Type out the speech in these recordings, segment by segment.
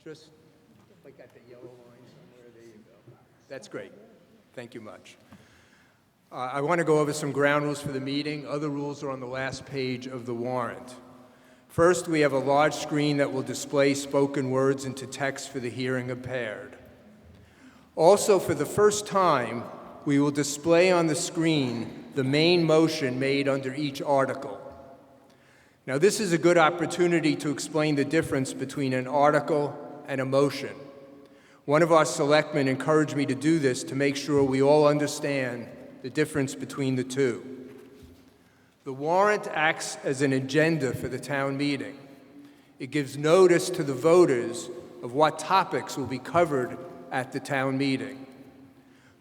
Just like at the yellow line somewhere, there you go. That's great. Thank you much. I want to go over some ground rules for the meeting. Other rules are on the last page of the warrant. First, we have a large screen that will display spoken words into text for the hearing impaired. Also, for the first time, we will display on the screen the main motion made under each article. Now, this is a good opportunity to explain the difference between an article and a motion. One of our selectmen encouraged me to do this to make sure we all understand the difference between the two. The warrant acts as an agenda for the town meeting. It gives notice to the voters of what topics will be covered at the town meeting.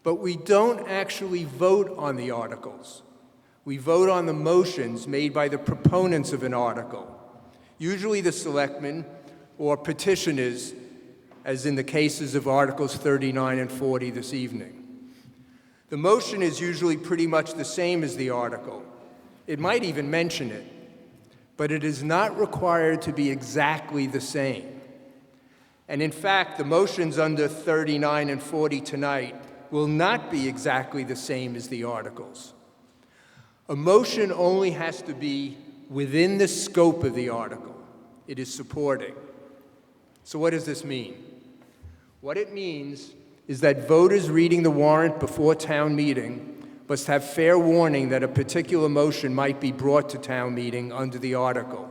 But we don't actually vote on the articles. We vote on the motions made by the proponents of an article, usually the selectmen or petitioners, as in the cases of Articles 39 and 40 this evening. The motion is usually pretty much the same as the article. It might even mention it, but it is not required to be exactly the same. And in fact, the motions under 39 and 40 tonight will not be exactly the same as the articles. A motion only has to be within the scope of the article it is supporting. So what does this mean? What it means is that voters reading the warrant before town meeting must have fair warning that a particular motion might be brought to town meeting under the article.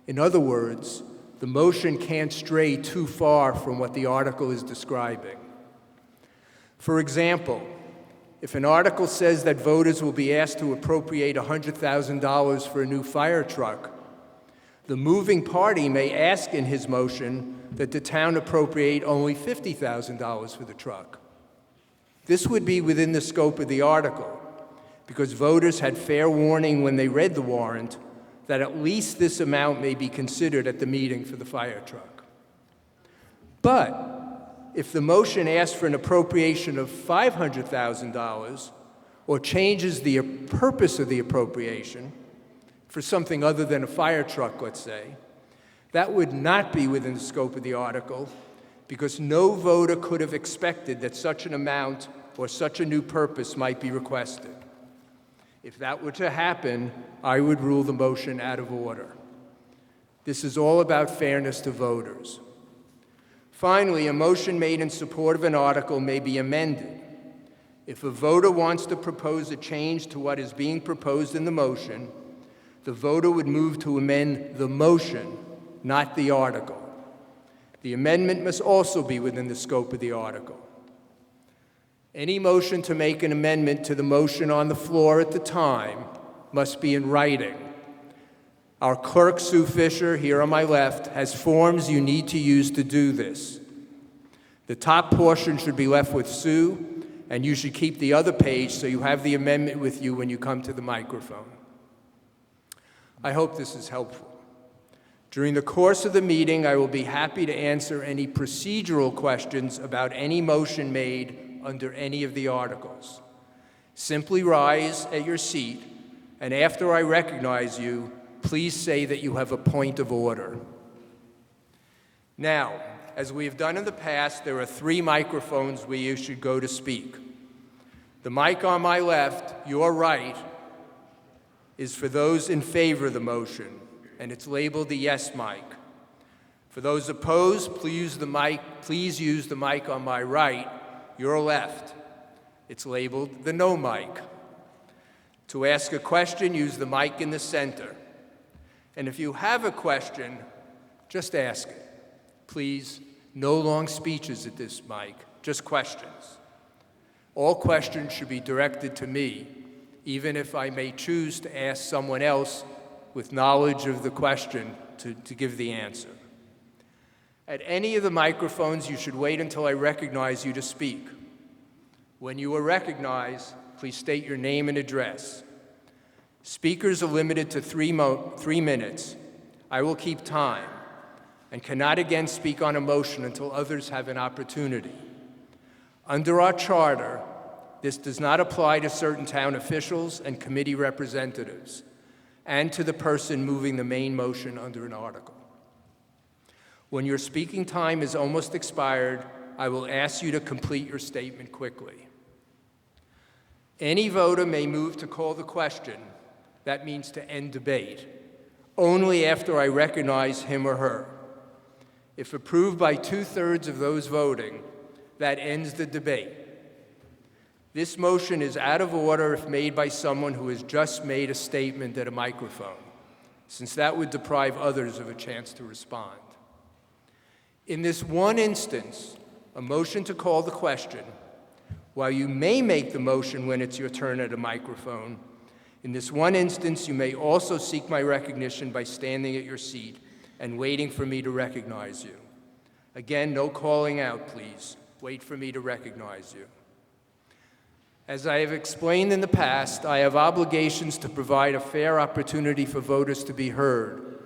In other words, the motion can't stray too far from what the article is describing. For example, if an article says that voters will be asked to appropriate $100,000 for a new fire truck, the moving party may ask in his motion that the town appropriate only $50,000 for the truck. This would be within the scope of the article, because voters had fair warning when they read the warrant that at least this amount may be considered at the meeting for the fire truck. But if the motion asks for an appropriation of $500,000 or changes the purpose of the appropriation for something other than a fire truck, let's say, that would not be within the scope of the article, because no voter could have expected that such an amount or such a new purpose might be requested. If that were to happen, I would rule the motion out of order. This is all about fairness to voters. Finally, a motion made in support of an article may be amended. If a voter wants to propose a change to what is being proposed in the motion, the voter would move to amend the motion, not the article. The amendment must also be within the scope of the article. Any motion to make an amendment to the motion on the floor at the time must be in writing. Our clerk, Sue Fisher, here on my left, has forms you need to use to do this. The top portion should be left with Sue, and you should keep the other page so you have the amendment with you when you come to the microphone. I hope this is helpful. During the course of the meeting, I will be happy to answer any procedural questions about any motion made under any of the articles. Simply rise at your seat, and after I recognize you, please say that you have a point of order. Now, as we have done in the past, there are 3 microphones where you should go to speak. The mic on my left, your right, is for those in favor of the motion, and it's labeled the yes mic. For those opposed, please use the mic on my right, your left. It's labeled the no mic. To ask a question, use the mic in the center. And if you have a question, just ask it. Please, no long speeches at this mic, just questions. All questions should be directed to me, even if I may choose to ask someone else with knowledge of the question to give the answer. At any of the microphones, you should wait until I recognize you to speak. When you are recognized, please state your name and address. Speakers are limited to 3 minutes. I will keep time and cannot again speak on a motion until others have an opportunity. Under our charter, this does not apply to certain town officials and committee representatives and to the person moving the main motion under an article. When your speaking time is almost expired, I will ask you to complete your statement quickly. Any voter may move to call the question, that means to end debate, only after I recognize him or her. If approved by 2/3 of those voting, that ends the debate. This motion is out of order if made by someone who has just made a statement at a microphone, since that would deprive others of a chance to respond. In this one instance, a motion to call the question, while you may make the motion when it's your turn at a microphone, in this one instance, you may also seek my recognition by standing at your seat and waiting for me to recognize you. Again, no calling out, please. Wait for me to recognize you. As I have explained in the past, I have obligations to provide a fair opportunity for voters to be heard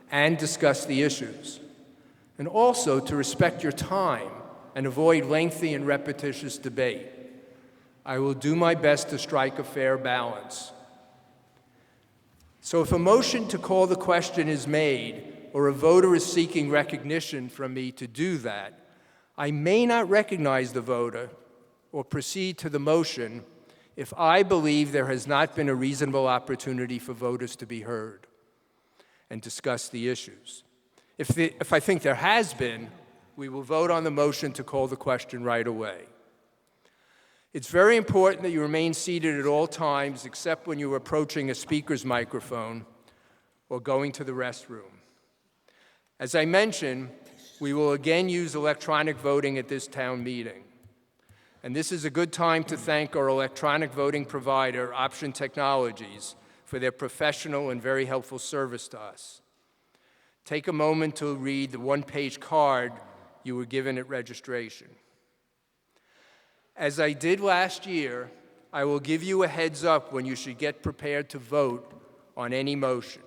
and discuss the issues, and also to respect your time and avoid lengthy and repetitious debate. I will do my best to strike a fair balance. So if a motion to call the question is made, or a voter is seeking recognition from me to do that, I may not recognize the voter or proceed to the motion if I believe there has not been a reasonable opportunity for voters to be heard and discuss the issues. If I think there has been, we will vote on the motion to call the question right away. It's very important that you remain seated at all times except when you are approaching a speaker's microphone or going to the restroom. As I mentioned, we will again use electronic voting at this town meeting. And this is a good time to thank our electronic voting provider, Option Technologies, for their professional and very helpful service to us. Take a moment to read the one-page card you were given at registration. As I did last year, I will give you a heads up when you should get prepared to vote on any motion.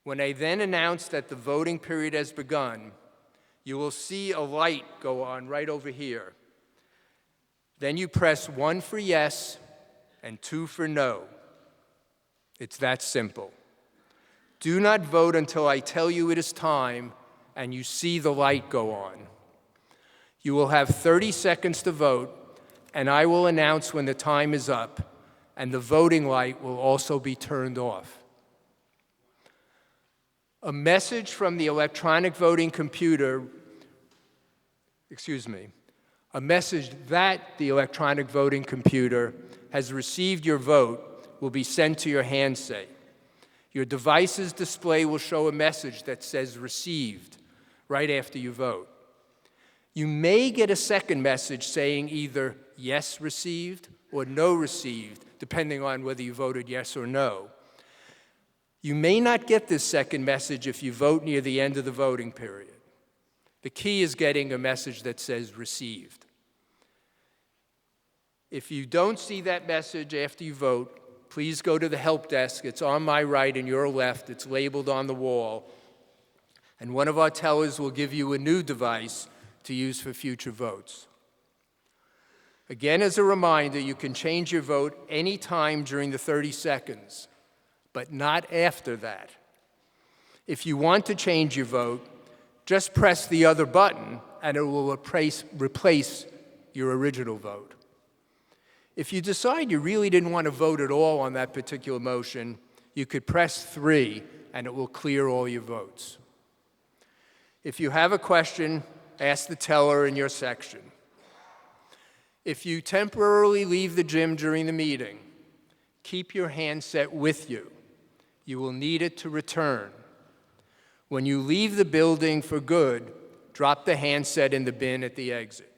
When I then announce that the voting period has begun, you will see a light go on right over here. Then you press 1 for yes and 2 for no. It's that simple. Do not vote until I tell you it is time and you see the light go on. You will have 30 seconds to vote, and I will announce when the time is up, and the voting light will also be turned off. A message from the electronic voting computer, a message that the electronic voting computer has received your vote will be sent to your handset. Your device's display will show a message that says received right after you vote. You may get a second message saying either yes received or no received, depending on whether you voted yes or no. You may not get this second message if you vote near the end of the voting period. The key is getting a message that says received. If you don't see that message after you vote, please go to the help desk. It's on my right and your left. It's labeled on the wall. And one of our tellers will give you a new device to use for future votes. Again, as a reminder, you can change your vote any time during the 30 seconds, but not after that. If you want to change your vote, just press the other button and it will replace your original vote. If you decide you really didn't want to vote at all on that particular motion, you could press 3 and it will clear all your votes. If you have a question, ask the teller in your section. If you temporarily leave the gym during the meeting, keep your handset with you. You will need it to return. When you leave the building for good, drop the handset in the bin at the exit.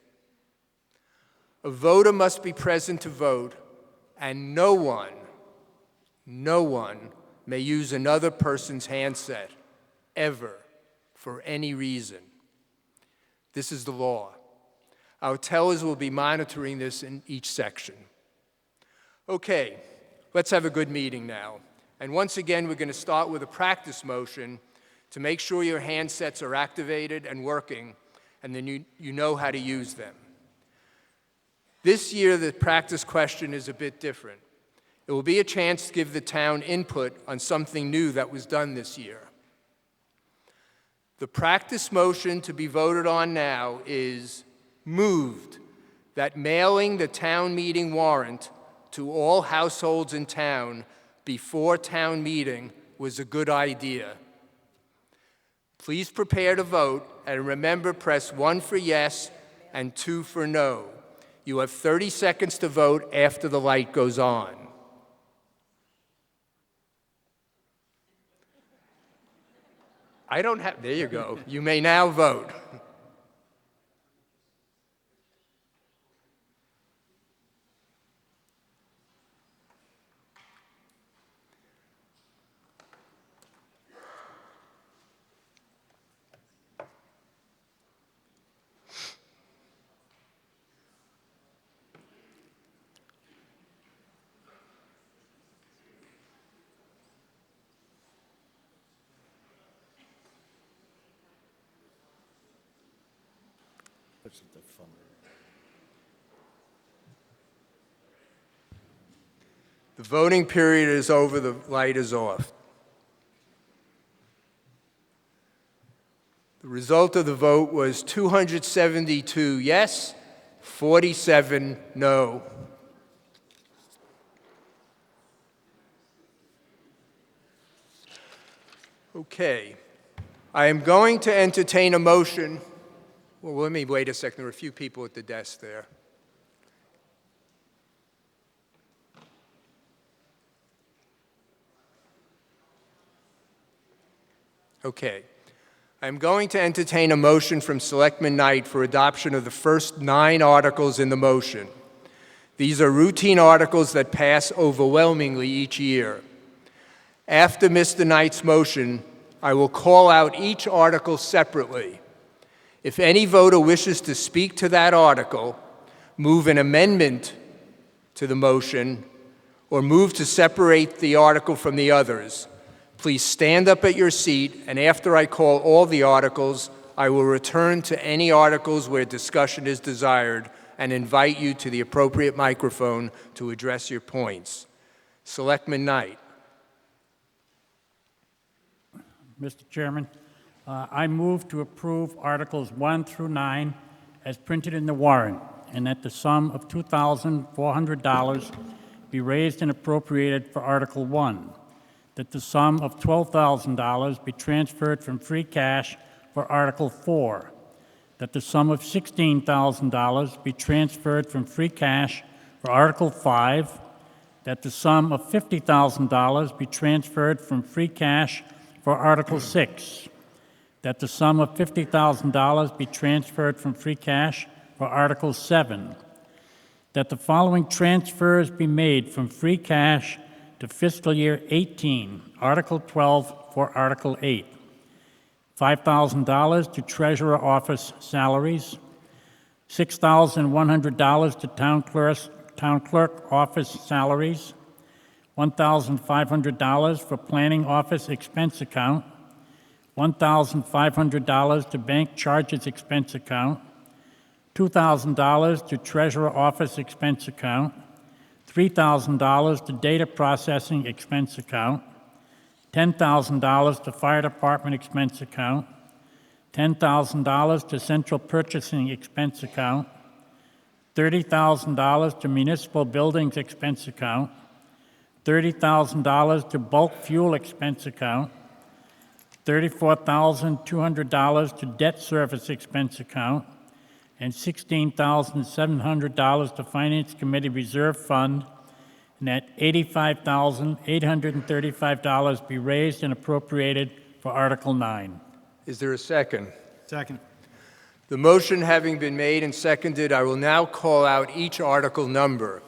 A voter must be present to vote, and no one may use another person's handset, ever, for any reason. This is the law. Our tellers will be monitoring this in each section. Okay, let's have a good meeting now. And once again, we're going to start with a practice motion to make sure your handsets are activated and working, and then you know how to use them. This year, the practice question is a bit different. It will be a chance to give the town input on something new that was done this year. The practice motion to be voted on now is moved that mailing the town meeting warrant to all households in town before town meeting was a good idea. Please prepare to vote, and remember, press 1 for yes and 2 for no. You have 30 seconds to vote after the light goes on. There you go. You may now vote. The voting period is over. The light is off. The result of the vote was 272 yes, 47 no. Okay. I am going to entertain a motion. Well, let me wait a second. There are a few people at the desk there. Okay. I'm going to entertain a motion from Selectman Knight for adoption of the first 9 articles in the motion. These are routine articles that pass overwhelmingly each year. After Mr. Knight's motion, I will call out each article separately. If any voter wishes to speak to that article, move an amendment to the motion, or move to separate the article from the others, please stand up at your seat, and after I call all the articles, I will return to any articles where discussion is desired and invite you to the appropriate microphone to address your points. Selectman Knight. Mr. Chairman, I move to approve Articles 1 through 9 as printed in the warrant, and that the sum of $2,400 be raised and appropriated for Article 1, that the sum of $12,000 be transferred from free cash for Article 4, that the sum of $16,000 be transferred from free cash for Article 5, that the sum of $50,000 be transferred from free cash for Article 6, that the sum of $50,000 be transferred from free cash for Article 7, that the following transfers be made from free cash to fiscal year 18, Article 12 for Article 8. $5,000 to Treasurer Office salaries, $6,100 to Town Clerk Office salaries, $1,500 for Planning Office expense account, $1,500 to Bank Charges expense account, $2,000 to Treasurer Office expense account, $3,000 to Data Processing expense account, $10,000 to Fire Department expense account, $10,000 to Central Purchasing expense account, $30,000 to Municipal Buildings expense account, $30,000 to Bulk Fuel expense account, $34,200 to Debt Service expense account, and $16,700 to Finance Committee Reserve Fund, and that $85,835 be raised and appropriated for Article 9. Is there a second? Second. The motion having been made and seconded, I will now call out each article number.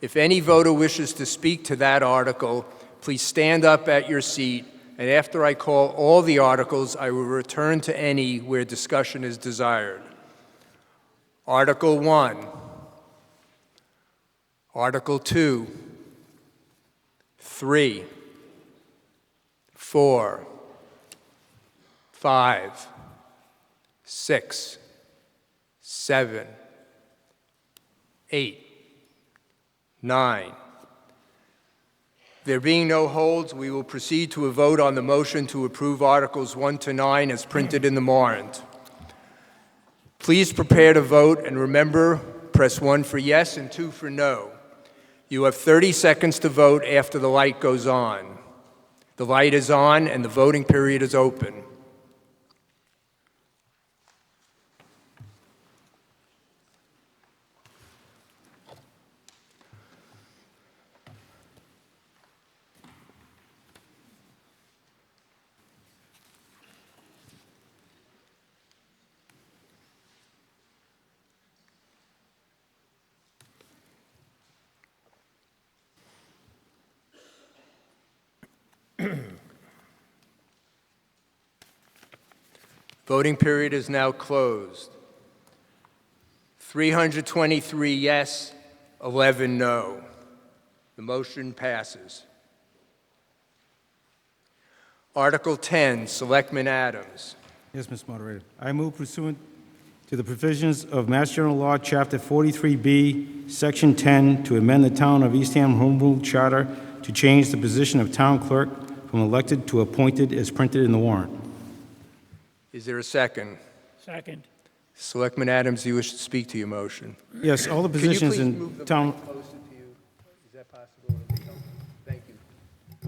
If any voter wishes to speak to that article, please stand up at your seat, and after I call all the articles, I will return to any where discussion is desired. Article 1, Article 2, 3, 4, 5, 6, 7, 8, 9, There being no holds, we will proceed to a vote on the motion to approve Articles 1 to 9 as printed in the warrant. Please prepare to vote, and remember, press 1 for yes and 2 for no. You have 30 seconds to vote after the light goes on. The light is on and the voting period is open. Voting period is now closed. 323 yes, 11 no. The motion passes. Article 10, Selectman Adams. Yes, Mr. Moderator. I move pursuant to the provisions of Mass General Law, Chapter 43B, Section 10, to amend the Town of Eastham Home Rule Charter to change the position of town clerk from elected to appointed as printed in the warrant. Is there a second? Second. Selectman Adams, do you wish to speak to your motion? Yes, all the Can you positions please in move the town, mic closer to you? Is that possible? Thank you.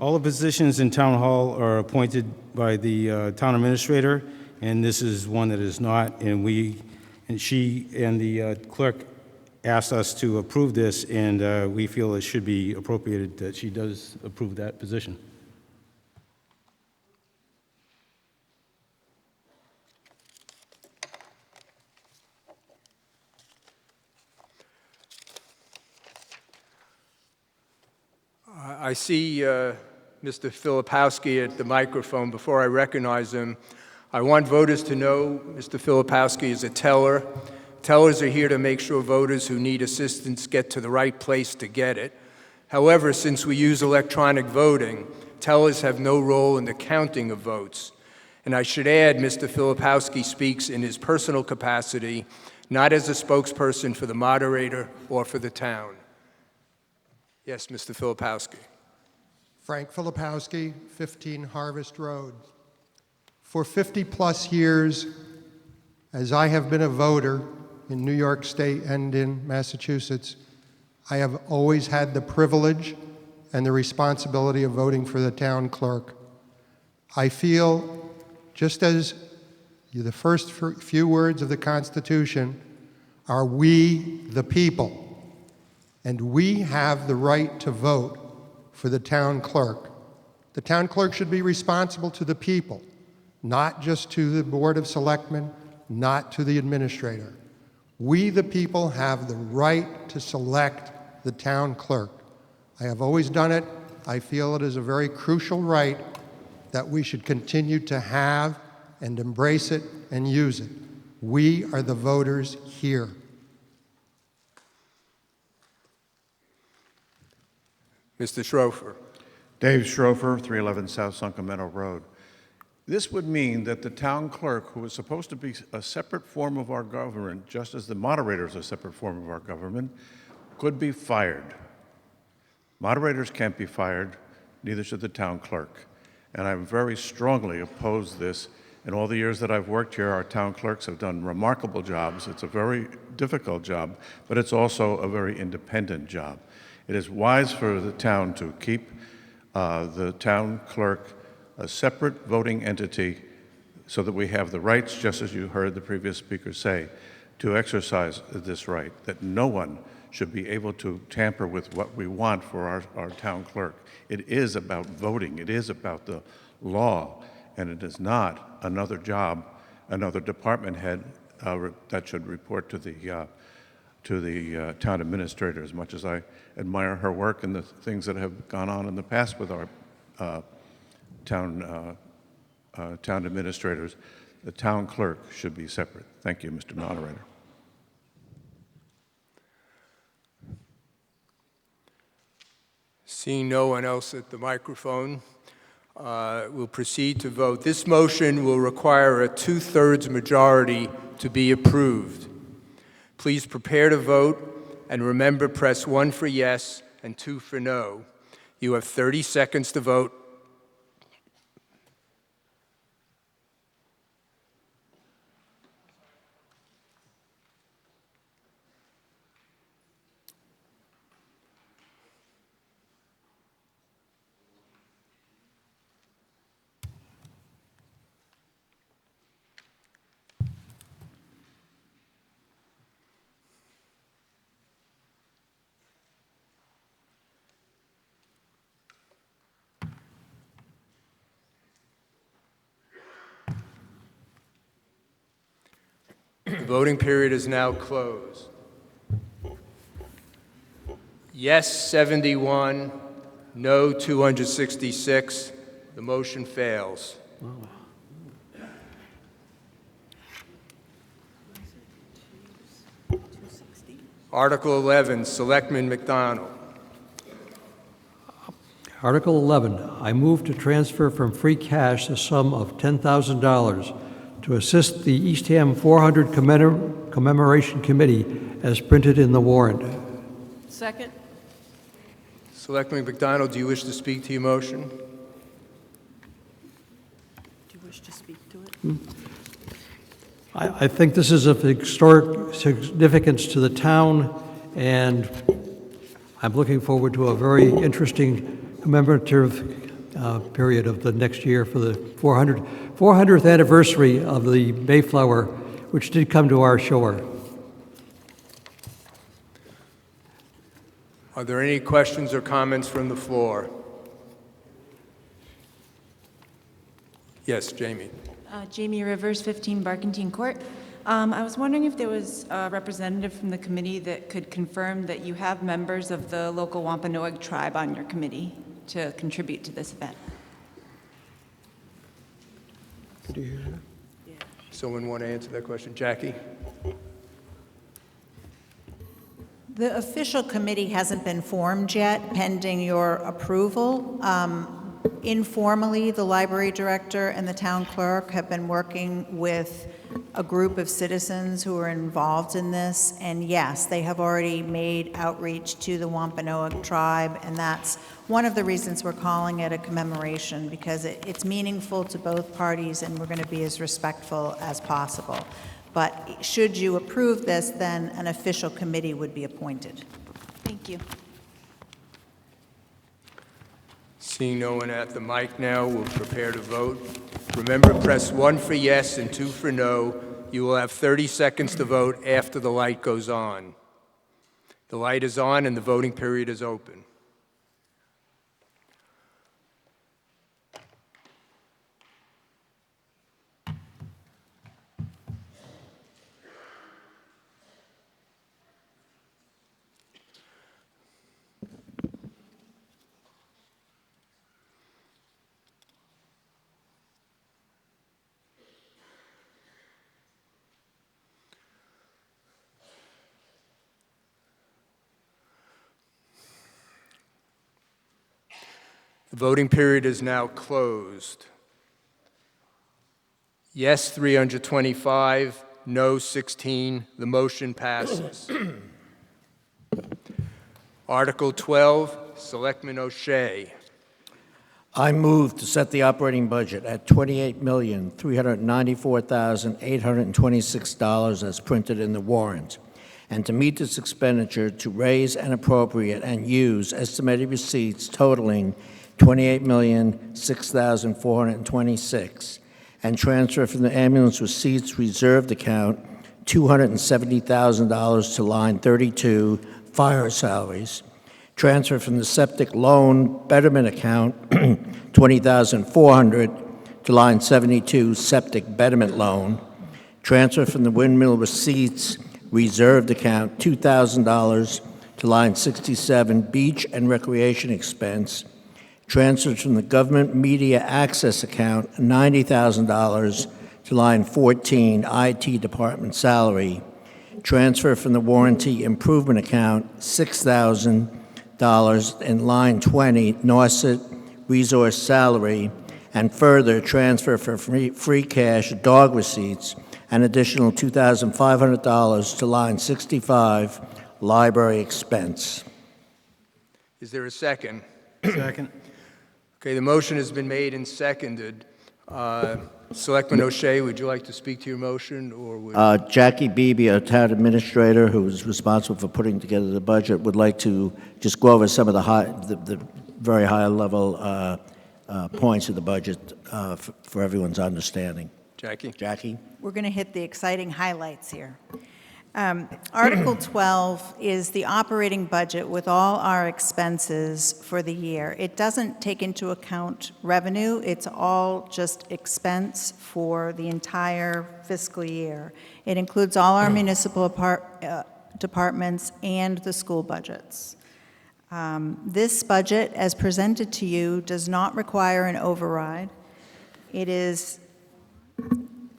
all the positions in Town Hall are appointed by the town administrator, and this is one that is not, and she and the clerk asked us to approve this, and we feel it should be appropriated that she does approve that position. I see Mr. Filipowski at the microphone. Before I recognize him, I want voters to know Mr. Filipowski is a teller. Tellers are here to make sure voters who need assistance get to the right place to get it. However, since we use electronic voting, tellers have no role in the counting of votes. And I should add, Mr. Filipowski speaks in his personal capacity, not as a spokesperson for the moderator or for the town. Yes, Mr. Filipowski. Frank Filipowski, 15 Harvest Road. For 50-plus years, as I have been a voter in New York State and in Massachusetts, I have always had the privilege and the responsibility of voting for the town clerk. I feel, just as the first few words of the Constitution are "we the people," and we have the right to vote for the town clerk. The town clerk should be responsible to the people, not just to the Board of Selectmen, not to the administrator. We, the people, have the right to select the town clerk. I have always done it. I feel it is a very crucial right that we should continue to have and embrace it and use it. We are the voters here. Mr. Schrofer. Dave Schrofer, 311 South Sunken Meadow Road. This would mean that the town clerk, who is supposed to be a separate form of our government, just as the moderator is a separate form of our government, could be fired. Moderators can't be fired, neither should the town clerk. And I very strongly oppose this. In all the years that I've worked here, our town clerks have done remarkable jobs. It's a very difficult job, but it's also a very independent job. It is wise for the town to keep the town clerk a separate voting entity so that we have the rights, just as you heard the previous speaker say, to exercise this right, that no one should be able to tamper with what we want for our town clerk. It is about voting. It is about the law, and it is not another job, another department head that should report to the town administrator. As much as I admire her work and the things that have gone on in the past with our town administrators, the town clerk should be separate. Thank you, Mr. Moderator. Seeing no one else at the microphone, we'll proceed to vote. This motion will require a 2/3 majority to be approved. Please prepare to vote, and remember, press 1 for yes and 2 for no. You have 30 seconds to vote. The voting period is now closed. Yes, 71, no, 266. The motion fails. Article 11, Selectman McDonald. Article 11, I move to transfer from free cash a sum of $10,000 to assist the Eastham 400 Commemoration Committee as printed in the warrant. Second? Selectman McDonald, do you wish to speak to your motion? Do you wish to speak to it? I think this is of historic significance to the town, and I'm looking forward to a very interesting commemorative period of the next year for the 400th anniversary of the Mayflower, which did come to our shore. Are there any questions or comments from the floor? Yes, Jamie. Jamie Rivers, 15 Barkentine Court. I was wondering if there was a representative from the committee that could confirm that you have members of the local Wampanoag tribe on your committee to contribute to this event. Someone want to answer that question? Jackie? The official committee hasn't been formed yet, pending your approval. Informally, the library director and the town clerk have been working with a group of citizens who are involved in this, and yes, they have already made outreach to the Wampanoag tribe, and that's one of the reasons we're calling it a commemoration, because it's meaningful to both parties, and we're going to be as respectful as possible. But should you approve this, then an official committee would be appointed. Thank you. Seeing no one at the mic now, we'll prepare to vote. Remember, press 1 for yes and 2 for no. You will have 30 seconds to vote after the light goes on. The light is on and the voting period is open. The voting period is now closed. Yes, 325, no, 16. The motion passes. Article 12, Selectman O'Shea. I move to set the operating budget at $28,394,826 as printed in the warrant, and to meet this expenditure to raise and appropriate and use estimated receipts totaling $28,006,426, and transfer from the ambulance receipts reserved account $270,000 to line 32, fire salaries. Transfer from the septic loan betterment account $20,400 to line 72, septic betterment loan. Transfer from the windmill receipts reserved account $2,000 to line 67, beach and recreation expense. Transfers from the government media access account $90,000 to line 14, IT department salary. Transfer from the warranty improvement account $6,000 in line 20, Nauset resource salary, and further transfer for free cash dog receipts an additional $2,500 to line 65, library expense. Is there a second? Second. Okay, the motion has been made and seconded. Selectman O'Shea, would you like to speak to your motion, or would... Jackie Beebe, our town administrator, who is responsible for putting together the budget, would like to just go over some of the very high-level points of the budget for everyone's understanding. Jackie? Jackie? We're going to hit the exciting highlights here. Article 12 is the operating budget with all our expenses for the year. It doesn't take into account revenue. It's all just expense for the entire fiscal year. It includes all our municipal departments and the school budgets. This budget, as presented to you, does not require an override. It is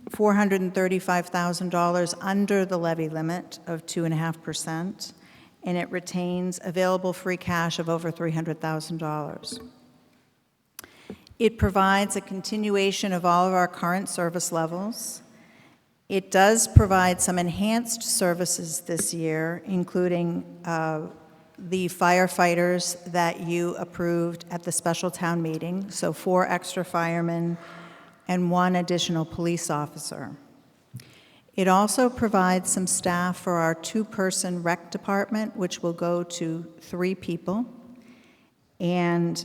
$435,000 under the levy limit of 2.5%, and it retains available free cash of over $300,000. It provides a continuation of all of our current service levels. It does provide some enhanced services this year, including the firefighters that you approved at the special town meeting, so 4 extra firemen and 1 additional police officer. It also provides some staff for our 2-person rec department, which will go to 3 people. And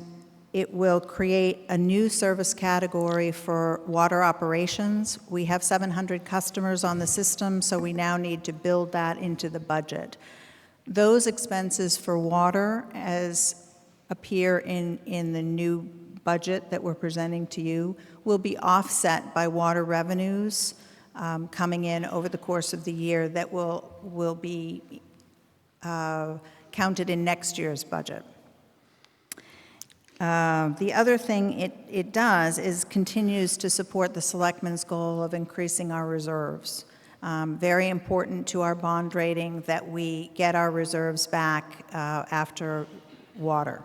it will create a new service category for water operations. We have 700 customers on the system, so we now need to build that into the budget. Those expenses for water, as appear in the new budget that we're presenting to you, will be offset by water revenues coming in over the course of the year that will be counted in next year's budget. The other thing it does is continues to support the selectmen's goal of increasing our reserves. Very important to our bond rating that we get our reserves back after water.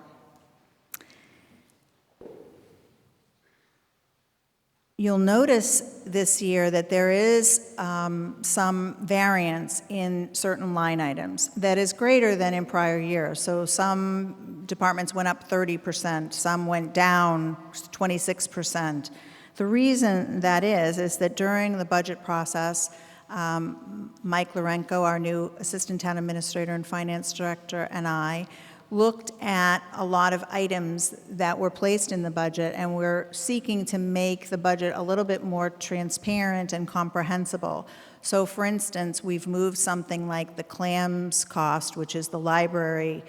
You'll notice this year that there is some variance in certain line items that is greater than in prior years. So some departments went up 30%, some went down 26%. The reason that is that during the budget process, Mike Lorenko, our new Assistant Town Administrator and Finance Director, and I looked at a lot of items that were placed in the budget, and we're seeking to make the budget a little bit more transparent and comprehensible. So for instance, we've moved something like the CLAMS cost, which is the library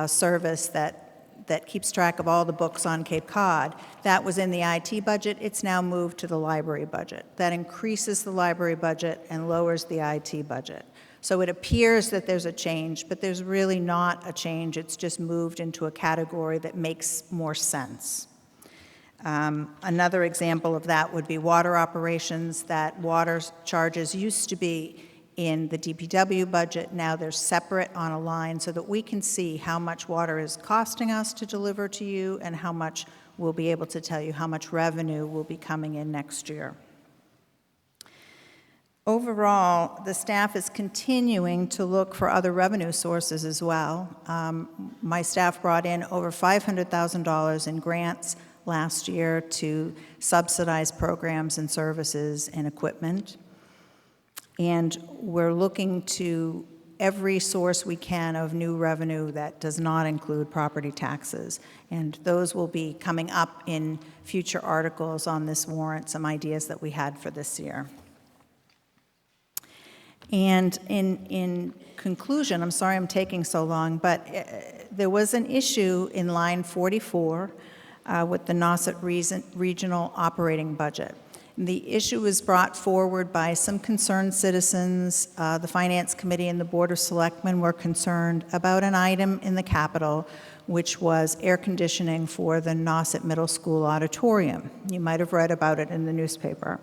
service that keeps track of all the books on Cape Cod. That was in the IT budget. It's now moved to the library budget. That increases the library budget and lowers the IT budget. So it appears that there's a change, but there's really not a change. It's just moved into a category that makes more sense. Another example of that would be water operations. That water charges used to be in the DPW budget. Now they're separate on a line so that we can see how much water is costing us to deliver to you and how much we'll be able to tell you how much revenue will be coming in next year. Overall, the staff is continuing to look for other revenue sources as well. My staff brought in over $500,000 in grants last year to subsidize programs and services and equipment. And we're looking to every source we can of new revenue that does not include property taxes. And those will be coming up in future articles on this warrant, some ideas that we had for this year. And in conclusion, I'm sorry I'm taking so long, but there was an issue in line 44 with the Nauset Regional Operating Budget. And the issue was brought forward by some concerned citizens. The Finance Committee and the Board of Selectmen were concerned about an item in the Capitol, which was air conditioning for the Nauset Middle School auditorium. You might have read about it in the newspaper.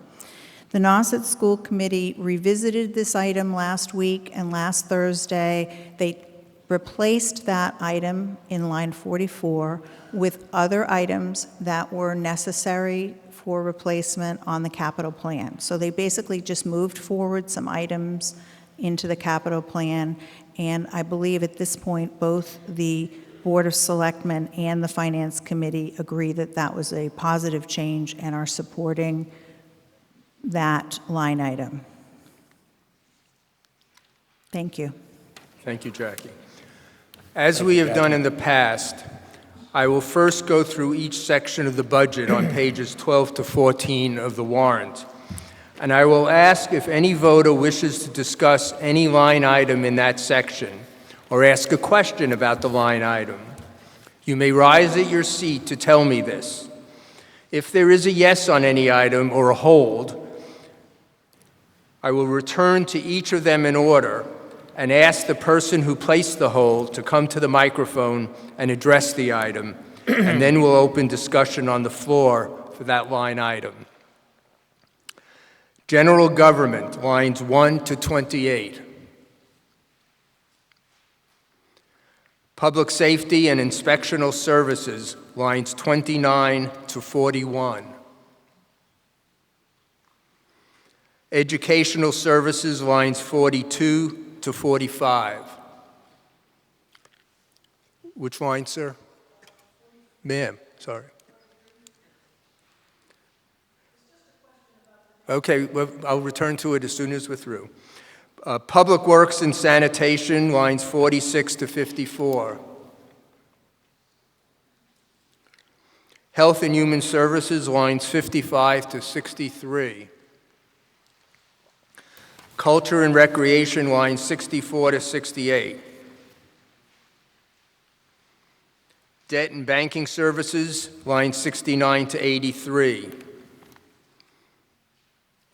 The Nauset School Committee revisited this item last week, and last Thursday, they replaced that item in line 44 with other items that were necessary for replacement on the capital plan. So they basically just moved forward some items into the capital plan, and I believe at this point, both the Board of Selectmen and the Finance Committee agree that that was a positive change and are supporting that line item. Thank you. Thank you, Jackie. As we have done in the past, I will first go through each section of the budget on pages 12 to 14 of the warrant, and I will ask if any voter wishes to discuss any line item in that section or ask a question about the line item. You may rise at your seat to tell me this. If there is a yes on any item or a hold, I will return to each of them in order and ask the person who placed the hold to come to the microphone and address the item, and then we'll open discussion on the floor for that line item. General Government, lines 1 to 28. Public Safety and Inspectional Services, lines 29 to 41. Educational Services, lines 42 to 45. Which line, sir? Ma'am, sorry. Okay, well, I'll return to it as soon as we're through. Public Works and Sanitation, lines 46 to 54. Health and Human Services, lines 55 to 63. Culture and Recreation, lines 64 to 68. Debt and Banking Services, lines 69 to 83.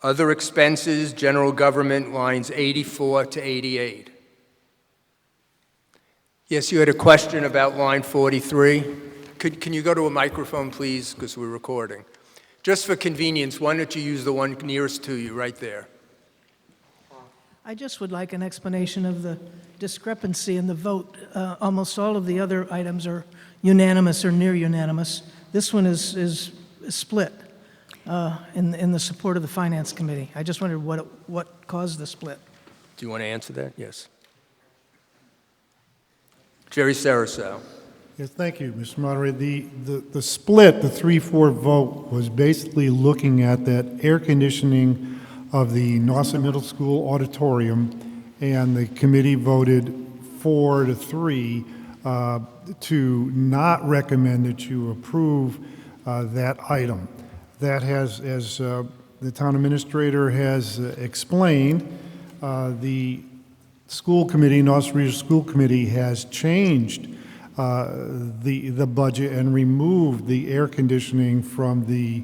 Other Expenses, General Government, lines 84 to 88. Yes, you had a question about line 43? Can you go to a microphone, please, because we're recording? Just for convenience, why don't you use the one nearest to you, right there? I just would like an explanation of the discrepancy in the vote. Almost all of the other items are unanimous or near unanimous. This one is split in the support of the Finance Committee. I just wondered what caused the split. Do you want to answer that? Yes. Jerry Sarasow. Yes, thank you, Mr. Moderator. The split, the 3-4 vote, was basically looking at that air conditioning of the Nauset Middle School auditorium, and the committee voted 4 to 3 to not recommend that you approve that item. That has, as the town administrator has explained, the school committee, Nauset Regional School Committee, has changed the budget and removed the air conditioning from the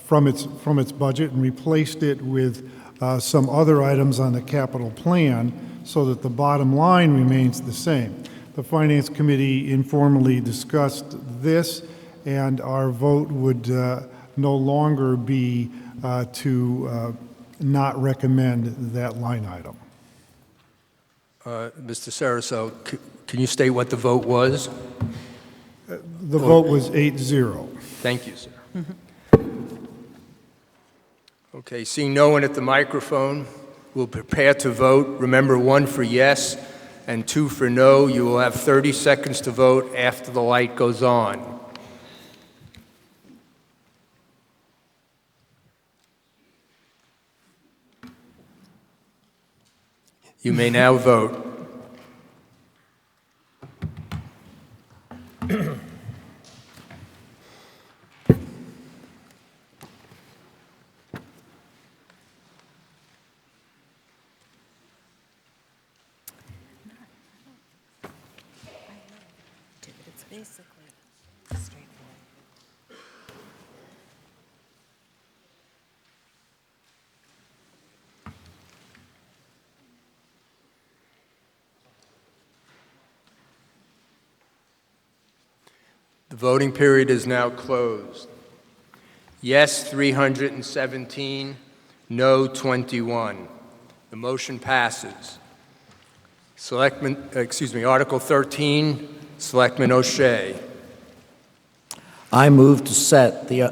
from its budget and replaced it with some other items on the capital plan so that the bottom line remains the same. The Finance Committee informally discussed this, and our vote would no longer be to not recommend that line item. Mr. Sarasow, can you state what the vote was? The vote was 8-0. Thank you, sir. Okay, seeing no one at the microphone, we'll prepare to vote. Remember, 1 for yes and 2 for no. You will have 30 seconds to vote after the light goes on. You may now vote. It's basically straightforward. The voting period is now closed. Yes, 317, no, 21. The motion passes. Article 13, Selectman O'Shea. I move to set the,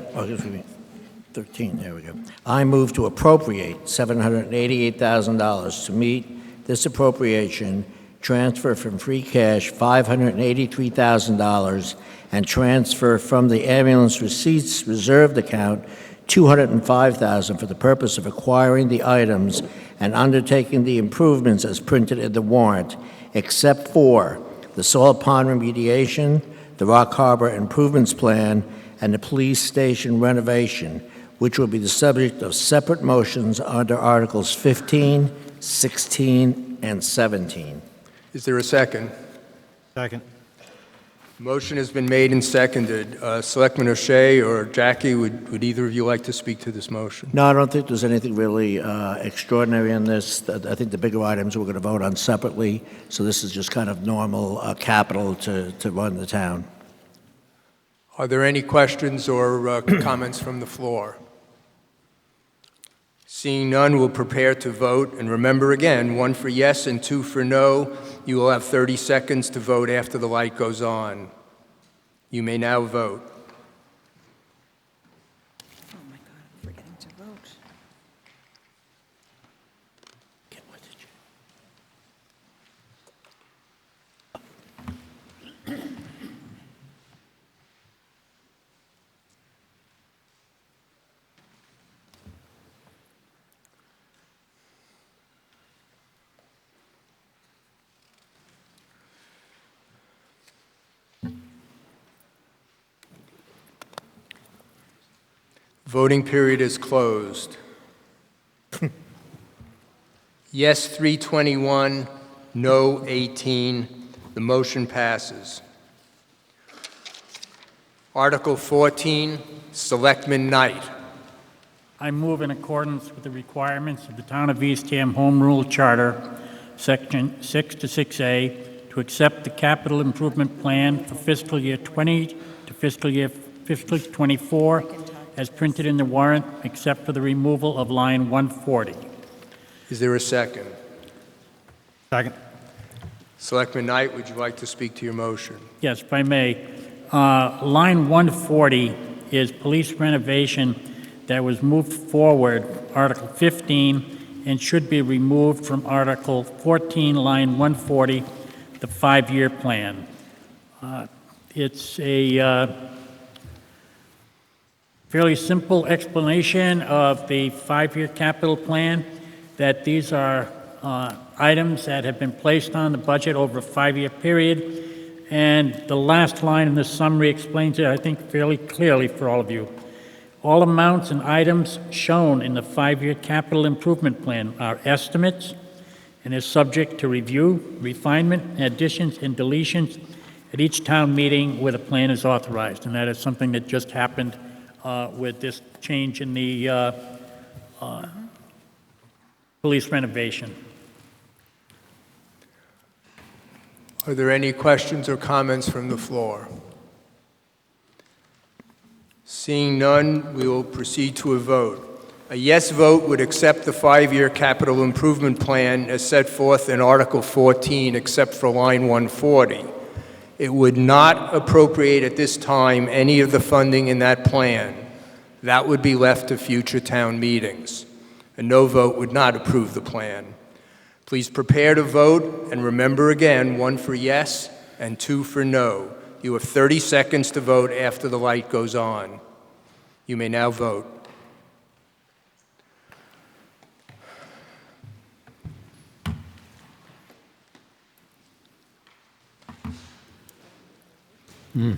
13, there we go. I move to appropriate $788,000 to meet this appropriation transfer from free cash $583,000, and transfer from the ambulance receipts reserved account $205,000 for the purpose of acquiring the items and undertaking the improvements as printed in the warrant, except for the Salt Pond remediation, the Rock Harbor Improvements Plan, and the police station renovation, which will be the subject of separate motions under Articles 15, 16, and 17. Is there a second? Second. Motion has been made and seconded. Selectman O'Shea or Jackie, would either of you like to speak to this motion? No, I don't think there's anything really extraordinary in this. I think the bigger items we're going to vote on separately, so this is just kind of normal capital to run the town. Are there any questions or comments from the floor? Seeing none, we'll prepare to vote. And remember again, 1 for yes and 2 for no. You will have 30 seconds to vote after the light goes on. You may now vote. Oh my God, I'm forgetting to vote. What did you? Voting period is closed. Yes, 321, no, 18. The motion passes. Article 14, Selectman Knight. I move in accordance with the requirements of the Town of Eastham Home Rule Charter, Section 6 to 6A, to accept the capital improvement plan for fiscal year 20 to fiscal year 24 as printed in the warrant, except for the removal of line 140. Is there a second? Second. Selectman Knight, would you like to speak to your motion? Yes, if I may. Line 140 is police renovation that was moved forward, Article 15, and should be removed from Article 14, line 140, the 5-year plan. It's a fairly simple explanation of the 5-year capital plan, that these are items that have been placed on the budget over a 5-year period, and the last line in the summary explains it, I think, fairly clearly for all of you. All amounts and items shown in the 5-year capital improvement plan are estimates and is subject to review, refinement, additions, and deletions at each town meeting where the plan is authorized, and that is something that just happened with this change in the police renovation. Are there any questions or comments from the floor? Seeing none, we will proceed to a vote. A yes vote would accept the 5-year capital improvement plan as set forth in Article 14, except for line 140. It would not appropriate at this time any of the funding in that plan. That would be left to future town meetings. A no vote would not approve the plan. Please prepare to vote, and remember again, 1 for yes and 2 for no. You have 30 seconds to vote after the light goes on. You may now vote. The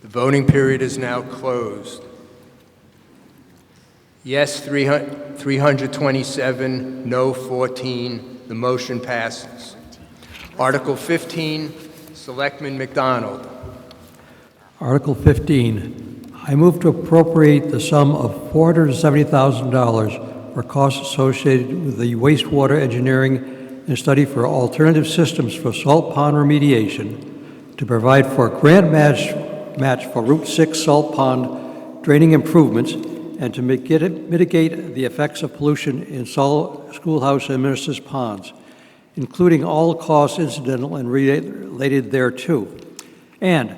voting period is now closed. Yes, 327, no, 14. The motion passes. Article 15, Selectman McDonald. Article 15, I move to appropriate the sum of $470,000 for costs associated with the wastewater engineering and study for alternative systems for salt pond remediation to provide for a grant match for Route 6 salt pond draining improvements and to mitigate the effects of pollution in schoolhouse and ministers' ponds, including all costs incidental and related thereto. And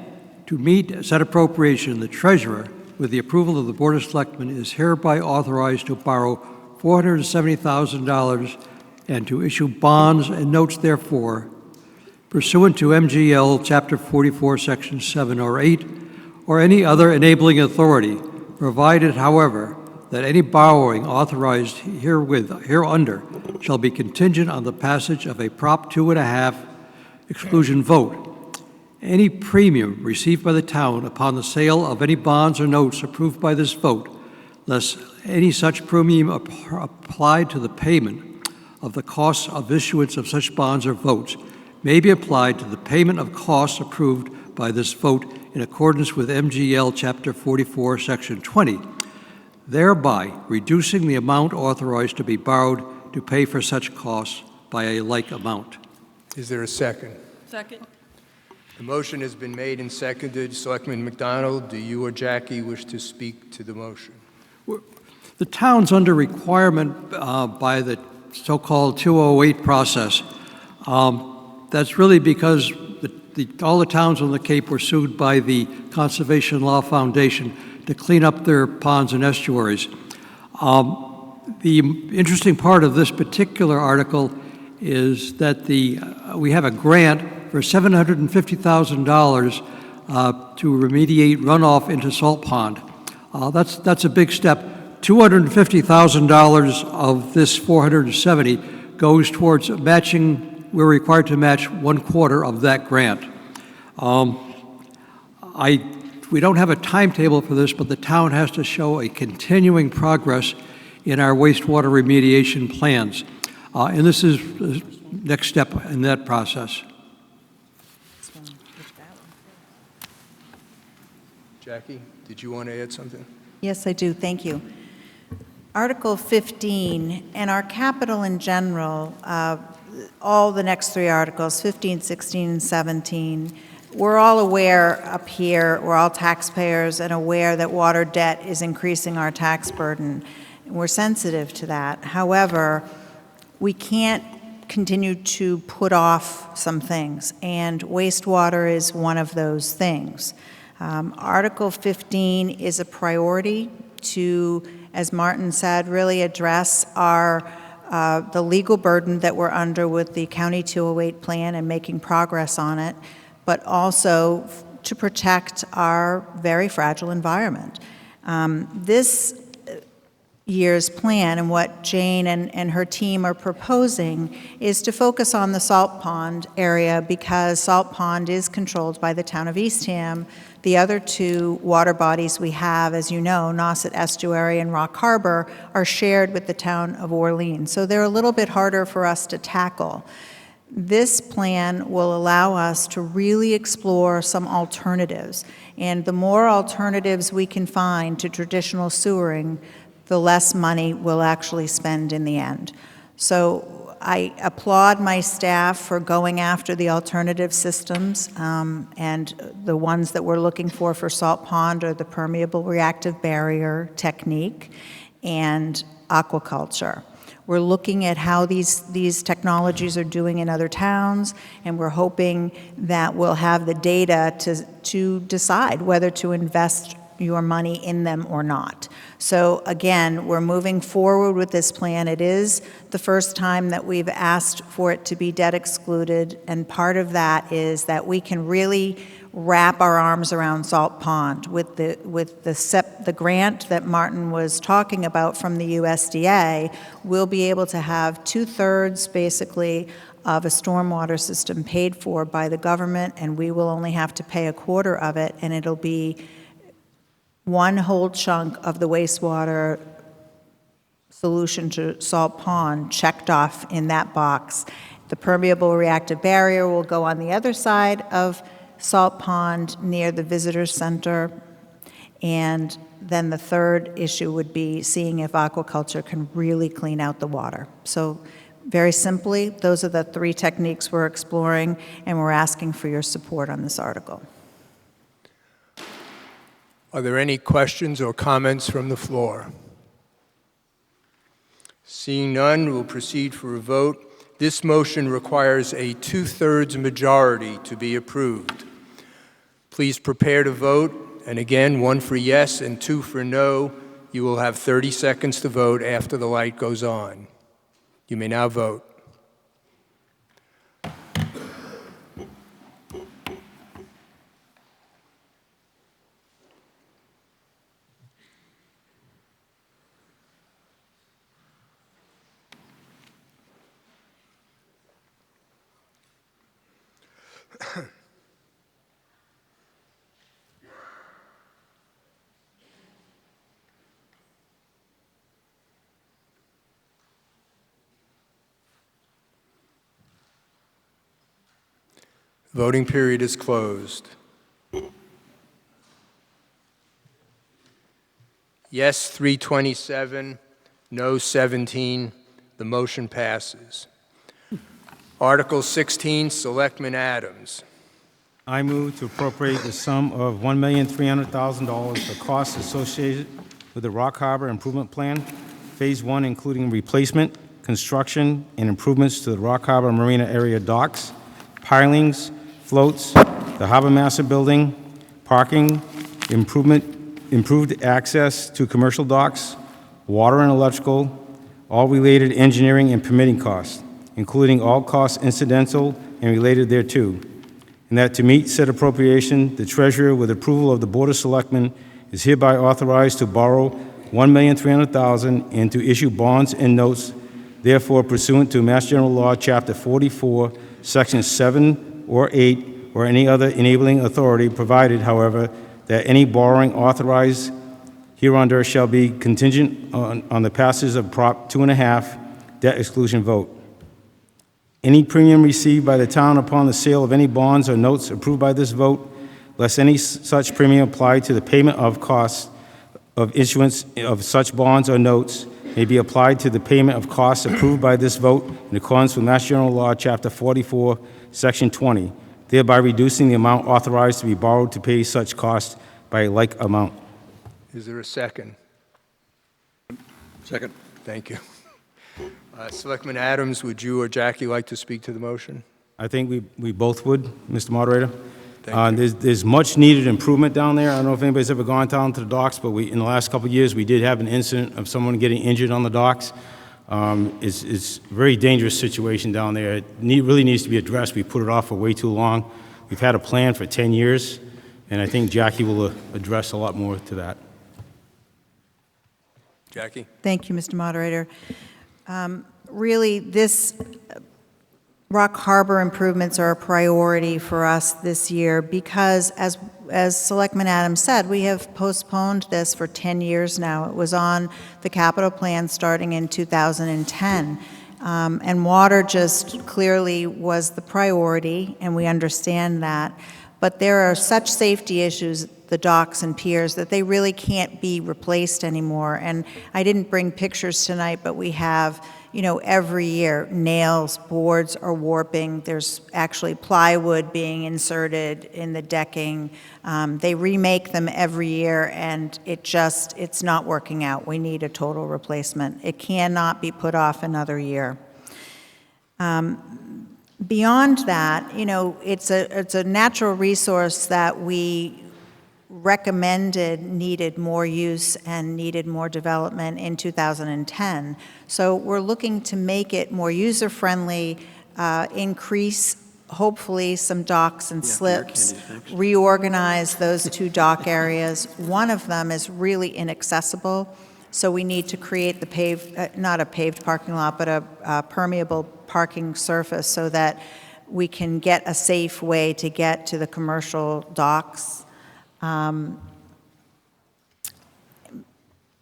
to meet said appropriation, the treasurer, with the approval of the Board of Selectmen, is hereby authorized to borrow $470,000 and to issue bonds and notes therefore pursuant to MGL Chapter 44, Section 7 or 8, or any other enabling authority, provided, however, that any borrowing authorized hereunder shall be contingent on the passage of a Prop 2.5 exclusion vote. Any premium received by the town upon the sale of any bonds or notes approved by this vote, less any such premium applied to the payment of the costs of issuance of such bonds or votes, may be applied to the payment of costs approved by this vote in accordance with MGL Chapter 44, Section 20, thereby reducing the amount authorized to be borrowed to pay for such costs by a like amount. Is there a second? Second. The motion has been made and seconded. Selectman McDonald, do you or Jackie wish to speak to the motion? The town's under requirement by the so-called 208 process. That's really because all the towns on the Cape were sued by the Conservation Law Foundation to clean up their ponds and estuaries. The interesting part of this particular article is that we have a grant for $750,000 to remediate runoff into Salt Pond. That's a big step. $250,000 of this 470 goes towards matching. We're required to match 1/4 of that grant. We don't have a timetable for this, but the town has to show a continuing progress in our wastewater remediation plans. And this is the next step in that process. Jackie, did you want to add something? Yes, I do. Thank you. Article 15, and our capital in general, all the next three articles, 15, 16, and 17, we're all aware up here, we're all taxpayers and aware that water debt is increasing our tax burden. We're sensitive to that. However, we can't continue to put off some things, and wastewater is one of those things. Article 15 is a priority to, as Martin said, really address the legal burden that we're under with the County 208 plan and making progress on it, but also to protect our very fragile environment. This year's plan and what Jane and her team are proposing is to focus on the Salt Pond area because Salt Pond is controlled by the town of Eastham. The other two water bodies we have, as you know, Nauset Estuary and Rock Harbor, are shared with the town of Orleans. So they're a little bit harder for us to tackle. This plan will allow us to really explore some alternatives. And the more alternatives we can find to traditional sewering, the less money we'll actually spend in the end. So I applaud my staff for going after the alternative systems, and the ones that we're looking for Salt Pond are the permeable reactive barrier technique and aquaculture. We're looking at how these technologies are doing in other towns, and we're hoping that we'll have the data to decide whether to invest your money in them or not. So again, we're moving forward with this plan. It is the first time that we've asked for it to be debt excluded, and part of that is that we can really wrap our arms around Salt Pond with the grant that Martin was talking about from the USDA. We'll be able to have 2/3 basically of a stormwater system paid for by the government, and we will only have to pay 1/4 of it, and it'll be one whole chunk of the wastewater solution to Salt Pond checked off in that box. The permeable reactive barrier will go on the other side of Salt Pond near the visitor center. And then the third issue would be seeing if aquaculture can really clean out the water. So very simply, those are the three techniques we're exploring, and we're asking for your support on this article. Are there any questions or comments from the floor? Seeing none, we'll proceed for a vote. This motion requires a 2/3 majority to be approved. Please prepare to vote, and again, 1 for yes and 2 for no. You will have 30 seconds to vote after the light goes on. You may now vote. Voting period is closed. Yes, 327, no 17. The motion passes. Article 16, Selectman Adams. I move to appropriate the sum of $1,300,000 for costs associated with the Rock Harbor Improvement Plan, Phase 1, including replacement, construction, and improvements to the Rock Harbor Marina area docks, pilings, floats, the Harbor Master Building, parking, improved access to commercial docks, water and electrical, all related engineering and permitting costs, including all costs incidental and related thereto, and that to meet said appropriation, the treasurer, with approval of the Board of Selectmen, is hereby authorized to borrow $1,300,000 and to issue bonds and notes, therefore pursuant to Mass General Law, Chapter 44, Section 7 or 8, or any other enabling authority, provided, however, that any borrowing authorized hereunder shall be contingent on the passage of Prop 2.5 debt exclusion vote. Any premium received by the town upon the sale of any bonds or notes approved by this vote, less any such premium applied to the payment of costs of issuance of such bonds or notes, may be applied to the payment of costs approved by this vote in accordance with Mass General Law, Chapter 44, Section 20, thereby reducing the amount authorized to be borrowed to pay such costs by a like amount. Is there a second? Second. Thank you. Selectman Adams, would you or Jackie like to speak to the motion? I think we both would, Mr. Moderator. Thank you. There's much needed improvement down there. I don't know if anybody's ever gone down to the docks, but in the last couple of years, we did have an incident of someone getting injured on the docks. It's a very dangerous situation down there. It really needs to be addressed. We put it off for way too long. We've had a plan for 10 years, and I think Jackie will address a lot more to that. Jackie? Thank you, Mr. Moderator. Really, this Rock Harbor improvements are a priority for us this year because, as Selectman Adams said, we have postponed this for 10 years now. It was on the capital plan starting in 2010. And water just clearly was the priority, and we understand that. But there are such safety issues, the docks and piers, that they really can't be replaced anymore. And I didn't bring pictures tonight, but we have, every year, nails, boards are warping. There's actually plywood being inserted in the decking. They remake them every year, and it's not working out. We need a total replacement. It cannot be put off another year. Beyond that, it's a natural resource that we recommended needed more use and needed more development in 2010. So we're looking to make it more user-friendly, increase, hopefully, some docks and slips, reorganize those 2 dock areas. One of them is really inaccessible, so we need to create the not a paved parking lot, but a permeable parking surface so that we can get a safe way to get to the commercial docks.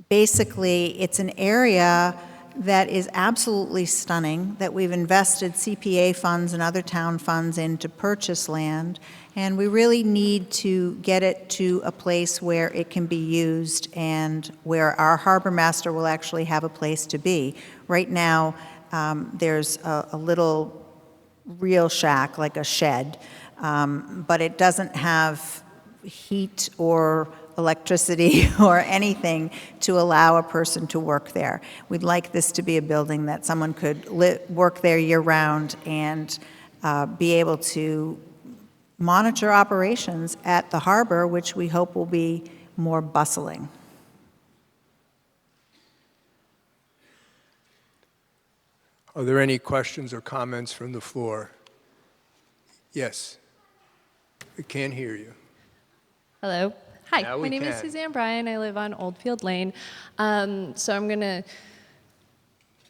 Basically, it's an area that is absolutely stunning, that we've invested CPA funds and other town funds in to purchase land, and we really need to get it to a place where it can be used and where our harbor master will actually have a place to be. Right now, there's a little reel shack, like a shed, but it doesn't have heat or electricity or anything to allow a person to work there. We'd like this to be a building that someone could work there year-round and be able to monitor operations at the harbor, which we hope will be more bustling. Are there any questions or comments from the floor? Yes. We can't hear you. Hello. Hi, Now we my name is can. Suzanne Bryan. I live on Oldfield Lane. So I'm going to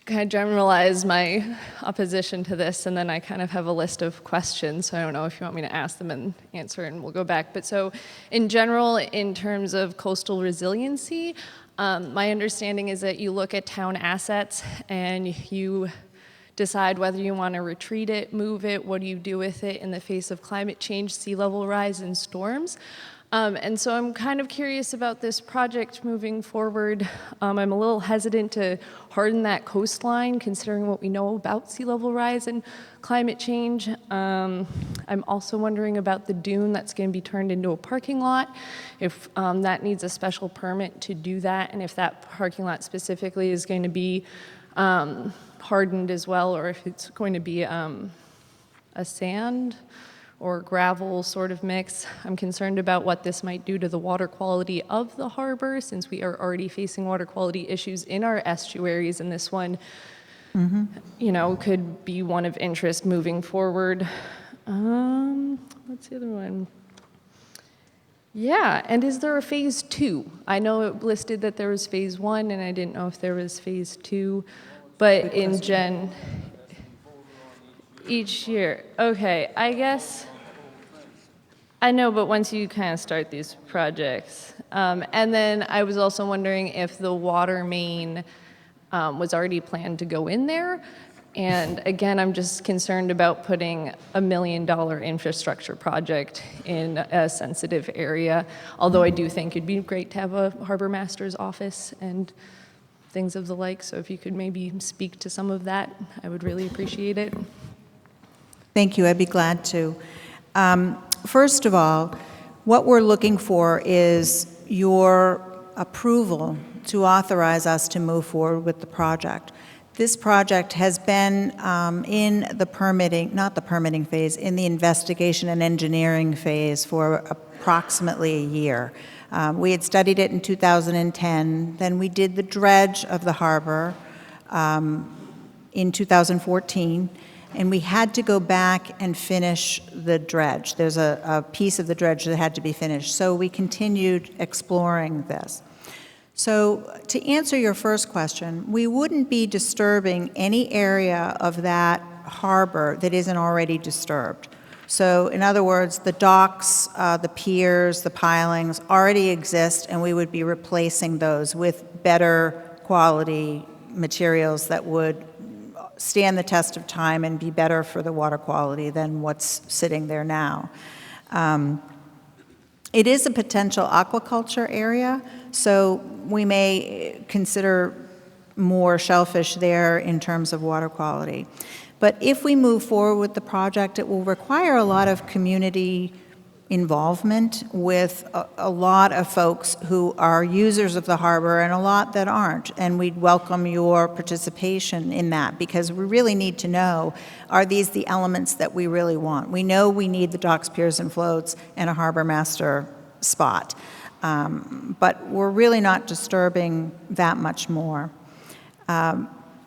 kind of generalize my opposition to this, and then I kind of have a list of questions. So I don't know if you want me to ask them and answer, and we'll go back. But so in general, in terms of coastal resiliency, my understanding is that you look at town assets and you decide whether you want to retreat it, move it, what do you do with it in the face of climate change, sea level rise, and storms. And so I'm kind of curious about this project moving forward. I'm a little hesitant to harden that coastline, considering what we know about sea level rise and climate change. I'm also wondering about the dune that's going to be turned into a parking lot, if that needs a special permit to do that, and if that parking lot specifically is going to be hardened as well, or if it's going to be a sand or gravel sort of mix. I'm concerned about what this might do to the water quality of the harbor, since we are already facing water quality issues in our estuaries, and this one, you know, could be one of interest moving forward. What's the other one? Yeah, and is there a phase 2? I know it listed that there was phase 1, and I didn't know if there was phase 2, but in each year. Okay, I guess, I know, but once you kind of start these projects. And then I was also wondering if the water main was already planned to go in there. And again, I'm just concerned about putting $1 million infrastructure project in a sensitive area, although I do think it'd be great to have a harbor master's office and things of the like. So if you could maybe speak to some of that, I would really appreciate it. Thank you, I'd be glad to. First of all, what we're looking for is your approval to authorize us to move forward with the project. This project has been in the permitting, not the permitting phase, in the investigation and engineering phase for approximately a year. We had studied it in 2010, then we did the dredge of the harbor in 2014, and we had to go back and finish the dredge. There's a piece of the dredge that had to be finished, so we continued exploring this. So to answer your first question, we wouldn't be disturbing any area of that harbor that isn't already disturbed. So in other words, the docks, the piers, the pilings already exist, and we would be replacing those with better quality materials that would stand the test of time and be better for the water quality than what's sitting there now. It is a potential aquaculture area, so we may consider more shellfish there in terms of water quality. But if we move forward with the project, it will require a lot of community involvement with a lot of folks who are users of the harbor and a lot that aren't. And we'd welcome your participation in that, because we really need to know, are these the elements that we really want? We know we need the docks, piers, and floats and a harbor master spot. But we're really not disturbing that much more.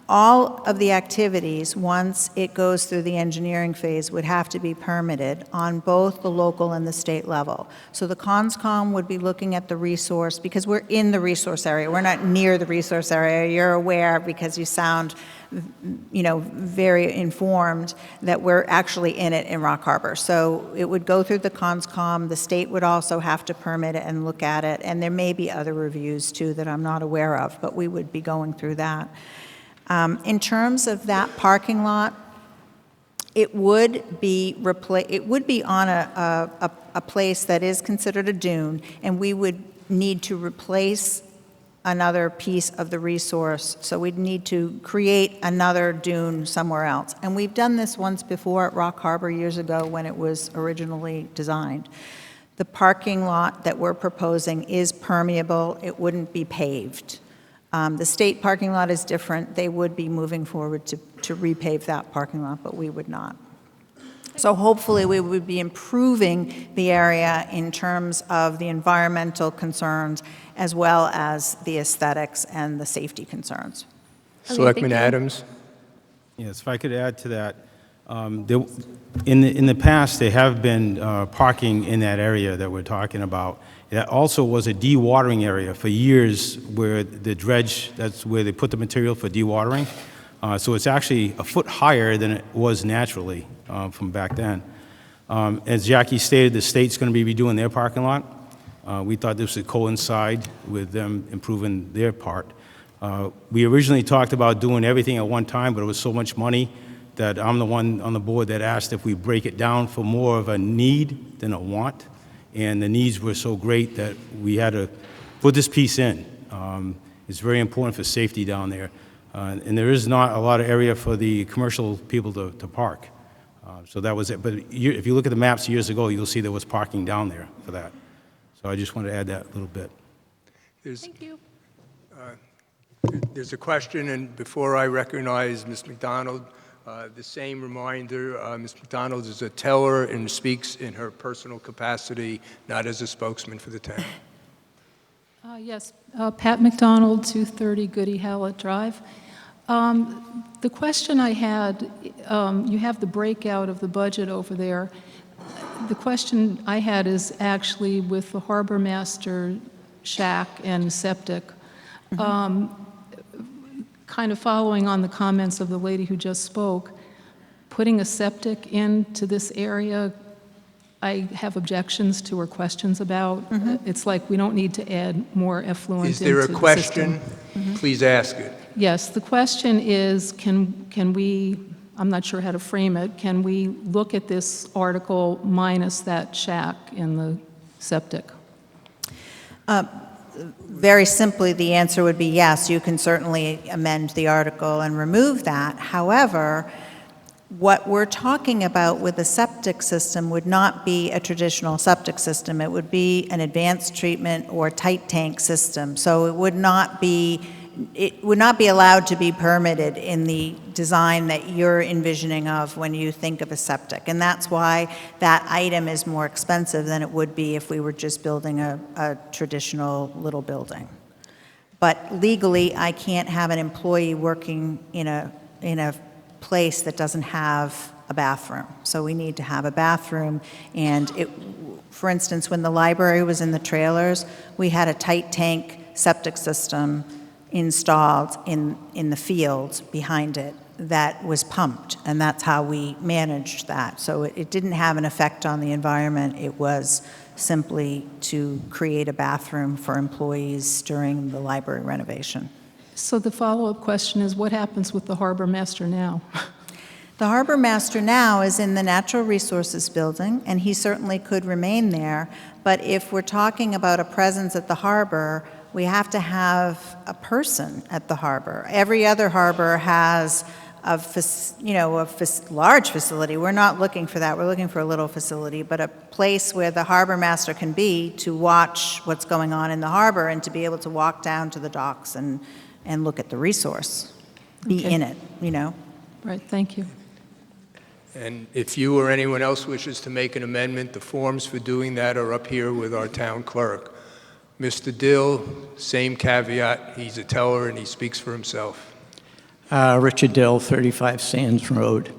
All of the activities, once it goes through the engineering phase, would have to be permitted on both the local and the state level. So the CONSCOM would be looking at the resource, because we're in the resource area. We're not near the resource area. You're aware, because you sound, you know, very informed, that we're actually in it in Rock Harbor. So it would go through the CONSCOM. The state would also have to permit it and look at it. And there may be other reviews, too, that I'm not aware of, but we would be going through that. In terms of that parking lot, it would be on a place that is considered a dune, and we would need to replace another piece of the resource. So we'd need to create another dune somewhere else. And we've done this once before at Rock Harbor years ago when it was originally designed. The parking lot that we're proposing is permeable. It wouldn't be paved. The state parking lot is different. They would be moving forward to repave that parking lot, but we would not. So hopefully, we would be improving the area in terms of the environmental concerns as well as the aesthetics and the safety concerns. Selectman Adams? Yes, if I could add to that. In the past, there have been parking in that area that we're talking about. That also was a dewatering area for years where the dredge, that's where they put the material for dewatering. So it's actually a foot higher than it was naturally from back then. As Jackie stated, the state's going to be redoing their parking lot. We thought this would coincide with them improving their part. We originally talked about doing everything at one time, but it was so much money that I'm the one on the board that asked if we break it down for more of a need than a want. And the needs were so great that we had to put this piece in. It's very important for safety down there. And there is not a lot of area for the commercial people to park. So that was it. But if you look at the maps years ago, you'll see there was parking down there for that. So I just wanted to add that little bit. Thank you. There's a question, and before I recognize Ms. McDonald, the same reminder, Ms. McDonald is a teller and speaks in her personal capacity, not as a spokesman for the town. Yes, Pat McDonald, 230 Goody Hallett Drive. The question I had, you have the breakout of the budget over there. The question I had is actually with the harbor master shack and septic. Kind of following on the comments of the lady who just spoke, putting a septic into this area, I have objections to or questions about. It's like we don't need to add more effluent Is there a into the question? system. Please ask it. Yes, the question is, can we, I'm not sure how to frame it, can we look at this article minus that shack in the septic? Very simply, the answer would be yes, you can certainly amend the article and remove that. However, what we're talking about with the septic system would not be a traditional septic system. It would be an advanced treatment or tight tank system. So it would not be allowed to be permitted in the design that you're envisioning of when you think of a septic. And that's why that item is more expensive than it would be if we were just building a traditional little building. But legally, I can't have an employee working in a place that doesn't have a bathroom. So we need to have a bathroom. And for instance, when the library was in the trailers, we had a tight tank septic system installed in the field behind it that was pumped, and that's how we managed that. So it didn't have an effect on the environment. It was simply to create a bathroom for employees during the library renovation. So the follow-up question is, what happens with the harbor master now? The harbor master now is in the Natural Resources Building, and he certainly could remain there. But if we're talking about a presence at the harbor, we have to have a person at the harbor. Every other harbor has a large facility. We're not looking for that. We're looking for a little facility, but a place where the harbor master can be to watch what's going on in the harbor and to be able to walk down to the docks and look at the resource, be in it, Right, thank you. And if you or anyone else wishes to make an amendment, the forms for doing that are up here with our town clerk. Mr. Dill, same caveat, he's a teller and he speaks for himself. Richard Dill, 35 Sands Road.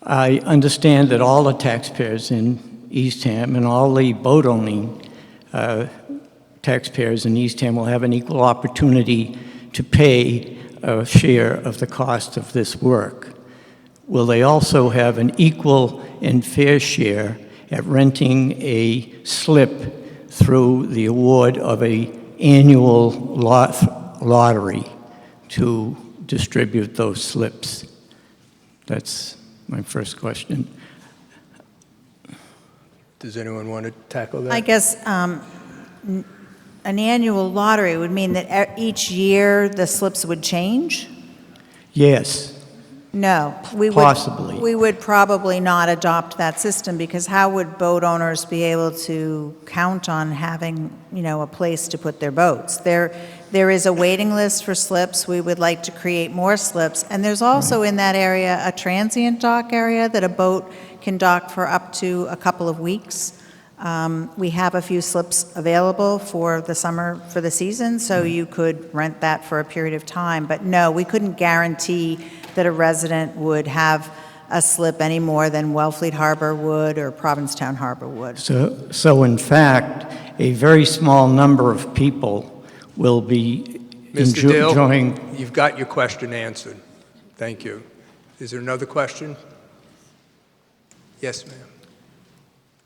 I understand that all the taxpayers in Eastham and all the boat-owning taxpayers in Eastham will have an equal opportunity to pay a share of the cost of this work. Will they also have an equal and fair share at renting a slip through the award of an annual lottery to distribute those slips? That's my first question. Does anyone want to tackle that? I guess an annual lottery would mean that each year the slips would change? Yes. No, we would. Possibly. We would probably not adopt that system, because how would boat owners be able to count on having, a place to put their boats? There is a waiting list for slips. We would like to create more slips. And there's also in that area a transient dock area that a boat can dock for up to a couple of weeks. We have a few slips available for the summer, for the season, so you could rent that for a period of time. But no, we couldn't guarantee that a resident would have a slip any more than Wellfleet Harbor would or Provincetown Harbor would. So in fact, a very small number of people will be Mr. Dill, enjoying. you've got your question answered. Thank you. Is there another question? Yes, ma'am.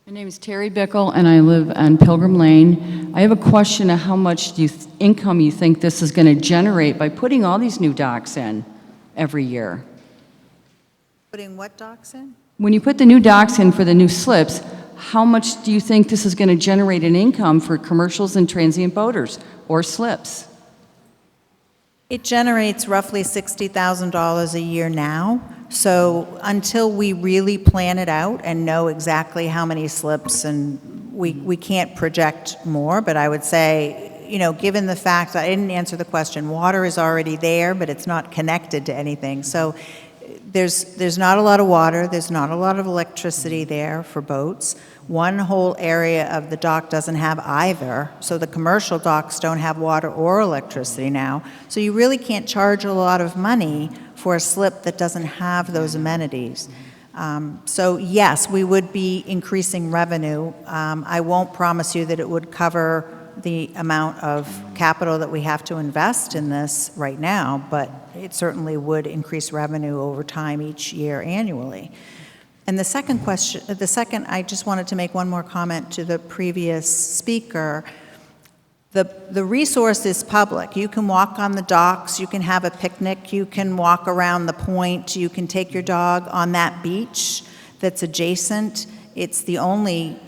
My name is Terry Bickle, and I live on Pilgrim Lane. I have a question of how much income you think this is going to generate by putting all these new docks in every year? Putting what docks in? When you put the new docks in for the new slips, how much do you think this is going to generate in income for commercials and transient boaters or slips? It generates roughly $60,000 a year now. So until we really plan it out and know exactly how many slips, and we can't project more, but I would say, given the fact that I didn't answer the question, water is already there, but it's not connected to anything. So there's not a lot of water, there's not a lot of electricity there for boats. One whole area of the dock doesn't have either, so the commercial docks don't have water or electricity now. So you really can't charge a lot of money for a slip that doesn't have those amenities. So yes, we would be increasing revenue. I won't promise you that it would cover the amount of capital that we have to invest in this right now, but it certainly would increase revenue over time each year annually. And the second question, I just wanted to make one more comment to the previous speaker. The resource is public. You can walk on the docks, you can have a picnic, you can walk around the point, you can take your dog on that beach that's adjacent. It's the only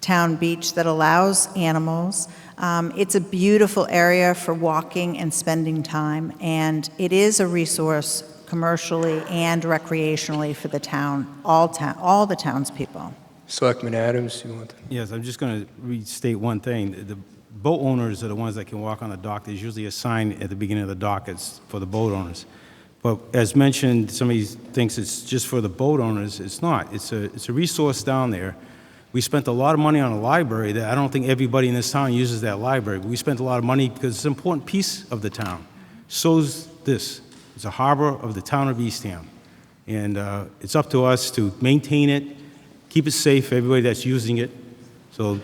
town beach that allows animals. It's a beautiful area for walking and spending time, and it is a resource commercially and recreationally for the town, all the townspeople. Selectman Adams, you want to? Yes, I'm just going to restate one thing. The boat owners are the ones that can walk on the dock. There's usually a sign at the beginning of the dock. It's for the boat owners. But as mentioned, somebody thinks it's just for the boat owners. It's not. It's a resource down there. We spent a lot of money on a library that I don't think everybody in this town uses that library. But we spent a lot of money because it's an important piece of the town. So's this. It's a harbor of the town of Eastham. And it's up to us to maintain it, keep it safe for everybody that's using it. So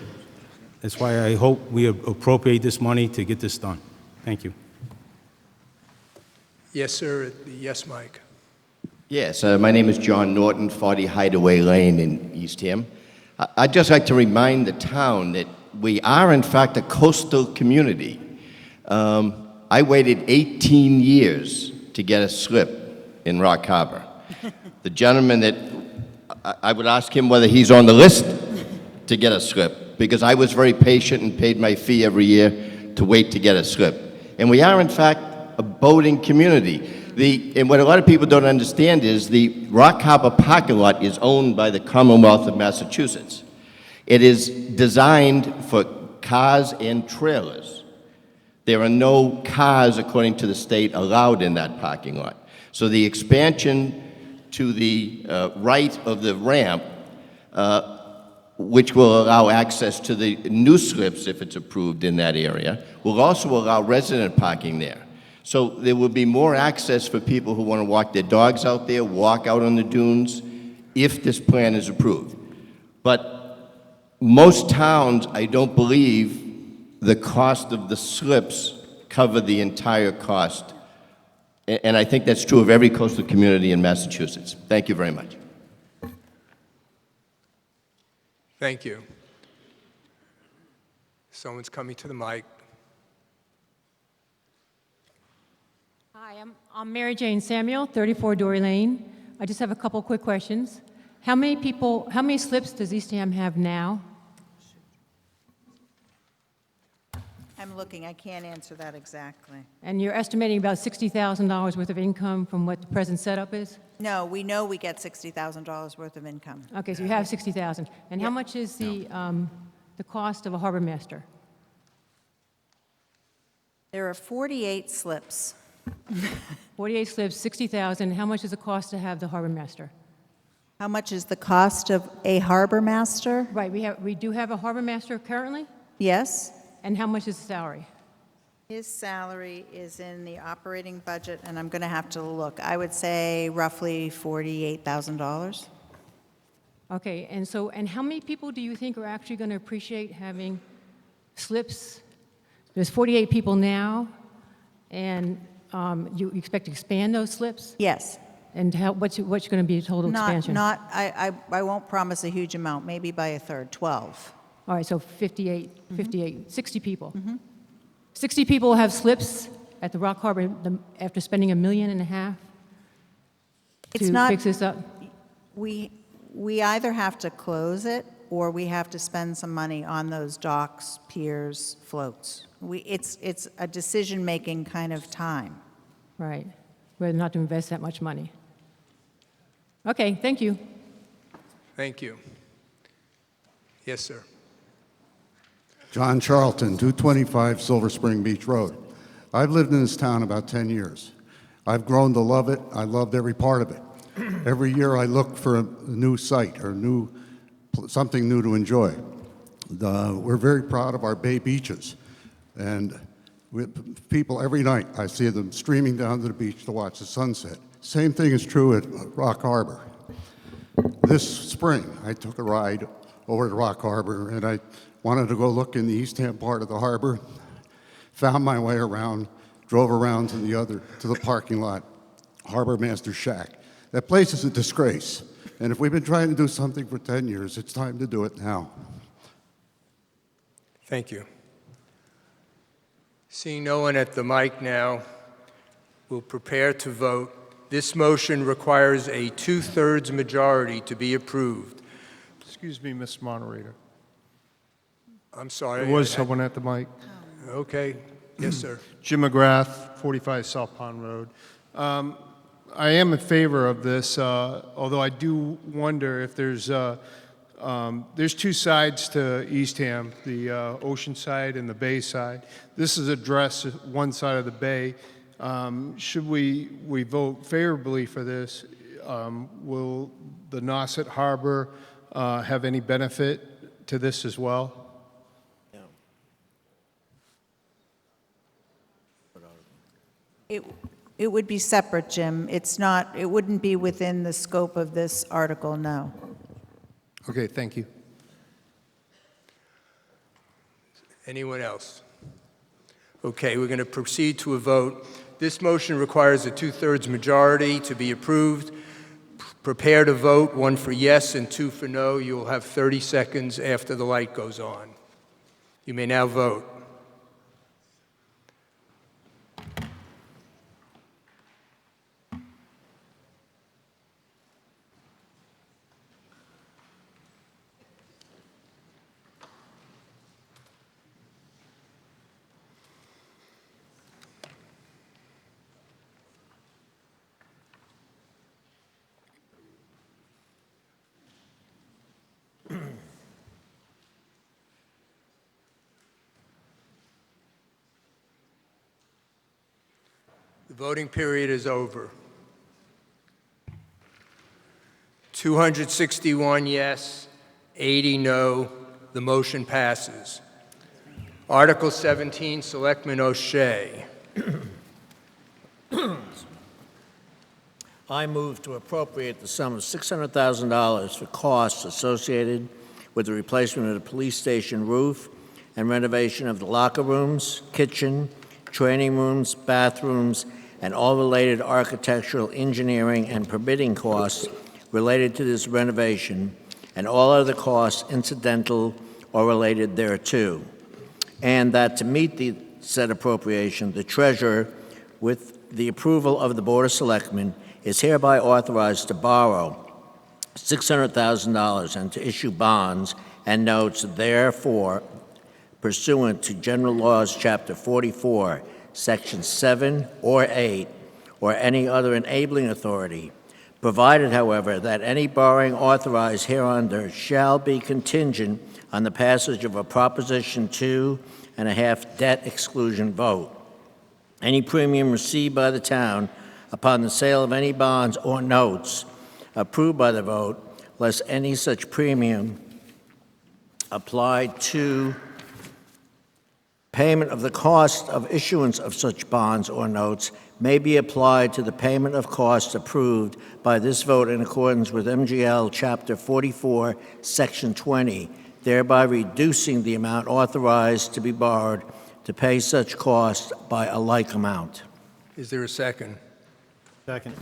that's why I hope we appropriate this money to get this done. Thank you. Yes, sir, at the yes mic. Yes, my name is John Norton, 40 Hideaway Lane in Eastham. I'd just like to remind the town that we are, in fact, a coastal community. I waited 18 years to get a slip in Rock Harbor. The gentleman that, I would ask him whether he's on the list to get a slip, because I was very patient and paid my fee every year to wait to get a slip. And we are, in fact, a boating community. And what a lot of people don't understand is the Rock Harbor parking lot is owned by the Commonwealth of Massachusetts. It is designed for cars and trailers. There are no cars, according to the state, allowed in that parking lot. So the expansion to the right of the ramp, which will allow access to the new slips if it's approved in that area, will also allow resident parking there. So there will be more access for people who want to walk their dogs out there, walk out on the dunes, if this plan is approved. But most towns, I don't believe the cost of the slips cover the entire cost. And I think that's true of every coastal community in Massachusetts. Thank you very much. Thank you. Someone's coming to the mic. Hi, I'm Mary Jane Samuel, 34 Dory Lane. I just have a couple quick questions. How many slips does Eastham have now? I'm looking, I can't answer that exactly. And you're estimating about $60,000 worth of income from what the present setup is? No, we know we get $60,000 worth of income. Okay, so you have 60,000. And how much is the cost of a harbor master? There are 48 slips. 48 slips, 60,000. How much does it cost to have the harbor master? How much is the cost of a harbor master? Right, we do have a harbor master currently? Yes. And how much is the salary? His salary is in the operating budget, and I'm going to have to look. I would say roughly $48,000. Okay, and how many people do you think are actually going to appreciate having slips? There's 48 people now, and you expect to expand those slips? Yes. And what's going to be the total expansion? I won't promise a huge amount, maybe by a third, 12. All right, so 60 people. 60 people have slips at the Rock Harbor after spending $1.5 million to fix this up? We either have to close it, or we have to spend some money on those docks, piers, floats. It's a decision-making kind of time. Right, rather not to invest that much money. Okay, thank you. Thank you. Yes, sir. John Charlton, 225 Silver Spring Beach Road. I've lived in this town about 10 years. I've grown to love it. I loved every part of it. Every year I look for a new site or something new to enjoy. We're very proud of our bay beaches. And people, every night, I see them streaming down to the beach to watch the sunset. Same thing is true at Rock Harbor. This spring, I took a ride over to Rock Harbor, and I wanted to go look in the east-hand part of the harbor, found my way around, drove around to the parking lot, Harbor Master Shack. That place is a disgrace, and if we've been trying to do something for 10 years, it's time to do it now. Thank you. Seeing no one at the mic now, we'll prepare to vote. This motion requires a 2/3 majority to be approved. Excuse me, Mr. Moderator. I'm sorry. There was someone at the mic. Okay. Yes, sir. Jim McGrath, 45 South Pond Road. I am in favor of this, although I do wonder if there's two sides to Eastham, the ocean side and the bay side. This is addressed one side of the bay. Should we vote favorably for this, will the Nauset Harbor have any benefit to this as well? It would be separate, Jim. It wouldn't be within the scope of this article, no. Okay, thank you. Anyone else? Okay, we're going to proceed to a vote. This motion requires a 2/3 majority to be approved. Prepare to vote, 1 for yes and 2 for no. You will have 30 seconds after the light goes on. You may now vote. The voting period is over. 261 yes, 80 no. The motion passes. Article 17, Selectman O'Shea. I move to appropriate the sum of $600,000 for costs associated with the replacement of the police station roof and renovation of the locker rooms, kitchen, training rooms, bathrooms, and all related architectural, engineering, and permitting costs related to this renovation, and all other costs incidental or related thereto. And that to meet the said appropriation, the treasurer, with the approval of the Board of Selectmen, is hereby authorized to borrow $600,000 and to issue bonds and notes therefore pursuant to General Laws, Chapter 44, Section 7 or 8, or any other enabling authority, provided, however, that any borrowing authorized hereunder shall be contingent on the passage of a Proposition 2.5 debt exclusion vote. Any premium received by the town upon the sale of any bonds or notes approved by the vote, less any such premium applied to payment of the cost of issuance of such bonds or notes, may be applied to the payment of costs approved by this vote in accordance with MGL Chapter 44, Section 20, thereby reducing the amount authorized to be borrowed to pay such costs by a like amount. Is there a second? Second.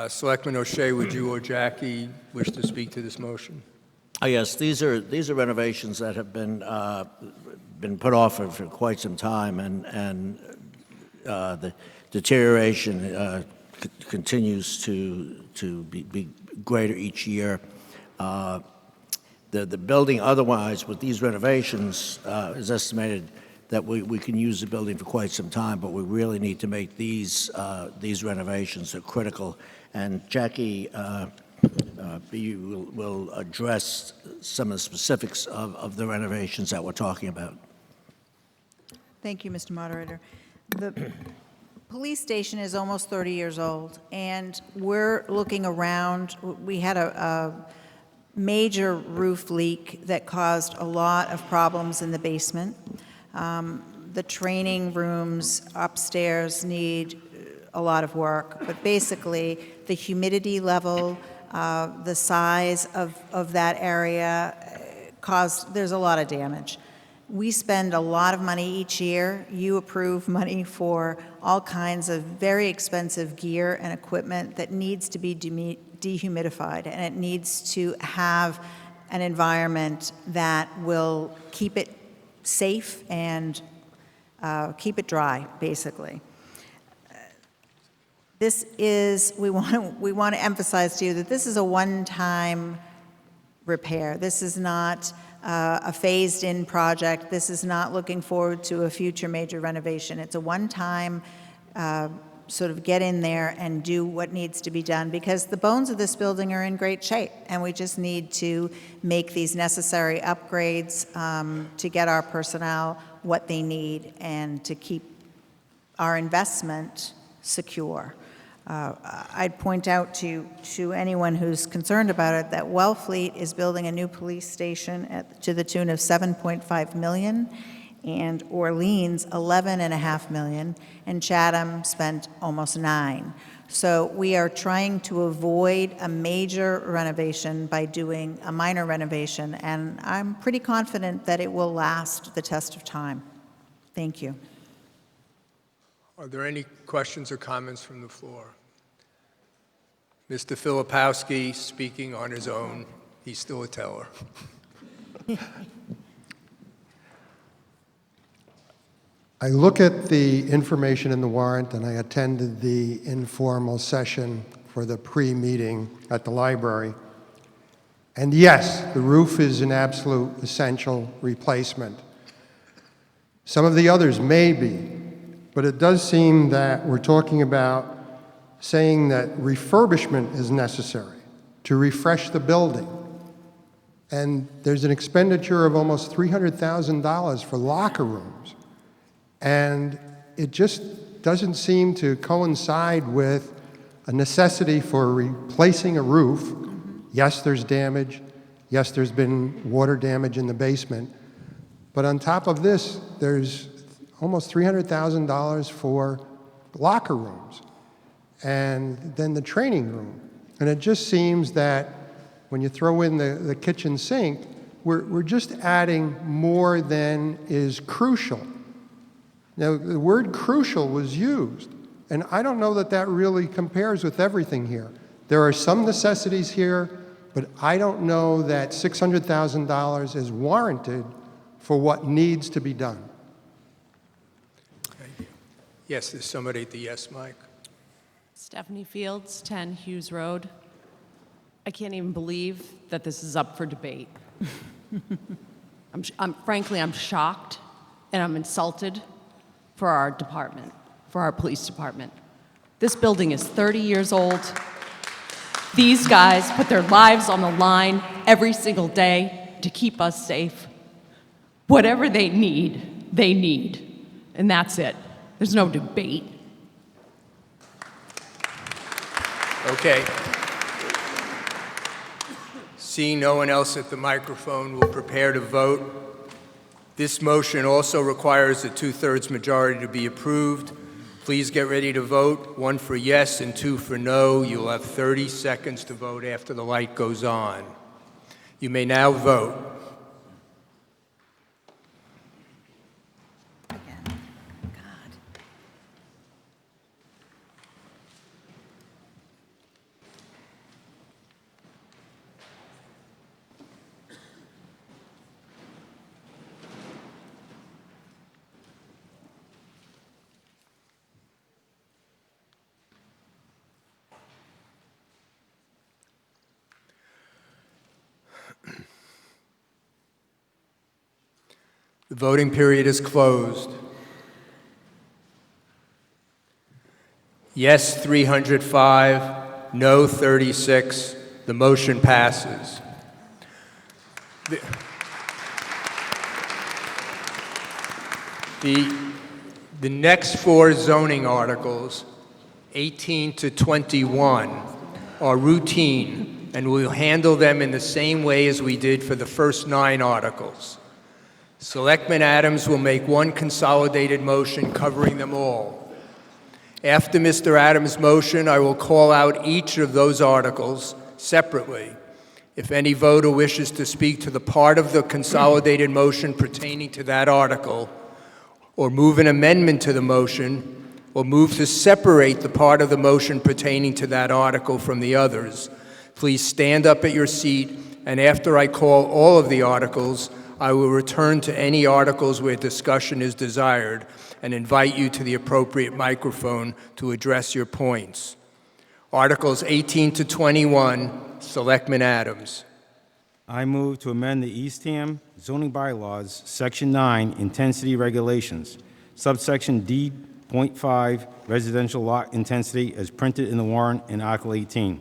Selectman O'Shea, would you or Jackie wish to speak to this motion? Yes, these are renovations that have been put off for quite some time, and the deterioration continues to be greater each year. The building otherwise, with these renovations, is estimated that we can use the building for quite some time, but we really need to make these renovations are critical. And Jackie will address some of the specifics of the renovations that we're talking about. Thank you, Mr. Moderator. The police station is almost 30 years old, and we're looking around. We had a major roof leak that caused a lot of problems in the basement. The training rooms upstairs need a lot of work, but basically the humidity level, the size of that area there's a lot of damage. We spend a lot of money each year. You approve money for all kinds of very expensive gear and equipment that needs to be dehumidified, and it needs to have an environment that will keep it safe and keep it dry, basically. We want to emphasize to you that this is a one-time repair. This is not a phased-in project. This is not looking forward to a future major renovation. It's a one-time sort of get in there and do what needs to be done, because the bones of this building are in great shape, and we just need to make these necessary upgrades to get our personnel what they need and to keep our investment secure. I'd point out to anyone who's concerned about it that Wellfleet is building a new police station to the tune of $7.5 million, and Orleans $11.5 million, and Chatham spent almost $9 million. So we are trying to avoid a major renovation by doing a minor renovation, and I'm pretty confident that it will last the test of time. Thank you. Are there any questions or comments from the floor? Mr. Filipowski speaking on his own. He's still a teller. I look at the information in the warrant, and I attended the informal session for the pre-meeting at the library. And yes, the roof is an absolute essential replacement. Some of the others may be, but it does seem that we're talking about saying that refurbishment is necessary to refresh the building. And there's an expenditure of almost $300,000 for locker rooms. And it just doesn't seem to coincide with a necessity for replacing a roof. Yes, there's damage. Yes, there's been water damage in the basement. But on top of this, there's almost $300,000 for locker rooms, and then the training room. And it just seems that when you throw in the kitchen sink, we're just adding more than is crucial. Now, the word crucial was used, and I don't know that that really compares with everything here. There are some necessities here, but I don't know that $600,000 is warranted for what needs to be done. Yes, there's somebody at the yes mic. Stephanie Fields, 10 Hughes Road. I can't even believe that this is up for debate. frankly, I'm shocked and I'm insulted for our department, for our police department. This building is 30 years old. These guys put their lives on the line every single day to keep us safe. Whatever they need. And that's it. There's no debate. Okay. Seeing no one else at the microphone, we'll prepare to vote. This motion also requires a 2/3 majority to be approved. Please get ready to vote. 1 for yes and 2 for no. You'll have 30 seconds to vote after the light goes on. You may now vote. The voting period is closed. Yes, 305, no, 36. The motion passes. The next 4 zoning articles, 18 to 21, are routine, and we'll handle them in the same way as we did for the first 9 articles. Selectman Adams will make one consolidated motion covering them all. After Mr. Adams' motion, I will call out each of those articles separately. If any voter wishes to speak to the part of the consolidated motion pertaining to that article, or move an amendment to the motion, or move to separate the part of the motion pertaining to that article from the others, please stand up at your seat, and after I call all of the articles, I will return to any articles where discussion is desired and invite you to the appropriate microphone to address your points. Articles 18 to 21, Selectman Adams. I move to amend the Eastham zoning bylaws, Section 9, intensity regulations, subsection D.5, residential lot intensity, as printed in the warrant in Article 18.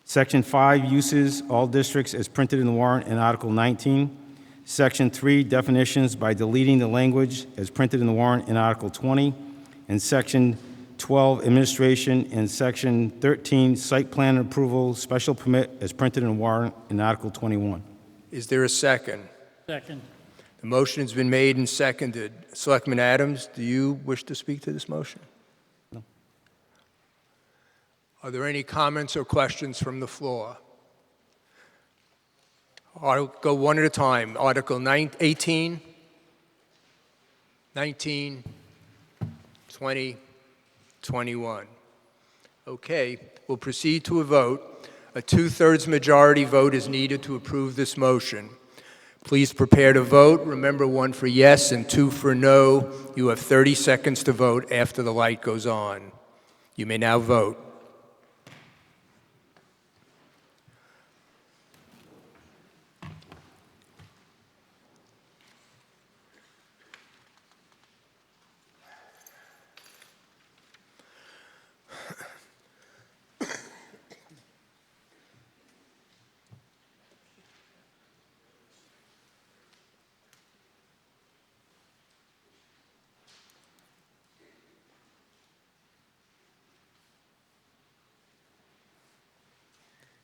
Section 5, uses, all districts, as printed in the warrant in Article 19. Section 3, definitions, by deleting the language as printed in the warrant in Article 20, and Section 12, administration, and Section 13, site plan approval, special permit, as printed in the warrant in Article 21. Is there a second? Second. The motion has been made and seconded. Selectman Adams, do you wish to speak to this motion? No. Are there any comments or questions from the floor? I'll go one at a time. Article 18, 19, 20, 21. Okay, we'll proceed to a vote. A 2/3 majority vote is needed to approve this motion. Please prepare to vote. Remember, 1 for yes and 2 for no. You have 30 seconds to vote after the light goes on. You may now vote.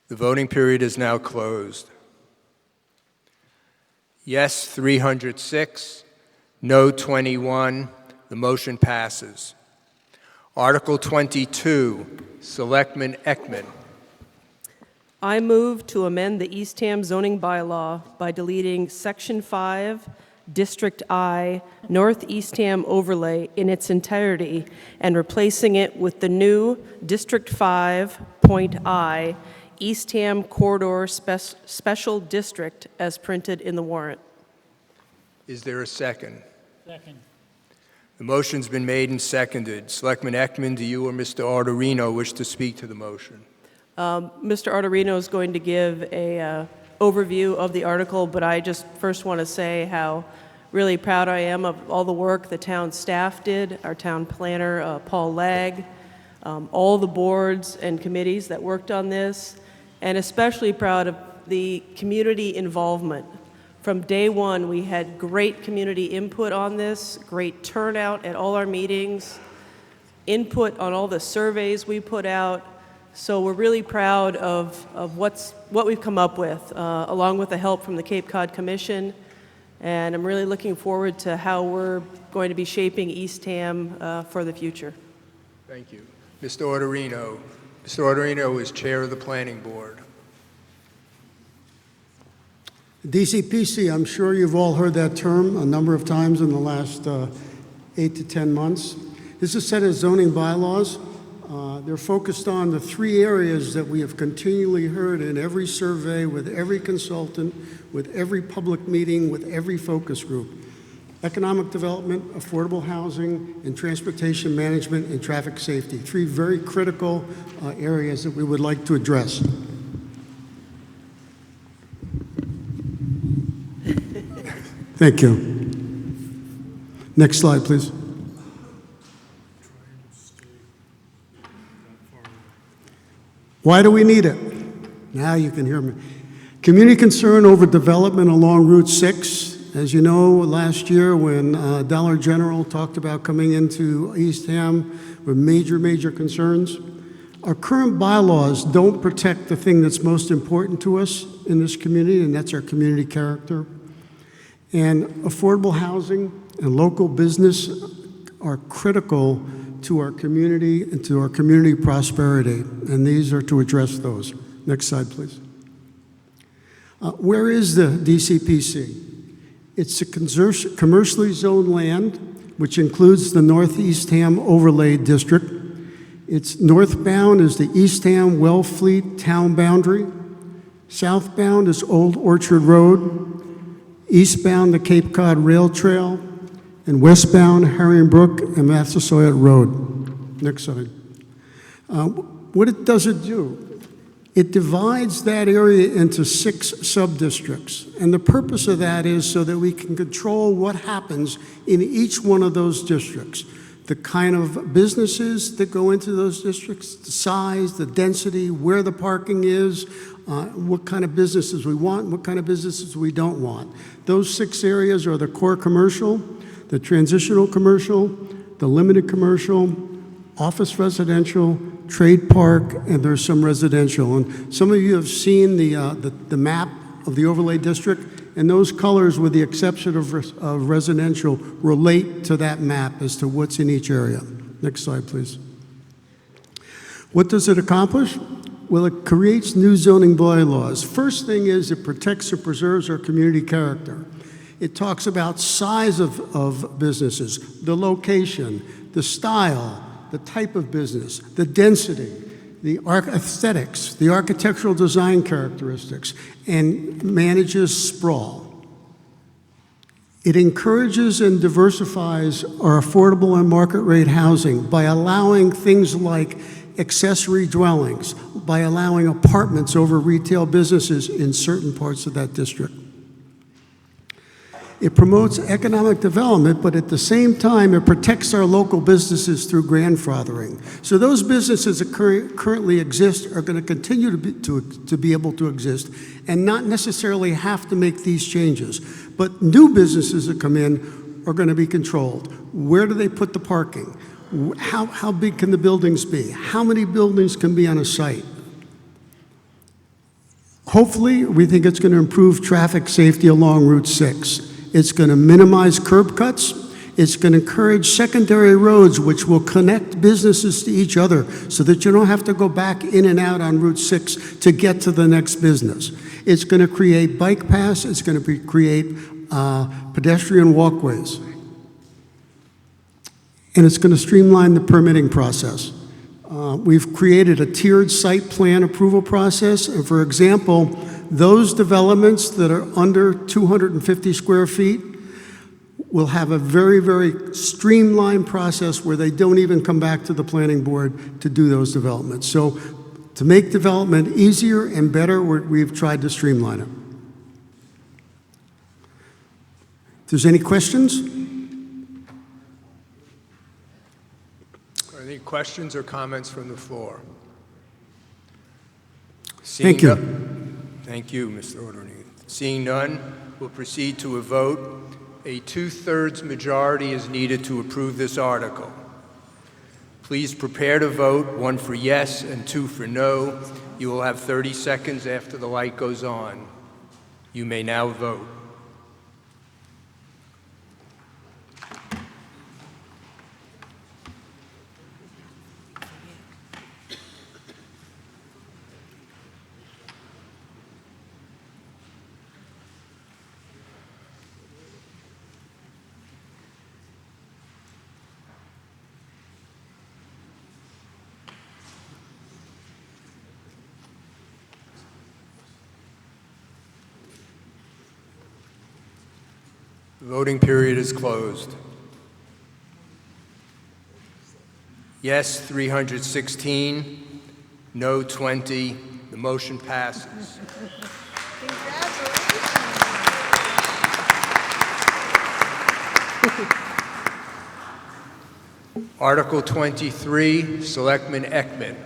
The voting period is now closed. Yes, 306, no, 21. The motion passes. Article 22, Selectman Ekman. I move to amend the Eastham zoning bylaw by deleting Section 5, District I, North Eastham overlay in its entirety and replacing it with the new District 5, Point I, Eastham Corridor Special District as printed in the warrant. Is there a second? Second. The motion's been made and seconded. Selectman Ekman, do you or Mr. Arterino wish to speak to the motion? Mr. Arterino is going to give a overview of the article, but I just first want to say how really proud I am of all the work the town staff did, our town planner, Paul Legg, all the boards and committees that worked on this, and especially proud of the community involvement. From day one, we had great community input on this, great turnout at all our meetings, input on all the surveys we put out. So we're really proud of what we've come up with, along with the help from the Cape Cod Commission. And I'm really looking forward to how we're going to be shaping Eastham for the future. Thank you. Mr. Autorino. Mr. Autorino is Chair of the Planning Board. DCPC, I'm sure you've all heard that term a number of times in the last 8 to 10 months. This is a set of zoning bylaws. They're focused on the 3 areas that we have continually heard in every survey, with every consultant, with every public meeting, with every focus group: economic development, affordable housing, and transportation management and traffic safety. 3 very critical areas that we would like to address. Thank you. Next slide, please. Why do we need it? Now you can hear me. Community concern over development along Route 6. As you know, last year when Dollar General talked about coming into Eastham with major concerns, our current bylaws don't protect the thing that's most important to us in this community, and that's our community character. And affordable housing and local business are critical to our community and to our community prosperity, and these are to address those. Next slide, please. Where is the DCPC? It's a commercially zoned land, which includes the North Eastham Overlay District. Its northbound is the Eastham Wellfleet town boundary. Southbound is Old Orchard Road. Eastbound, the Cape Cod Rail Trail. And westbound, Harrienbrook and Massasoit Road. Next slide. What does it do? It divides that area into 6 sub-districts. And the purpose of that is so that we can control what happens in each one of those districts. The kind of businesses that go into those districts, the size, the density, where the parking is, what kind of businesses we want, what kind of businesses we don't want. Those 6 areas are the core commercial, the transitional commercial, the limited commercial, office residential, trade park, and there's some residential. And some of you have seen the map of the overlay district, and those colors, with the exception of residential, relate to that map as to what's in each area. Next slide, please. What does it accomplish? Well, it creates new zoning bylaws. First thing is it protects and preserves our community character. It talks about size of businesses, the location, the style, the type of business, the density, the aesthetics, the architectural design characteristics, and manages sprawl. It encourages and diversifies our affordable and market rate housing by allowing things like accessory dwellings, by allowing apartments over retail businesses in certain parts of that district. It promotes economic development, but at the same time, it protects our local businesses through grandfathering. So those businesses that currently exist are going to continue to be able to exist and not necessarily have to make these changes. But new businesses that come in are going to be controlled. Where do they put the parking? How big can the buildings be? How many buildings can be on a site? Hopefully, we think it's going to improve traffic safety along Route 6. It's going to minimize curb cuts. It's going to encourage secondary roads, which will connect businesses to each other so that you don't have to go back in and out on Route 6 to get to the next business. It's going to create bike paths. It's going to create pedestrian walkways. And it's going to streamline the permitting process. We've created a tiered site plan approval process. And for example, those developments that are under 250 square feet will have a very streamlined process where they don't even come back to the planning board to do those developments. So to make development easier and better, we've tried to streamline it. there's any questions? Are there any questions or comments from the floor? Thank you. Thank you, Mr. Orderly. Seeing none, we'll proceed to a vote. A 2/3 majority is needed to approve this article. Please prepare to vote, 1 for yes and 2 for no. You will have 30 seconds after the light goes on. You may now vote. The voting period is closed. Yes, 316, no 20. The motion passes. Article 23, Selectman Ekman.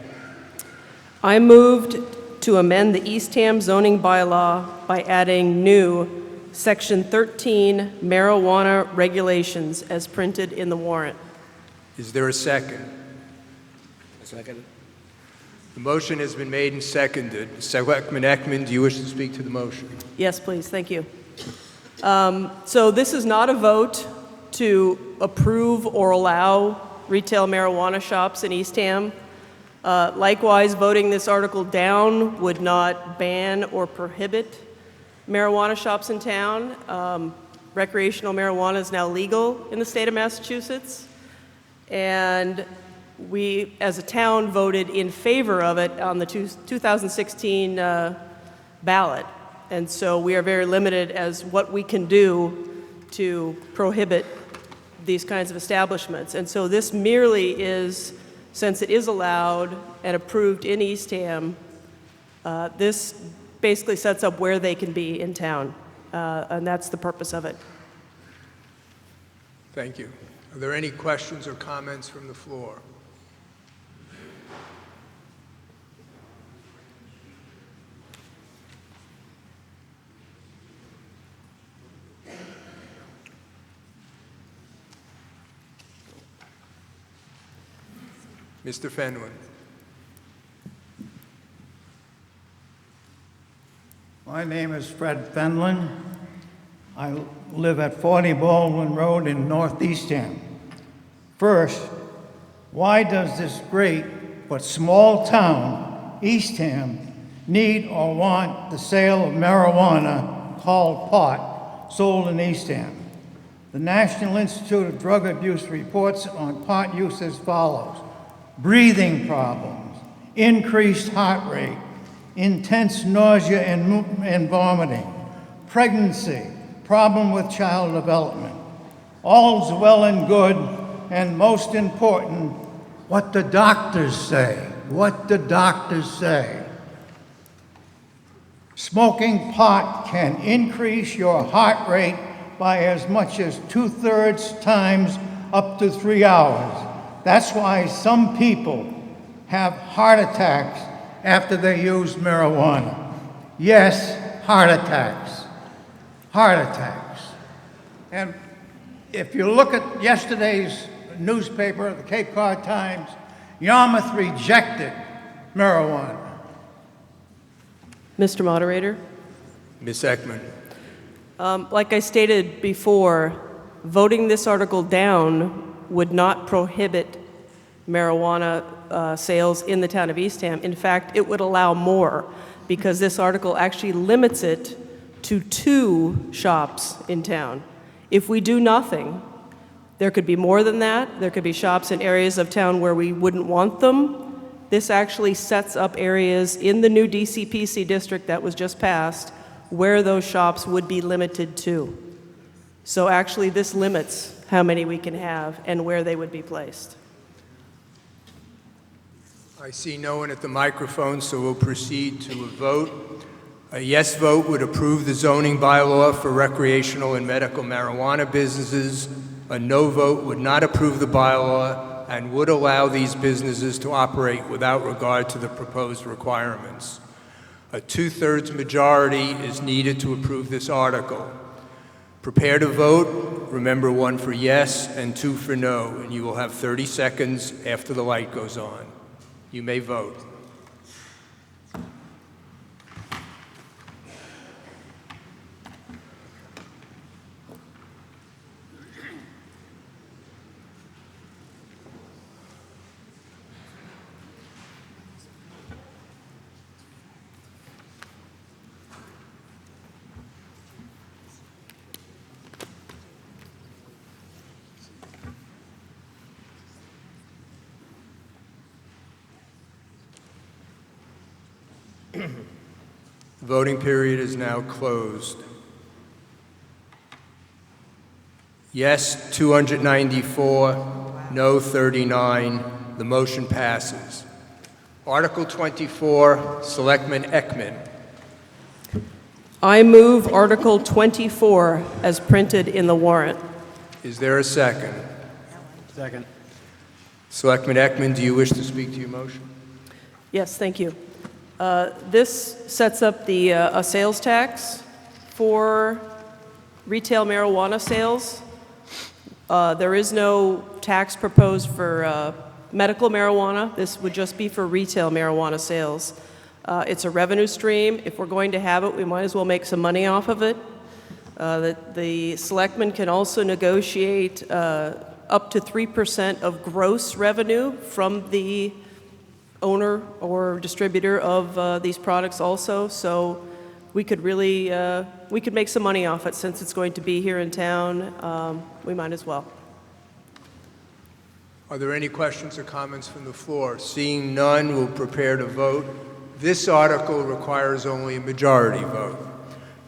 I moved to amend the Eastham zoning bylaw by adding new Section 13 marijuana regulations as printed in the warrant. Is there a second? Second. The motion has been made and seconded. Selectman Ekman, do you wish to speak to the motion? Yes, please, thank you. So this is not a vote to approve or allow retail marijuana shops in Eastham. Likewise, voting this article down would not ban or prohibit marijuana shops in town. Recreational marijuana is now legal in the state of Massachusetts. And we, as a town, voted in favor of it on the 2016 ballot. And so we are very limited as what we can do to prohibit these kinds of establishments. And so this merely is, since it is allowed and approved in Eastham, this basically sets up where they can be in town. And that's the purpose of it. Thank you. Are there any questions or comments from the floor? Mr. Fenlon. My name is Fred Fenlon. I live at 40 Baldwin Road in North Eastham. First, why does this great but small town, Eastham, need or want the sale of marijuana called pot sold in Eastham? The National Institute of Drug Abuse reports on pot use as follows: breathing problems, increased heart rate, intense nausea and vomiting, pregnancy, problem with child development. All's well and good, and most important, what the doctors say. What the doctors say. Smoking pot can increase your heart rate by as much as 2/3 times up to 3 hours. That's why some people have heart attacks after they use marijuana. Yes, heart attacks. Heart attacks. And if you look at yesterday's newspaper, the Cape Cod Times, Yarmouth rejected marijuana. Mr. Moderator? Ms. Ekman. Like I stated before, voting this article down would not prohibit marijuana sales in the town of Eastham. In fact, it would allow more, because this article actually limits it to 2 shops in town. If we do nothing, there could be more than that. There could be shops in areas of town where we wouldn't want them. This actually sets up areas in the new DCPC district that was just passed where those shops would be limited to. So actually, this limits how many we can have and where they would be placed. I see no one at the microphone, so we'll proceed to a vote. A yes vote would approve the zoning bylaw for recreational and medical marijuana businesses. A no vote would not approve the bylaw and would allow these businesses to operate without regard to the proposed requirements. A two-thirds majority is needed to approve this article. Prepare to vote. Remember, 1 for yes and 2 for no, and you will have 30 seconds after the light goes on. You may vote. The voting period is now closed. Yes, 294, no, 39. The motion passes. Article 24, Selectman Ekman. I move Article 24 as printed in the warrant. Is there a second? Second. Selectman Ekman, do you wish to speak to your motion? Yes, thank you. This sets up a sales tax for retail marijuana sales. There is no tax proposed for medical marijuana. This would just be for retail marijuana sales. It's a revenue stream. If we're going to have it, we might as well make some money off of it. The selectmen can also negotiate up to 3% of gross revenue from the owner or distributor of these products also. So we could really, we could make some money off it since it's going to be here in town. We might as well. Are there any questions or comments from the floor? Seeing none, we'll prepare to vote. This article requires only a majority vote.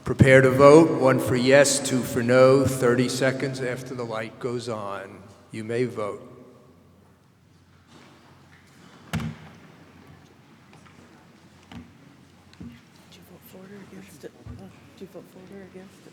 Prepare to vote. 1 for yes, 2 for no. 30 seconds after the light goes on. You may vote. Did you vote for it or against it? Did you vote for it or against it?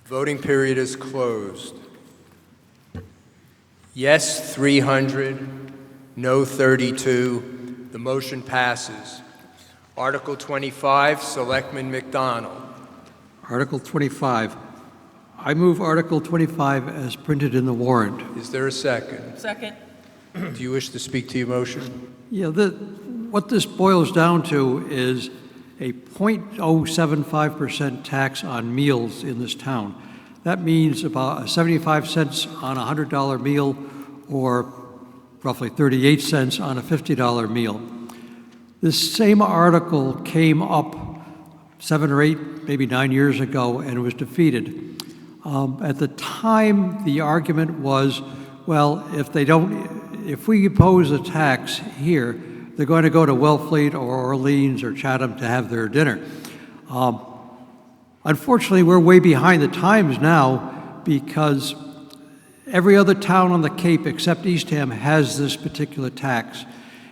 Voting period is closed. Yes, 300, no, 32. The motion passes. Article 25, Selectman McDonald. Article 25. I move Article 25 as printed in the warrant. Is there a second? Second. Do you wish to speak to your motion? Yeah, what this boils down to is a 0.075% tax on meals in this town. That means about 75 cents on a $100 meal or roughly 38 cents on a $50 meal. This same article came up 7 or 8, maybe 9 years ago and was defeated. At the time, the argument was, well, if we impose a tax here, they're going to go to Wellfleet or Orleans or Chatham to have their dinner. Unfortunately, we're way behind the times now because every other town on the Cape except Eastham has this particular tax.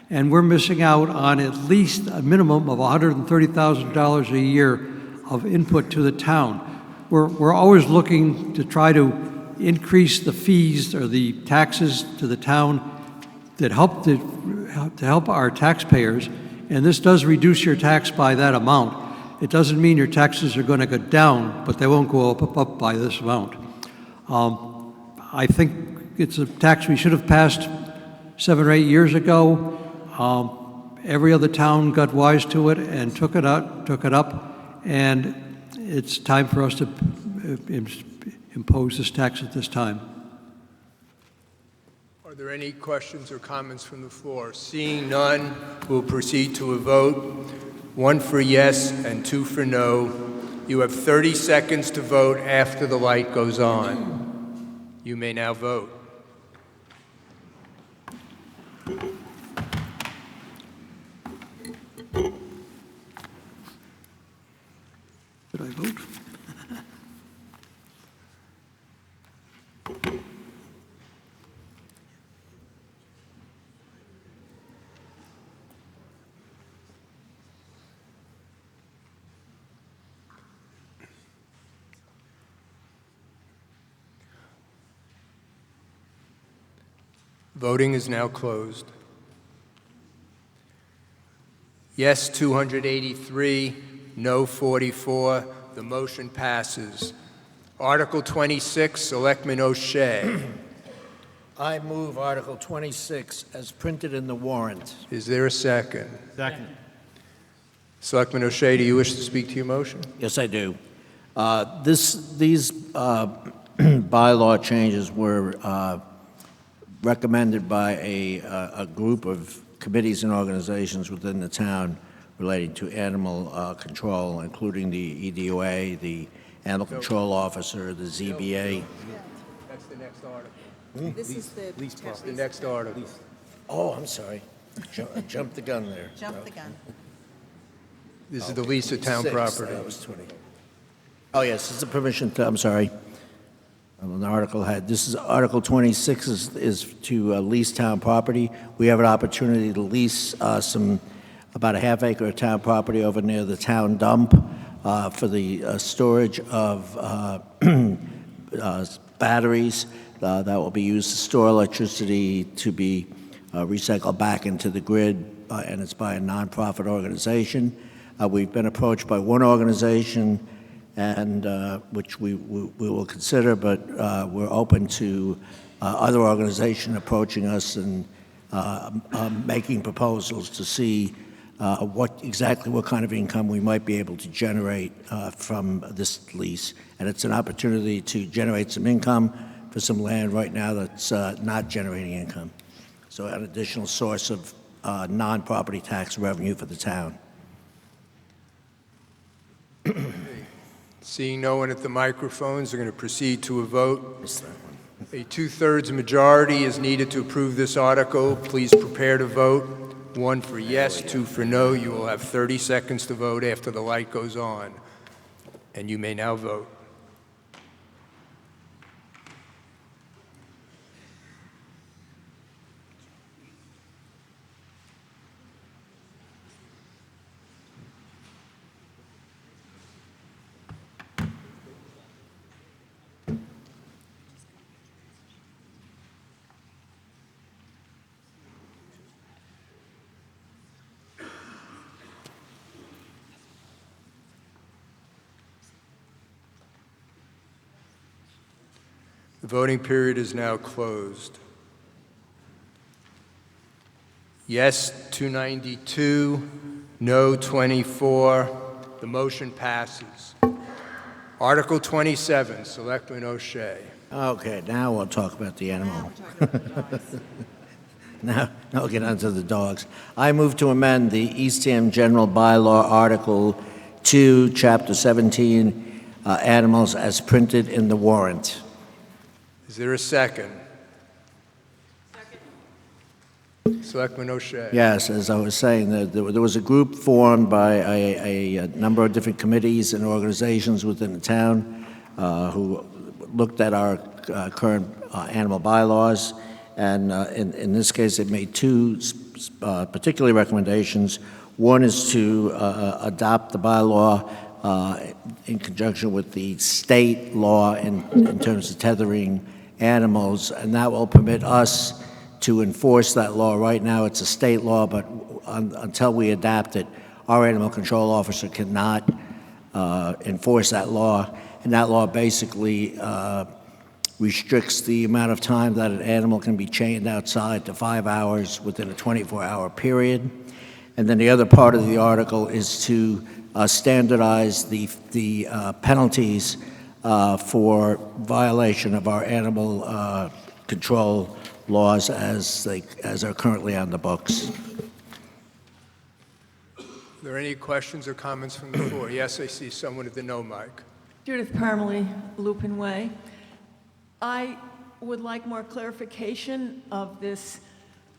And we're missing out on at least a minimum of $130,000 a year of input to the town. We're always looking to try to increase the fees or the taxes to the town that help to help our taxpayers, and this does reduce your tax by that amount. It doesn't mean your taxes are going to go down, but they won't go up by this amount. I think it's a tax we should have passed 7 or 8 years ago. Every other town got wise to it and took it up, and it's time for us to impose this tax at this time. Are there any questions or comments from the floor? Seeing none, we'll proceed to a vote. 1 for yes and 2 for no. You have 30 seconds to vote after the light goes on. You may now vote. Did I vote? Voting is now closed. Yes, 283, no 44. The motion passes. Article 26, Selectman O'Shea. I move Article 26 as printed in the warrant. Is there a second? Second. Selectman O'Shea, do you wish to speak to your motion? Yes, I do. These bylaw changes were recommended by a group of committees and organizations within the town relating to animal control, including the EDOA, the Animal Control Officer, the ZBA. That's the next article. This is the That's the next article. Oh, I'm sorry. Jumped the gun there. Jump the gun. This is the lease of town 6, property. That was 20. Oh, yes, it's a permission to, I'm sorry. The article had, this is Article 26 is to lease town property. We have an opportunity to lease about a half acre of town property over near the town dump for the storage of batteries that will be used to store electricity to be recycled back into the grid, and it's by a nonprofit organization. We've been approached by one organization, and which we will consider, but we're open to other organizations approaching us and making proposals to see what kind of income we might be able to generate from this lease. And it's an opportunity to generate some income for some land right now that's not generating income. So an additional source of non-property tax revenue for the town. Seeing no one at the microphones, we're going to proceed to a vote. A two-thirds majority is needed to approve this article. Please prepare to vote. 1 for yes, 2 for no. You will have 30 seconds to vote after the light goes on. And you may now vote. The voting period is now closed. Yes, 292, no, 24. The motion passes. Article 27, Selectman O'Shea. Okay, now we'll talk about the animal. Now we'll get on to the dogs. I move to amend the Eastham General Bylaw Article 2, Chapter 17, Animals as printed in the warrant. Is there a second? Second. Selectman O'Shea. Yes, as I was saying, there was a group formed by a number of different committees and organizations within the town who looked at our current animal bylaws, and in this case, it made two particular recommendations. One is to adopt the bylaw in conjunction with the state law in terms of tethering animals, and that will permit us to enforce that law. Right now, it's a state law, but until we adapt it, our animal control officer cannot enforce that law, and that law basically restricts the amount of time that an animal can be chained outside to 5 hours within a 24-hour period. And then the other part of the article is to standardize the penalties for violation of our animal control laws as are currently on the books. Are there any questions or comments from the floor? Yes, I see someone at the no mic. Judith Parmalee, Lupin Way. I would like more clarification of this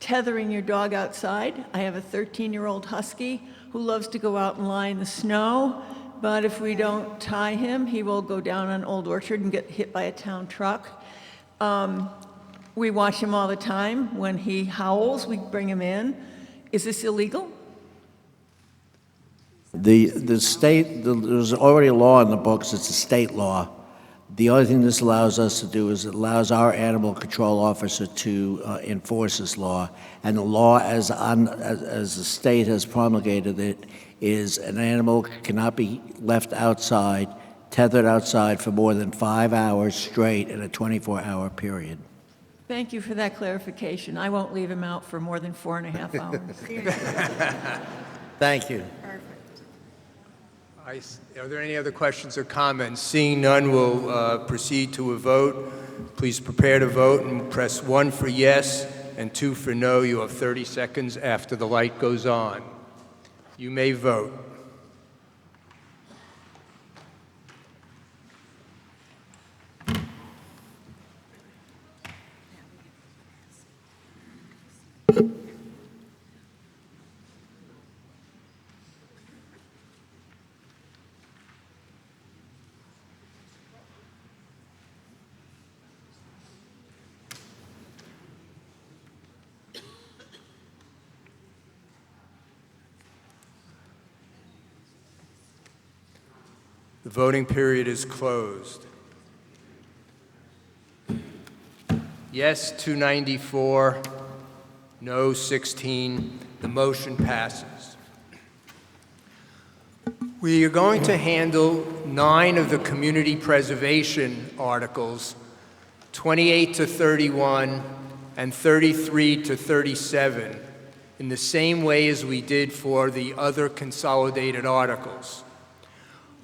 tethering your dog outside. I have a 13-year-old husky who loves to go out and lie in the snow. but if we don't tie him, he will go down on Old Orchard and get hit by a town truck. We watch him all the time. When he howls, we bring him in. Is this illegal? The state, there's already a law in the books, it's a state law. The only thing this allows us to do is it allows our animal control officer to enforce this law. And the law, as the state has promulgated it, is an animal cannot be left outside, tethered outside for more than 5 hours straight in a 24-hour period. Thank you for that clarification. I won't leave him out for more than 4.5 hours. Thank you. Are there any other questions or comments? Seeing none, we'll proceed to a vote. Please prepare to vote and press 1 for yes and 2 for no. You have 30 seconds after the light goes on. You may vote. The voting period is closed. Yes, 294, no, 16. The motion passes. We are going to handle 9 of the community preservation articles, 28 to 31 and 33 to 37, in the same way as we did for the other consolidated articles.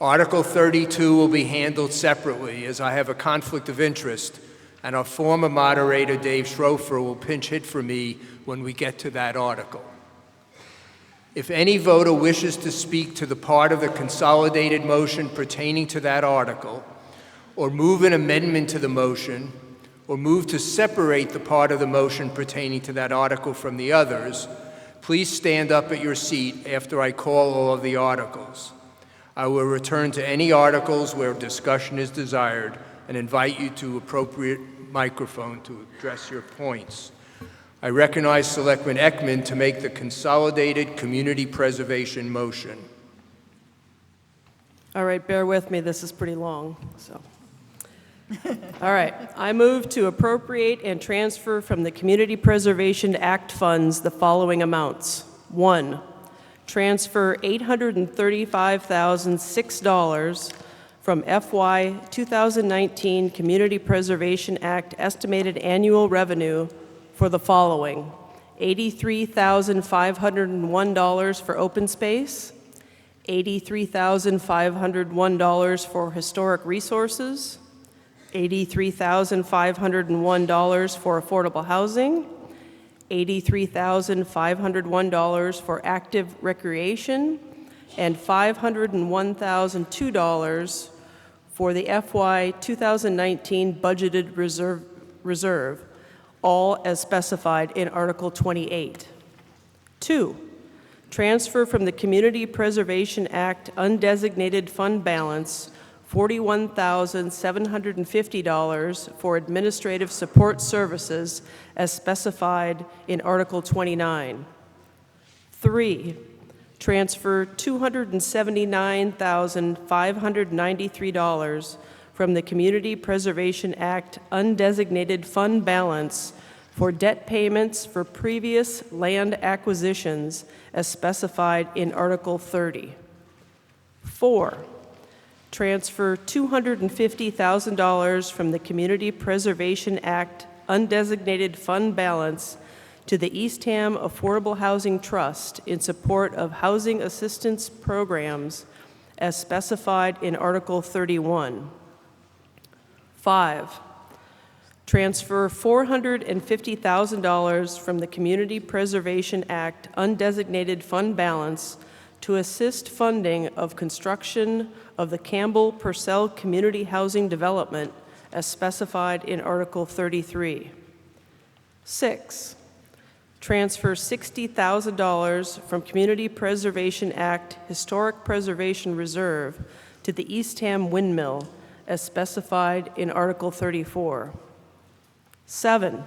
Article 32 will be handled separately, as I have a conflict of interest, and our former moderator, Dave Schrofer, will pinch hit for me when we get to that article. If any voter wishes to speak to the part of the consolidated motion pertaining to that article, or move an amendment to the motion, or move to separate the part of the motion pertaining to that article from the others, please stand up at your seat after I call all of the articles. I will return to any articles where discussion is desired and invite you to appropriate microphone to address your points. I recognize Selectman Ekman to make the consolidated community preservation motion. All right, bear with me, this is pretty long, so. All right, I move to appropriate and transfer from the Community Preservation Act funds the following amounts. 1, transfer $835,006 from FY 2019 Community Preservation Act estimated annual revenue for the following: $83,501 for open space, $83,501 for historic resources, $83,501 for affordable housing, $83,501 for active recreation, and $501,002 for the FY 2019 budgeted reserve, all as specified in Article 28. 2, transfer from the Community Preservation Act undesignated fund balance $41,750 for administrative support services as specified in Article 29. 3, transfer $279,593 from the Community Preservation Act undesignated fund balance for debt payments for previous land acquisitions as specified in Article 30. 4, transfer $250,000 from the Community Preservation Act undesignated fund balance to the Eastham Affordable Housing Trust in support of housing assistance programs as specified in Article 31. 5, transfer $450,000 from the Community Preservation Act undesignated fund balance to assist funding of construction of the Campbell Purcell Community Housing Development as specified in Article 33. 6, transfer $60,000 from Community Preservation Act Historic Preservation Reserve to the Eastham Windmill as specified in Article 34. 7,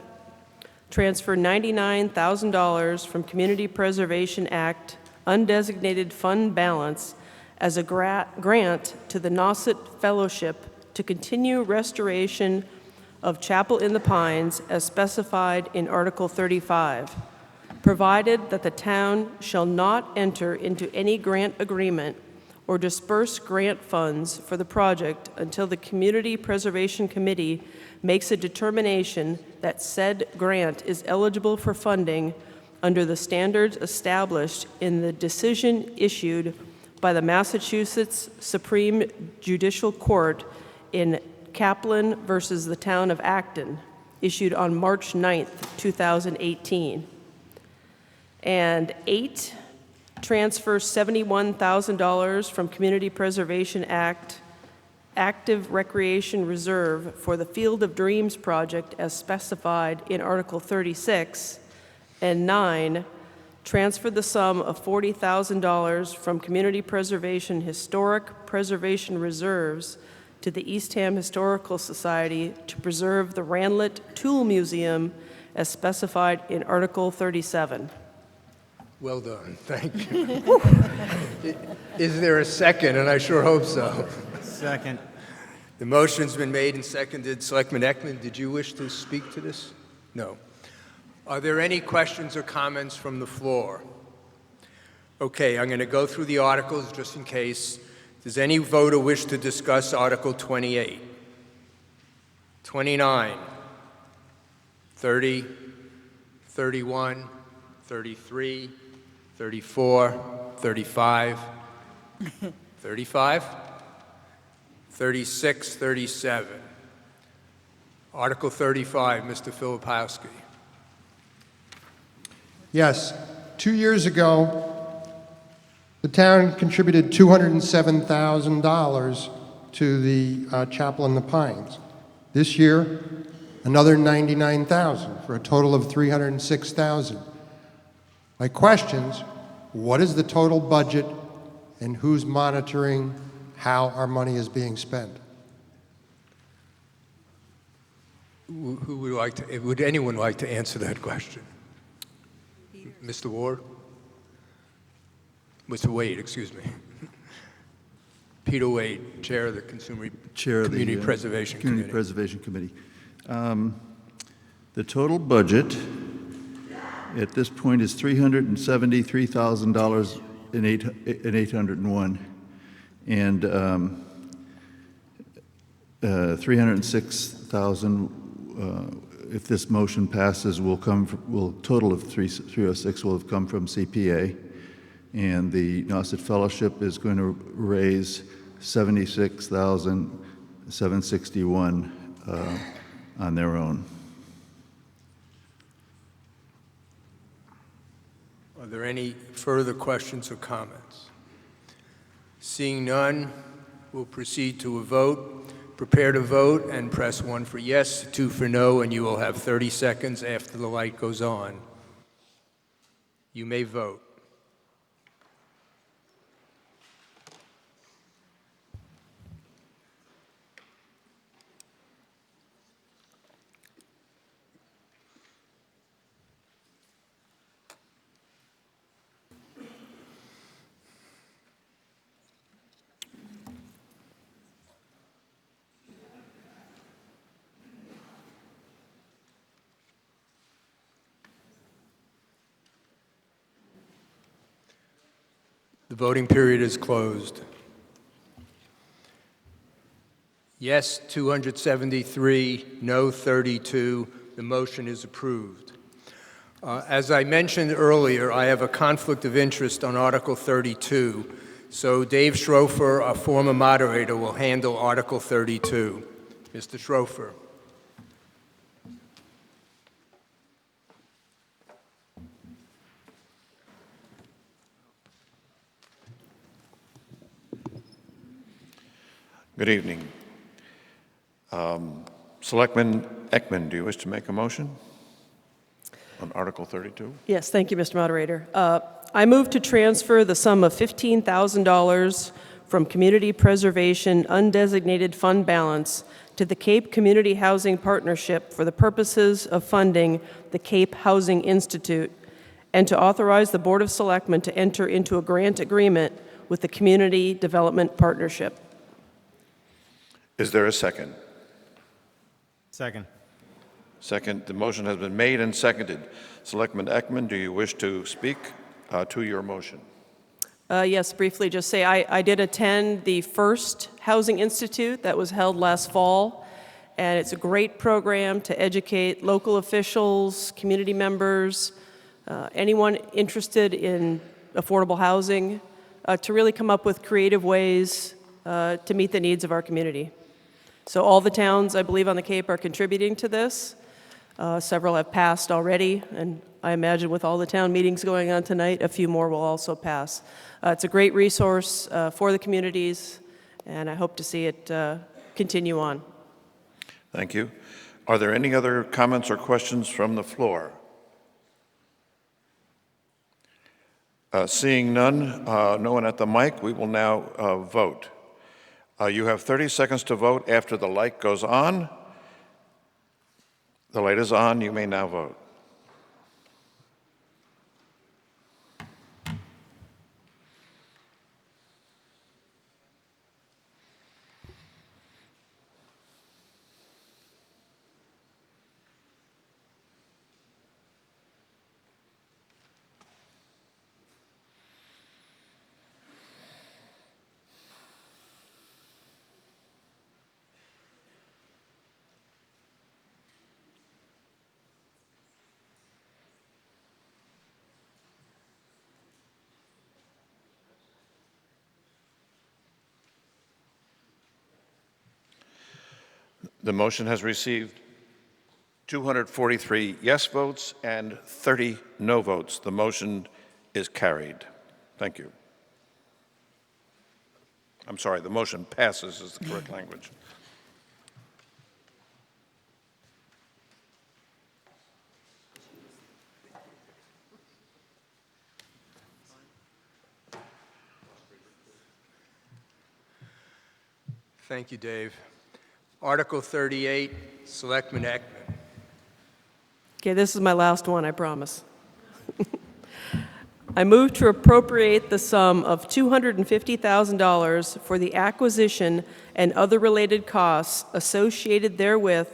transfer $99,000 from Community Preservation Act undesignated fund balance as a grant to the Nauset Fellowship to continue restoration of Chapel in the Pines as specified in Article 35, provided that the town shall not enter into any grant agreement or disperse grant funds for the project until the Community Preservation Committee makes a determination that said grant is eligible for funding under the standards established in the decision issued by the Massachusetts Supreme Judicial Court in Kaplan versus the Town of Acton, issued on March 9th, 2018. And 8, transfer $71,000 from Community Preservation Act Active Recreation Reserve for the Field of Dreams project as specified in Article 36. And 9, transfer the sum of $40,000 from Community Preservation Historic Preservation Reserves to the Eastham Historical Society to preserve the Ranelagh Tool Museum as specified in Article 37. Well done, thank you. Is there a second? And I sure hope so. Second. The motion's been made and seconded. Selectman Ekman, did you wish to speak to this? No. Are there any questions or comments from the floor? Okay, I'm going to go through the articles just in case. Does any voter wish to discuss Article 28, 29, 30, 31, 33, 34, 35, 35, 36, 37? Article 35, Mr. Filipowski. Yes, 2 years ago, the town contributed $207,000 to the Chapel in the Pines. This year, another $99,000 for a total of $306,000. My questions: what is the total budget, and who's monitoring how our money is being spent? Who would like to? Would anyone like to answer that question? Mr. Ward? Mr. Wade, excuse me. Peter Wade, Chair of the Community Preservation Community Committee. Preservation Committee. The total budget at this point is $373,000 and 801, and 306,000. If this motion passes, will total of 306 will have come from CPA, and the Nauset Fellowship is going to raise $76,761 on their own. Are there any further questions or comments? Seeing none, we'll proceed to a vote. Prepare to vote and press 1 for yes, 2 for no, and you will have 30 seconds after the light goes on. You may vote. The voting period is closed. Yes, 273, no, 32. The motion is approved. As I mentioned earlier, I have a conflict of interest on Article 32, so Dave Schrofer, a former moderator, will handle Article 32. Mr. Schrofer. Good evening. Selectman Ekman, do you wish to make a motion? on Article 32? Yes, thank you, Mr. Moderator. I move to transfer the sum of $15,000 from Community Preservation Undesignated Fund Balance to the Cape Community Housing Partnership for the purposes of funding the Cape Housing Institute, and to authorize the Board of Selectmen to enter into a grant agreement with the Community Development Partnership. Is there a second? Second. Second, the motion has been made and seconded. Selectman Ekman, do you wish to speak to your motion? Yes, briefly just say I did attend the first Housing Institute that was held last fall, and it's a great program to educate local officials, community members, anyone interested in affordable housing, to really come up with creative ways to meet the needs of our community. So all the towns, I believe, on the Cape are contributing to this. Several have passed already, and I imagine with all the town meetings going on tonight, a few more will also pass. It's a great resource for the communities, and I hope to see it continue on. Thank you. Are there any other comments or questions from the floor? Seeing none, no one at the mic, we will now vote. You have 30 seconds to vote after the light goes on. The light is on. You may now vote. The motion has received 243 yes votes and 30 no votes. The motion is carried. Thank you. I'm sorry, the motion passes is the correct language. Thank you, Dave. Article 38, Selectman Ekman. Okay, this is my last one, I promise. I move to appropriate the sum of $250,000 for the acquisition and other related costs associated therewith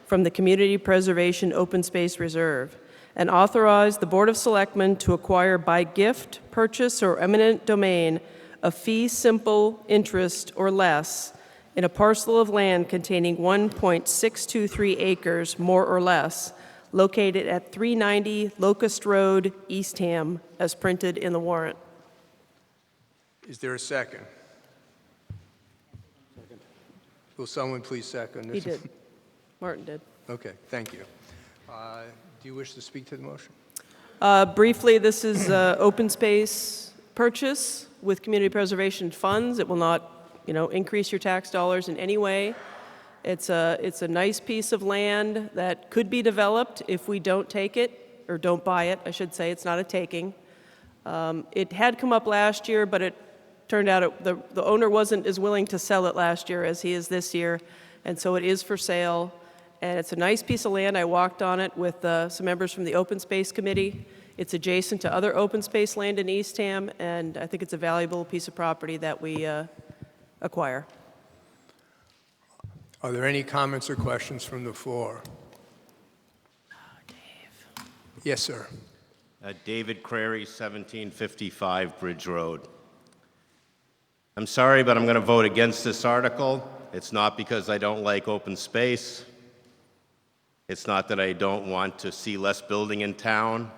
from the Community Preservation Open Space Reserve, and authorize the Board of Selectmen to acquire by gift, purchase, or eminent domain a fee simple interest or less in a parcel of land containing 1.623 acres, more or less, located at 390 Locust Road, Eastham, as printed in the warrant. Is there a second? Will someone please second this? He did. Martin did. Okay, thank you. Do you wish to speak to the motion? Briefly, this is open space purchase with community preservation funds. It will not, increase your tax dollars in any way. It's a nice piece of land that could be developed if we don't take it, or don't buy it, I should say. It's not a taking. It had come up last year, but it turned out the owner wasn't as willing to sell it last year as he is this year, and so it is for sale. And it's a nice piece of land. I walked on it with some members from the Open Space Committee. It's adjacent to other open space land in Eastham, and I think it's a valuable piece of property that we acquire. Are there any comments or questions from the floor? Dave. Yes, sir. David Crary, 1755 Bridge Road. I'm sorry, but I'm going to vote against this article. It's not because I don't like open space. It's not that I don't want to see less building in town.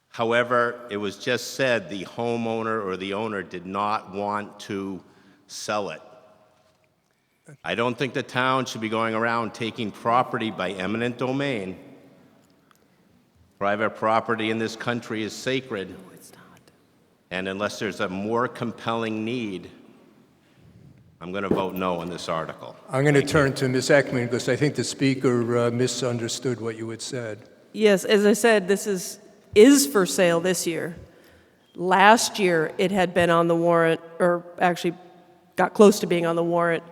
However, it was just said the homeowner or the owner did not want to sell it. I don't think the town should be going around taking property by eminent domain. Private property in this country is sacred. No, it's not. And unless there's a more compelling need, I'm going to vote no on this article. I'm going to turn to Ms. Ekman because I think the speaker misunderstood what you had said. Yes, as I said, this is for sale this year. Last year, it had been on the warrant, or actually got close to being on the warrant,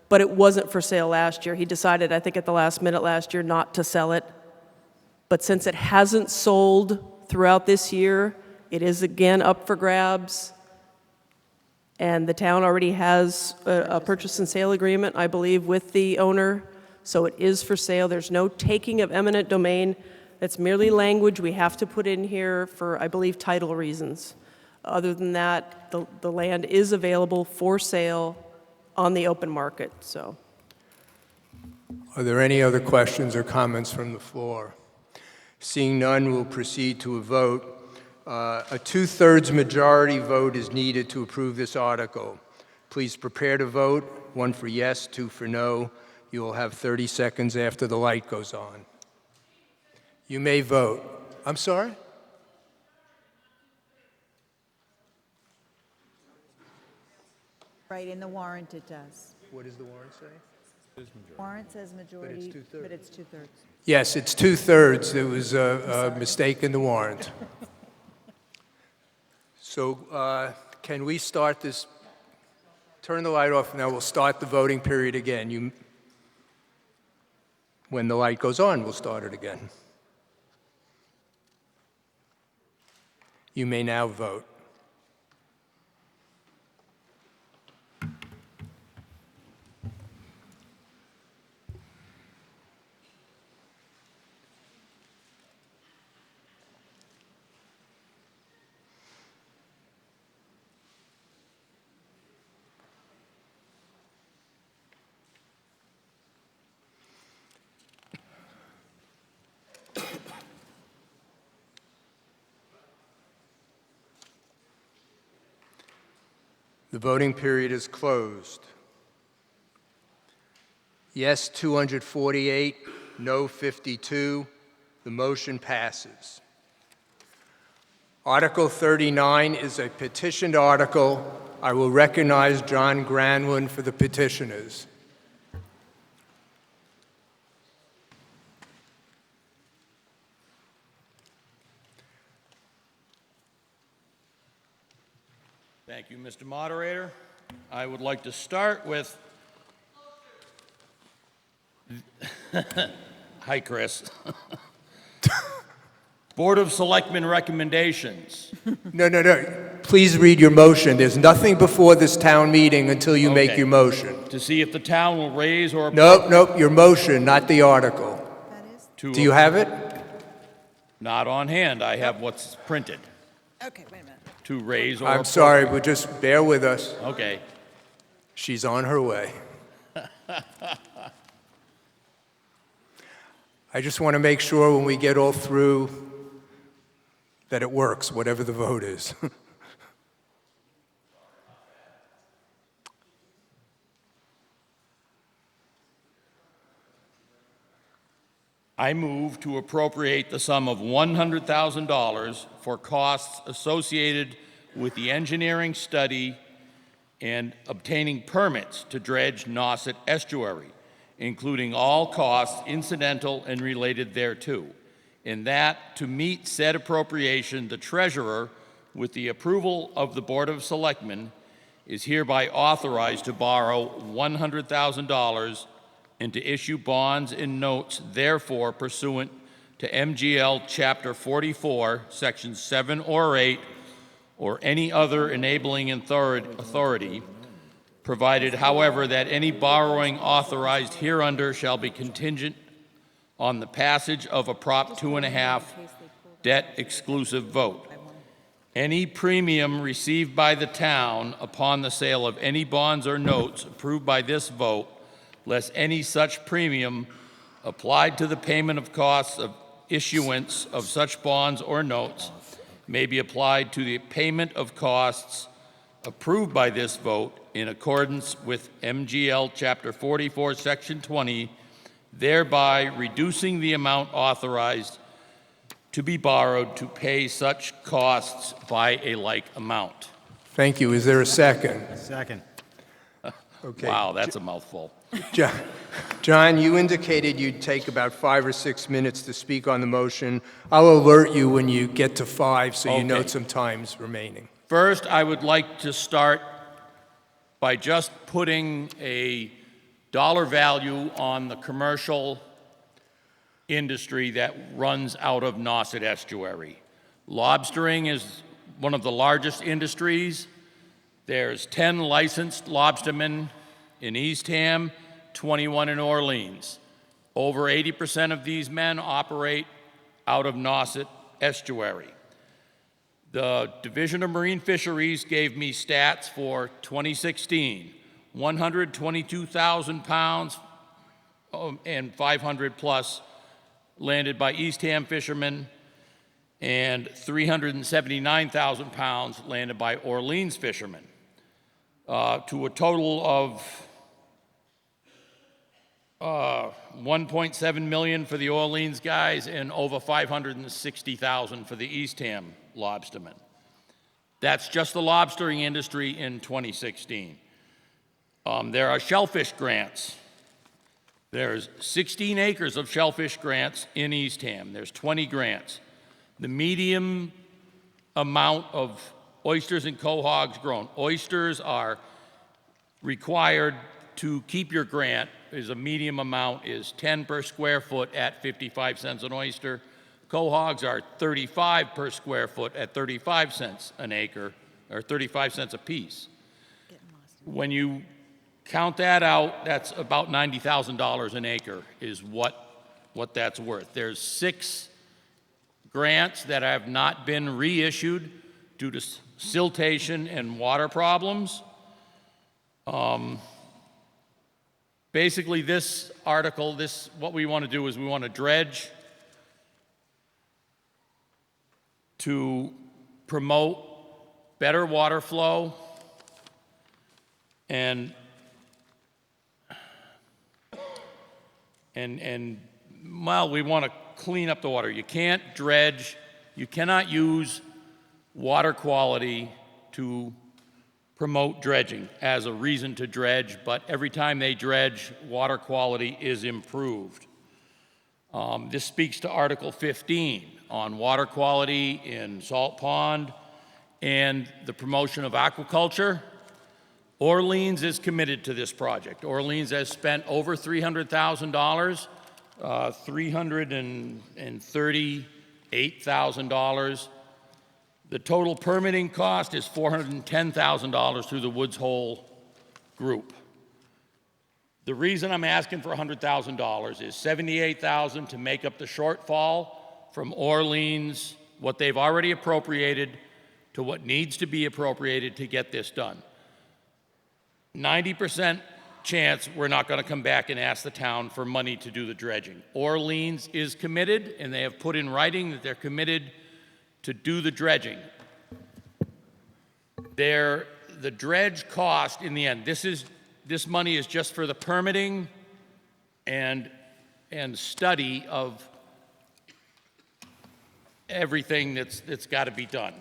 but it wasn't for sale last year. He decided, I think at the last minute last year, not to sell it. But since it hasn't sold throughout this year, it is again up for grabs. And the town already has a purchase and sale agreement, I believe, with the owner. So it is for sale. There's no taking of eminent domain. That's merely language we have to put in here for, I believe, title reasons. Other than that, the land is available for sale on the open market, so. Are there any other questions or comments from the floor? Seeing none, we'll proceed to a vote. A two-thirds majority vote is needed to approve this article. Please prepare to vote, 1 for yes, 2 for no. You will have 30 seconds after the light goes on. You may vote. I'm sorry? Right, in the warrant it does. What does the warrant say? Warrant says majority, two-thirds. but it's two-thirds. Yes, it's two-thirds. There was a mistake in the warrant. So can we start this? Turn the light off now. We'll start the voting period again. When the light goes on, we'll start it again. You may now vote. The voting period is closed. Yes, 248, no 52. The motion passes. Article 39 is a petitioned article. I will recognize John Granlund for the petitioners. Thank you, Mr. Moderator. I would like to start with... Hi, Chris. Board of Selectmen recommendations. No. Please read your motion. There's nothing before this town meeting until you make your motion. To see if the town will raise or... Nope, your motion, not the article. Do you have it? Not on hand. I have what's printed. Okay, wait a minute. To raise or... I'm sorry, but just bear with us. Okay. She's on her way. I just want to make sure when we get all through that it works, whatever the vote is. I move to appropriate the sum of $100,000 for costs associated with the engineering study and obtaining permits to dredge Nauset Estuary, including all costs incidental and related thereto. In that, to meet said appropriation, the treasurer, with the approval of the Board of Selectmen, is hereby authorized to borrow $100,000 and to issue bonds and notes, therefore pursuant to MGL Chapter 44, Sections 7 or 8, or any other enabling authority, provided, however, that any borrowing authorized hereunder shall be contingent on the passage of a Prop 2.5 debt-exclusive vote. Any premium received by the town upon the sale of any bonds or notes approved by this vote, less any such premium applied to the payment of costs of issuance of such bonds or notes, may be applied to the payment of costs approved by this vote in accordance with MGL Chapter 44, Section 20, thereby reducing the amount authorized to be borrowed to pay such costs by a like amount. Thank you. Is there a second? Second. Okay. Wow, that's a mouthful. John, you indicated you'd take about 5 or 6 minutes to speak on the motion. I'll alert you when you get to 5, so you Okay. note some time's remaining. First, I would like to start by just putting a dollar value on the commercial industry that runs out of Nauset Estuary. Lobstering is one of the largest industries. There's 10 licensed lobstermen in Eastham, 21 in Orleans. Over 80% of these men operate out of Nauset Estuary. The Division of Marine Fisheries gave me stats for 2016, 122,000 pounds and 500 plus landed by Eastham fishermen, and 379,000 pounds landed by Orleans fishermen, to a total of 1.7 million for the Orleans guys and over 560,000 for the Eastham lobstermen. That's just the lobstering industry in 2016. There are shellfish grants. There's 16 acres of shellfish grants in Eastham. There's 20 grants. The medium amount of oysters and quahogs grown. Oysters are required to keep your grant, is a medium amount is 10 per square foot at 55 cents an oyster. Quahogs are 35 per square foot at 35 cents an acre, or 35 cents a piece. When you count that out, that's about $90,000 an acre is what that's worth. There's 6 grants that have not been reissued due to siltation and water problems. Basically, this article, what we want to do is we want to dredge to promote better water flow and well, we want to clean up the water. You can't dredge, you cannot use water quality to promote dredging as a reason to dredge, but every time they dredge, water quality is improved. This speaks to Article 15 on water quality in Salt Pond and the promotion of aquaculture. Orleans is committed to this project. Orleans has spent over $300,000, $338,000. The total permitting cost is $410,000 through the Woods Hole group. The reason I'm asking for $100,000 is $78,000 to make up the shortfall from Orleans, what they've already appropriated, to what needs to be appropriated to get this done. 90% chance we're not going to come back and ask the town for money to do the dredging. Orleans is committed, and they have put in writing that they're committed to do the dredging. The dredge cost in the end, this money is just for the permitting and study of everything that's got to be done.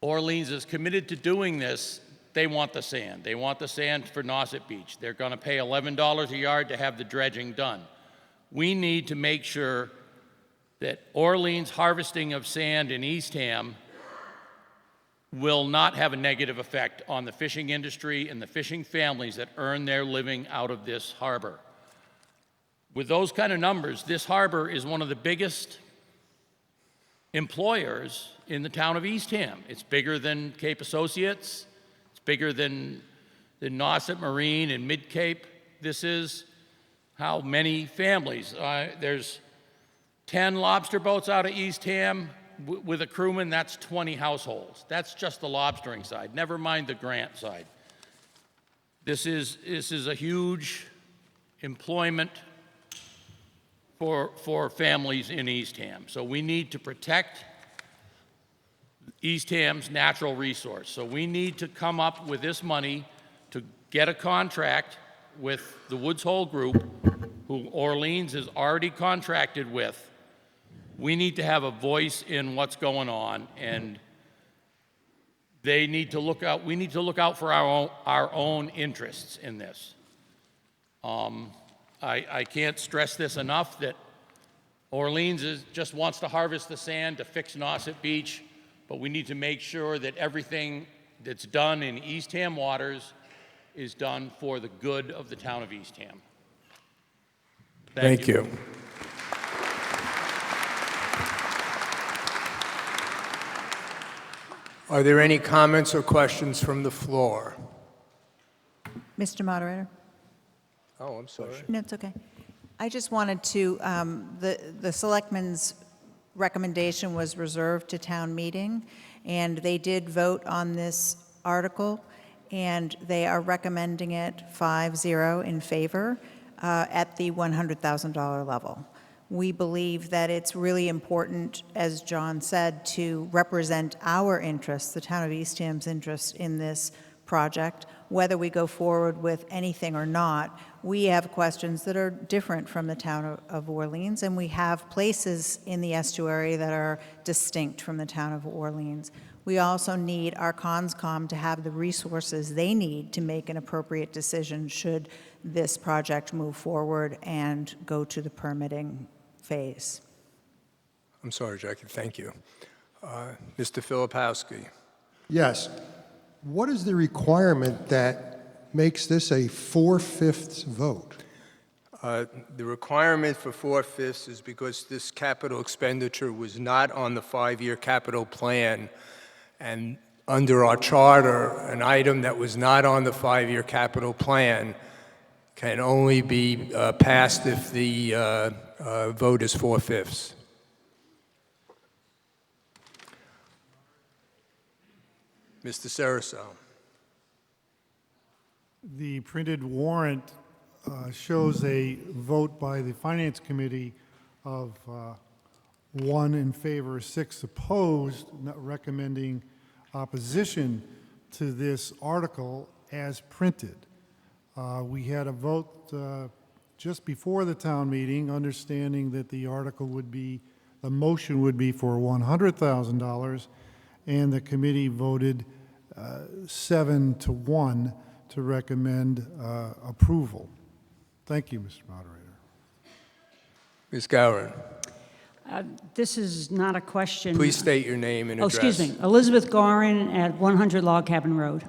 Orleans is committed to doing this. They want the sand. They want the sand for Nauset Beach. They're going to pay $11 a yard to have the dredging done. We need to make sure that Orleans harvesting of sand in Eastham will not have a negative effect on the fishing industry and the fishing families that earn their living out of this harbor. With those kind of numbers, this harbor is one of the biggest employers in the town of Eastham. It's bigger than Cape Associates. It's bigger than Nauset Marine and Mid-Cape. This is how many families. There's 10 lobster boats out of Eastham with a crewman. That's 20 households. That's just the lobstering side, never mind the grant side. This is a huge employment for families in Eastham. So we need to protect Eastham's natural resource. So we need to come up with this money to get a contract with the Woods Hole Group, who Orleans is already contracted with. We need to have a voice in what's going on, and they need to look out, we need to look out for our own interests in this. I can't stress this enough that Orleans just wants to harvest the sand to fix Nauset Beach, but we need to make sure that everything that's done in Eastham waters is done for the good of the town of Eastham. Thank you. Are there any comments or questions from the floor? Mr. Moderator? Oh, I'm sorry. No, it's okay. I just wanted to, the selectmen's recommendation was reserved to town meeting, and they did vote on this article, and they are recommending it 5-0 in favor at the $100,000 level. We believe that it's really important, as John said, to represent our interests, the town of Eastham's interest in this project. Whether we go forward with anything or not, we have questions that are different from the town of Orleans, and we have places in the estuary that are distinct from the town of Orleans. We also need our CONSCOM to have the resources they need to make an appropriate decision should this project move forward and go to the permitting phase. I'm sorry, Jackie, thank you. Mr. Filipowski. Yes. What is the requirement that makes this a 4/5 vote? The requirement for 4/5 is because this capital expenditure was not on the 5-year capital plan, and under our charter, an item that was not on the 5-year capital plan can only be passed if the vote is 4/5. Mr. Saraso. The printed warrant shows a vote by the Finance Committee of 1 in favor, 6 opposed, not recommending opposition to this article as printed. We had a vote just before the town meeting, understanding that the article would be, the motion would be for $100,000, and the committee voted 7-1 to recommend approval. Thank you, Mr. Moderator. Ms. Gowron. This is not a question. Please state your name and address. Oh, excuse me. Elizabeth Gorin at 100 Log Cabin Road.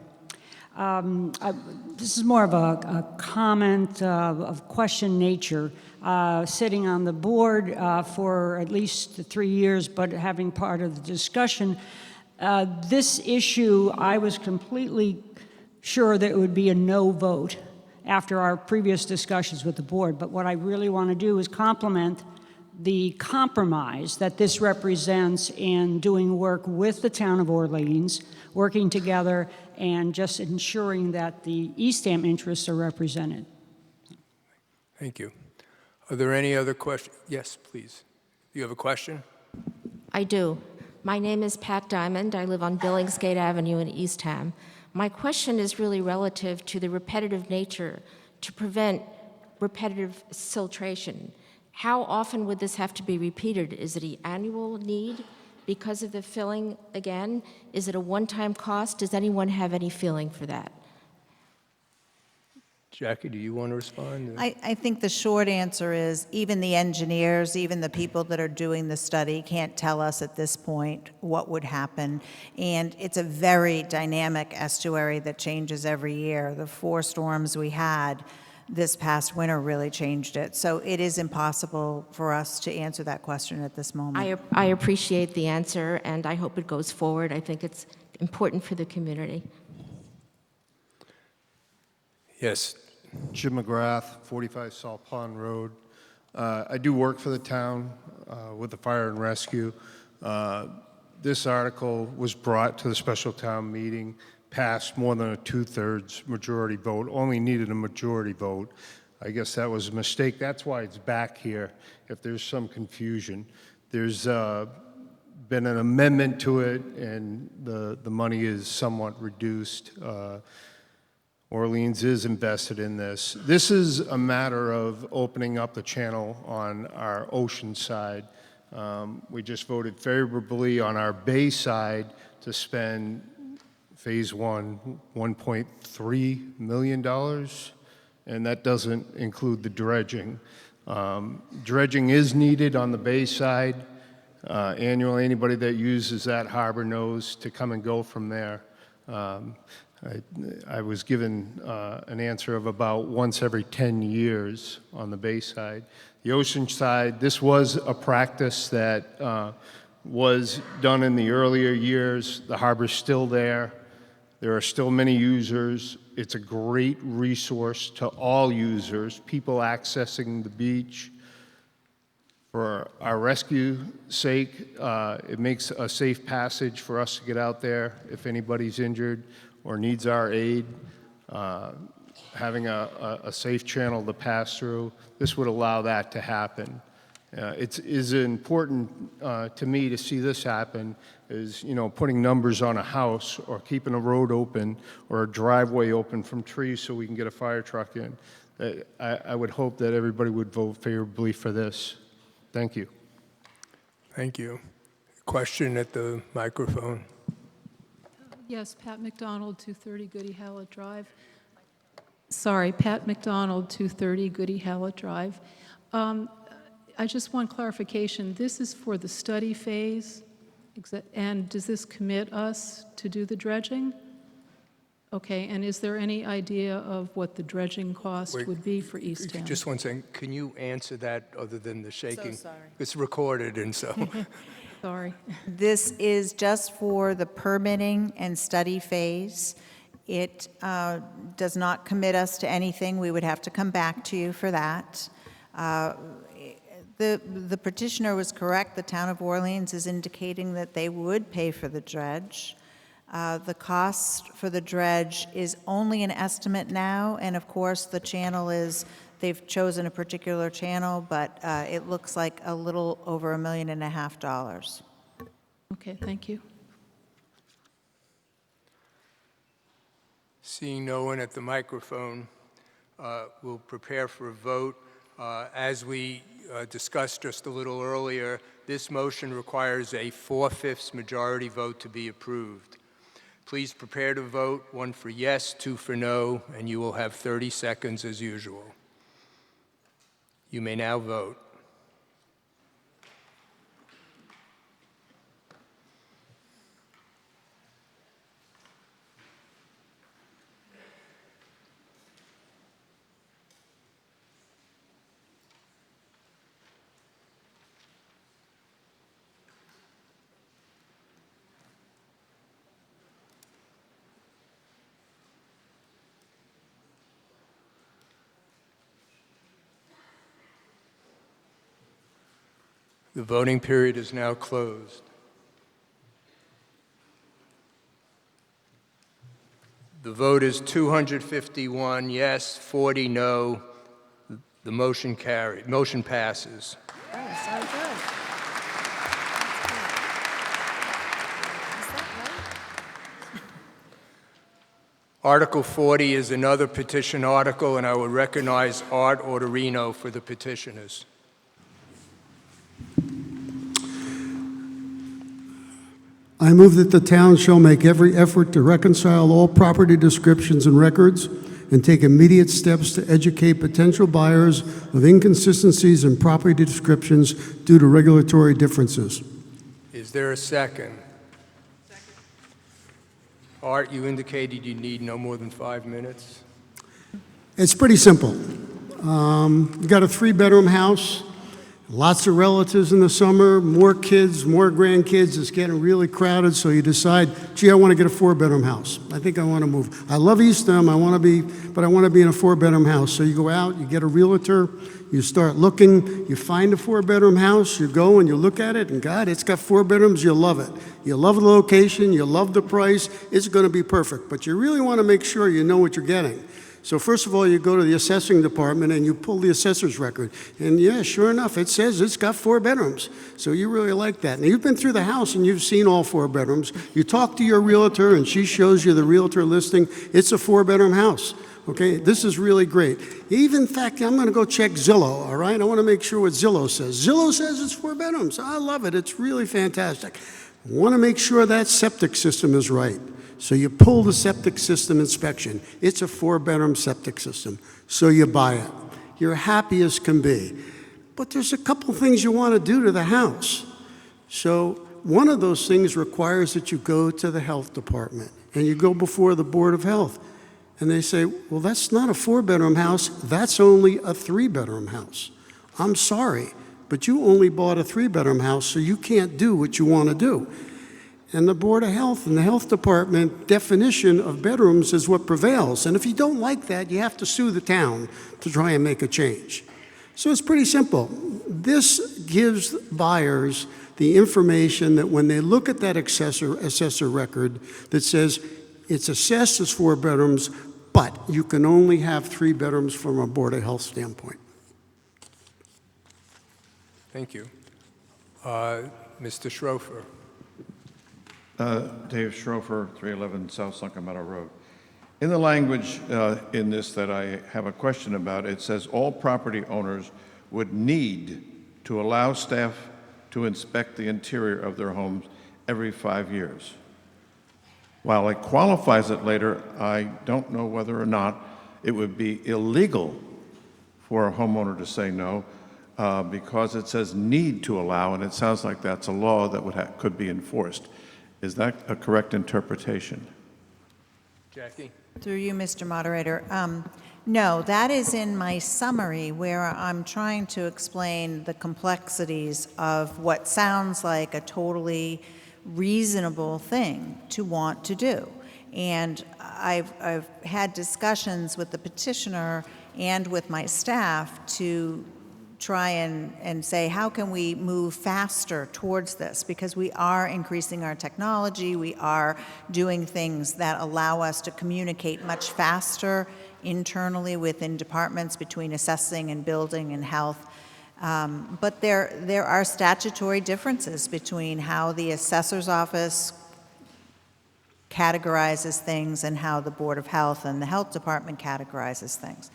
This is more of a comment of question nature. Sitting on the board for at least 3 years, but having part of the discussion, this issue, I was completely sure that it would be a no vote after our previous discussions with the board. But what I really want to do is compliment the compromise that this represents in doing work with the town of Orleans, working together and just ensuring that the Eastham interests are represented. Thank you. Are there any other questions? Yes, please. You have a question? I do. My name is Pat Diamond. I live on Billingsgate Avenue in Eastham. My question is really relative to the repetitive nature to prevent repetitive siltration. How often would this have to be repeated? Is it an annual need because of the filling again? Is it a one-time cost? Does anyone have any feeling for that? Jackie, do you want to respond? I think the short answer is even the engineers, even the people that are doing the study can't tell us at this point what would happen. And it's a very dynamic estuary that changes every year. The 4 storms we had this past winter really changed it. So it is impossible for us to answer that question at this moment. I appreciate the answer, and I hope it goes forward. I think it's important for the community. Yes. Jim McGrath, 45 Salt Pond Road. I do work for the town with the fire and rescue. This article was brought to the special town meeting, passed more than a 2/3 majority vote, only needed a majority vote. I guess that was a mistake. That's why it's back here, if there's some confusion. There's been an amendment to it, and the money is somewhat reduced. Orleans is invested in this. This is a matter of opening up the channel on our ocean side. We just voted favorably on our bay side to spend Phase 1, $1.3 million, and that doesn't include the dredging. Dredging is needed on the bay side. Annually, anybody that uses that harbor knows to come and go from there. I was given an answer of about once every 10 years on the bay side. The ocean side, this was a practice that was done in the earlier years. The harbor's still there. There are still many users. It's a great resource to all users, people accessing the beach. For our rescue sake, it makes a safe passage for us to get out there if anybody's injured or needs our aid. Having a safe channel to pass through, this would allow that to happen. It is important to me to see this happen is, putting numbers on a house or keeping a road open or a driveway open from trees so we can get a fire truck in. I would hope that everybody would vote favorably for this. Thank you. Thank you. Question at the microphone. Yes, Pat McDonald, 230 Goody Hallett Drive. Sorry, Pat McDonald, 230 Goody Hallett Drive. I just want clarification. This is for the study phase, and does this commit us to do the dredging? Okay, and is there any idea of what the dredging cost would be for Eastham? Just one second. Can you answer that other than the shaking? So sorry. It's recorded, and so. Sorry. This is just for the permitting and study phase. It does not commit us to anything. We would have to come back to you for that. The petitioner was correct. The town of Orleans is indicating that they would pay for the dredge. The cost for the dredge is only an estimate now, and of course, the channel is, they've chosen a particular channel, but it looks like a little over $1.5 million. Okay, thank you. Seeing no one at the microphone, we'll prepare for a vote. As we discussed just a little earlier, this motion requires a 4/5 majority vote to be approved. Please prepare to vote, 1 for yes, 2 for no, and you will have 30 seconds as usual. You may now vote. The voting period is now closed. The vote is 251 yes, 40 no. The motion carried. Motion passes. Article 40 is another petition article, and I will recognize Art Autorino for the petitioners. I move that the town shall make every effort to reconcile all property descriptions and records and take immediate steps to educate potential buyers of inconsistencies in property descriptions due to regulatory differences. Is there a second? Art, you indicated you need no more than 5 minutes. It's pretty simple. You got a 3-bedroom house, lots of relatives in the summer, more kids, more grandkids. It's getting really crowded, so you decide, gee, I want to get a 4-bedroom house. I think I want to move. I love Eastham, but I want to be in a 4-bedroom house. So you go out, you get a realtor, you start looking, you find a 4-bedroom house, you go and you look at it, and God, it's got 4 bedrooms, you love it. You love the location, you love the price, it's going to be perfect. But you really want to make sure you know what you're getting. So first of all, you go to the assessing department and you pull the assessor's record. And yeah, sure enough, it says it's got 4 bedrooms. So you really like that. Now, you've been through the house and you've seen all 4 bedrooms. You talk to your realtor and she shows you the realtor listing. It's a 4-bedroom house. Okay, this is really great. Even, in fact, I'm going to go check Zillow, all right? I want to make sure what Zillow says. Zillow says it's 4 bedrooms. I love it. It's really fantastic. I want to make sure that septic system is right. So you pull the septic system inspection. It's a 4-bedroom septic system, so you buy it. You're happy as can be. But there's a couple things you want to do to the house. So one of those things requires that you go to the health department and you go before the Board of Health. And they say, well, that's not a 4-bedroom house, that's only a 3-bedroom house. I'm sorry, but you only bought a 3-bedroom house, so you can't do what you want to do. And the Board of Health and the Health Department definition of bedrooms is what prevails. And if you don't like that, you have to sue the town to try and make a change. So it's pretty simple. This gives buyers the information that when they look at that assessor record that says it's assessed as 4 bedrooms, but you can only have 3 bedrooms from a Board of Health standpoint. Thank you. Mr. Schrofer. Dave Schrofer, 311 South Sunken Meadow Road. In the language in this that I have a question about, it says all property owners would need to allow staff to inspect the interior of their homes every 5 years. While it qualifies it later, I don't know whether or not it would be illegal for a homeowner to say no, because it says need to allow, and it sounds like that's a law that could be enforced. Is that a correct interpretation? Jackie? Through you, Mr. Moderator. No, that is in my summary where I'm trying to explain the complexities of what sounds like a totally reasonable thing to want to do. And I've had discussions with the petitioner and with my staff to try and say, how can we move faster towards this? Because we are increasing our technology, we are doing things that allow us to communicate much faster internally within departments between assessing and building and health. But there are statutory differences between how the assessor's office categorizes things and how the Board of Health and the Health Department categorizes things.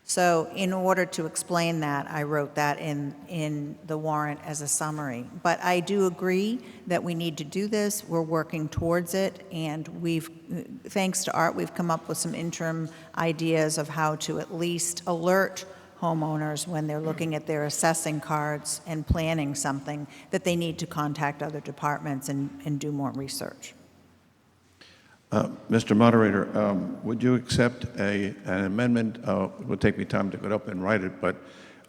So in order to explain that, I wrote that in the warrant as a summary. But I do agree that we need to do this. We're working towards it, and thanks to Art, we've come up with some interim ideas of how to at least alert homeowners when they're looking at their assessing cards and planning something that they need to contact other departments and do more research. Mr. Moderator, would you accept an amendment? It would take me time to get up and write it, but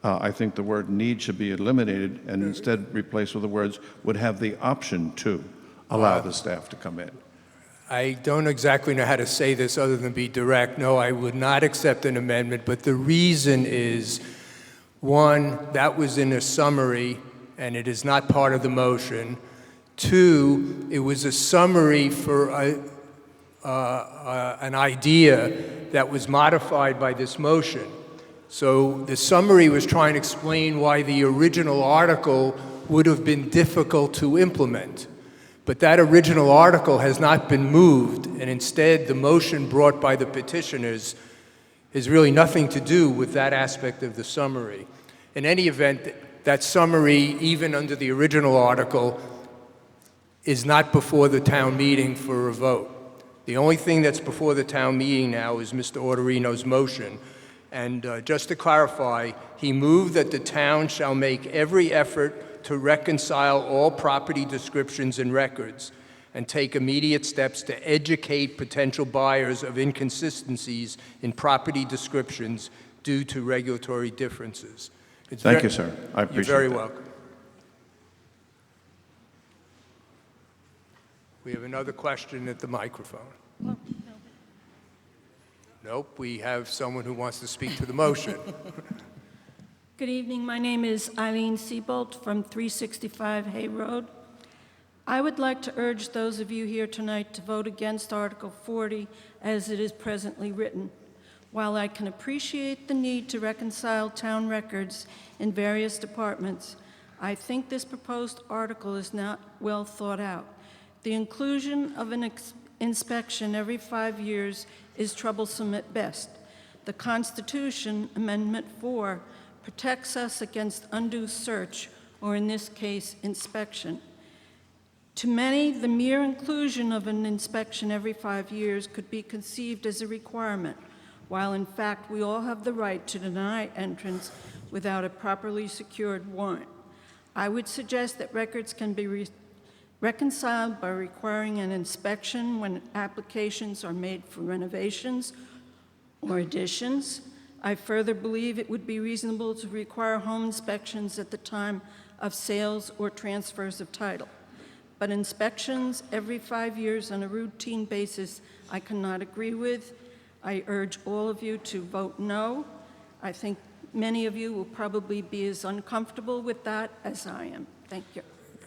I think the word need should be eliminated and instead replaced with the words would have the option to allow the staff to come in. I don't exactly know how to say this other than be direct. No, I would not accept an amendment, but the reason is, one, that was in a summary, and it is not part of the motion. Two, it was a summary for an idea that was modified by this motion. So the summary was trying to explain why the original article would have been difficult to implement. But that original article has not been moved, and instead the motion brought by the petitioners has really nothing to do with that aspect of the summary. In any event, that summary, even under the original article, is not before the town meeting for a vote. The only thing that's before the town meeting now is Mr. Autorino's motion. And just to clarify, he moved that the town shall make every effort to reconcile all property descriptions and records and take immediate steps to educate potential buyers of inconsistencies in property descriptions due to regulatory differences. Thank you, sir. I appreciate You're very that. welcome. We have another question at the microphone. Nope, we have someone who wants to speak to the motion. Good evening. My name is Eileen Siebold from 365 Hay Road. I would like to urge those of you here tonight to vote against Article 40 as it is presently written. While I can appreciate the need to reconcile town records in various departments, I think this proposed article is not well thought out. The inclusion of an inspection every 5 years is troublesome at best. The Constitution, Amendment 4, protects us against undue search, or in this case, inspection. To many, the mere inclusion of an inspection every 5 years could be conceived as a requirement, while in fact we all have the right to deny entrance without a properly secured warrant. I would suggest that records can be reconciled by requiring an inspection when applications are made for renovations or additions. I further believe it would be reasonable to require home inspections at the time of sales or transfers of title. But inspections every 5 years on a routine basis, I cannot agree with. I urge all of you to vote no. I think many of you will probably be as uncomfortable with that as I am. Thank you.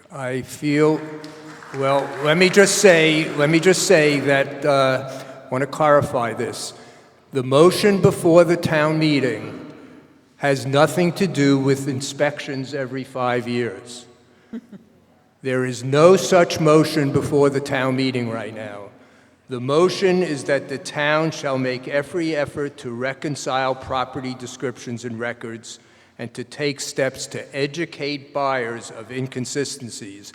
I feel, well, let me just say that I want to clarify this. The motion before the town meeting has nothing to do with inspections every 5 years. There is no such motion before the town meeting right now. The motion is that the town shall make every effort to reconcile property descriptions and records and to take steps to educate buyers of inconsistencies.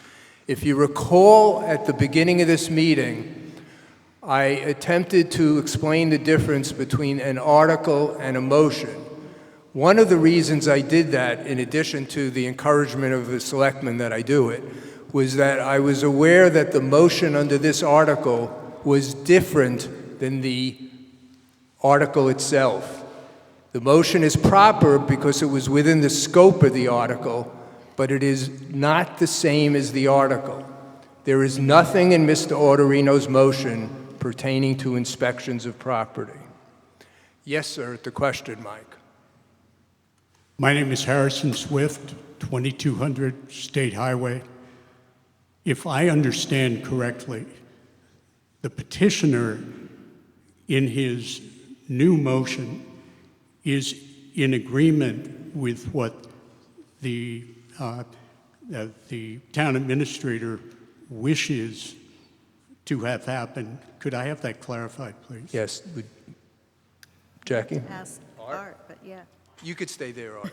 If you recall, at the beginning of this meeting, I attempted to explain the difference between an article and a motion. One of the reasons I did that, in addition to the encouragement of the selectmen that I do it, was that I was aware that the motion under this article was different than the article itself. The motion is proper because it was within the scope of the article, but it is not the same as the article. There is nothing in Mr. Autorino's motion pertaining to inspections of property. Yes, sir, the question, Mike. My name is Harrison Swift, 2200 State Highway. If I understand correctly, the petitioner in his new motion is in agreement with what the town administrator wishes to have happen. Could I have that clarified, please? Yes. Jackie? Ask Art, but yeah. You could stay there, Art.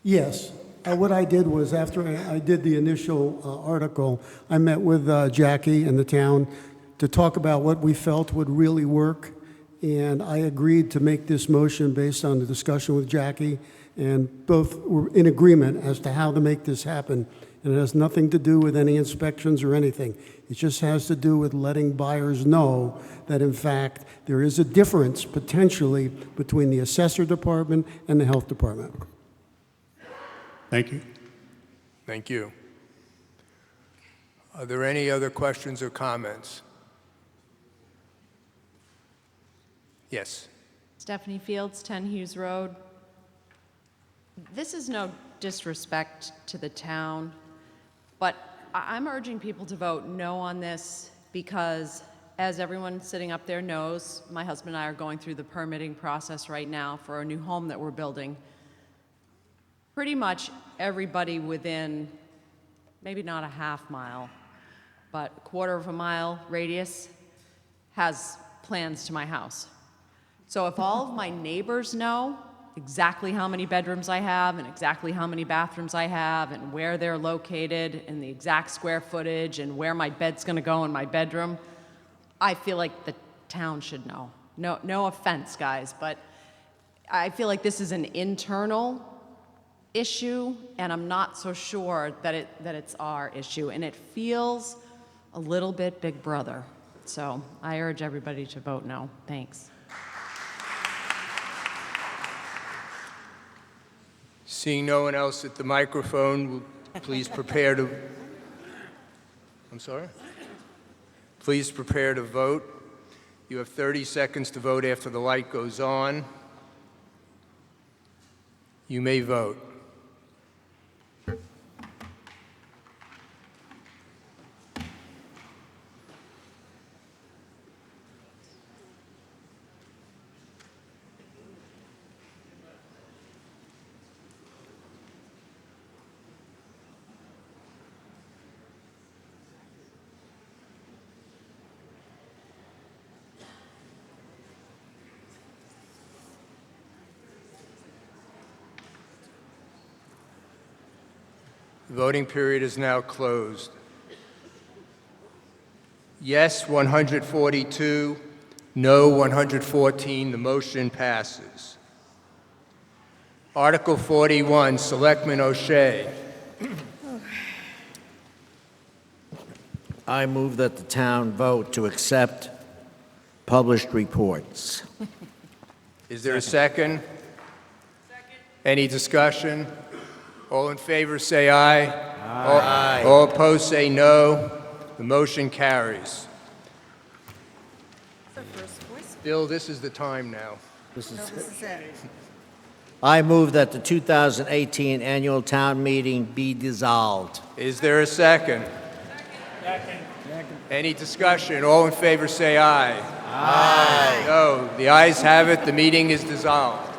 Yes. What I did was, after I did the initial article, I met with Jackie and the town to talk about what we felt would really work, and I agreed to make this motion based on the discussion with Jackie, and both were in agreement as to how to make this happen. And it has nothing to do with any inspections or anything. It just has to do with letting buyers know that, in fact, there is a difference potentially between the assessor department and the health department. Thank you. Thank you. Are there any other questions or comments? Yes. Stephanie Fields, 10 Hughes Road. This is no disrespect to the town, but I'm urging people to vote no on this because, as everyone sitting up there knows, my husband and I are going through the permitting process right now for a new home that we're building. Pretty much everybody within, maybe not a half mile, but a quarter of a mile radius has plans to my house. So if all of my neighbors know exactly how many bedrooms I have and exactly how many bathrooms I have and where they're located and the exact square footage and where my bed's gonna go in my bedroom, I feel like the town should know. No offense, guys, but I feel like this is an internal issue, and I'm not so sure that it's our issue, and it feels a little bit Big Brother. So I urge everybody to vote no. Thanks. Seeing no one else at the microphone, please prepare to... I'm sorry? Please prepare to vote. You have 30 seconds to vote after the light goes on. You may vote. The voting period is now closed. Yes, 142. No, 114. The motion passes. Article 41, Selectman O'Shea. I move that the town vote to accept published reports. Is there a second? Second. Any discussion? All in favor say aye. Aye. All opposed say no. The motion carries. Bill, this is the time now. This is it. I move that the 2018 annual town meeting be dissolved. Is there a second? Second. Any discussion? All in favor say aye. Aye. No, the ayes have it. The meeting is dissolved.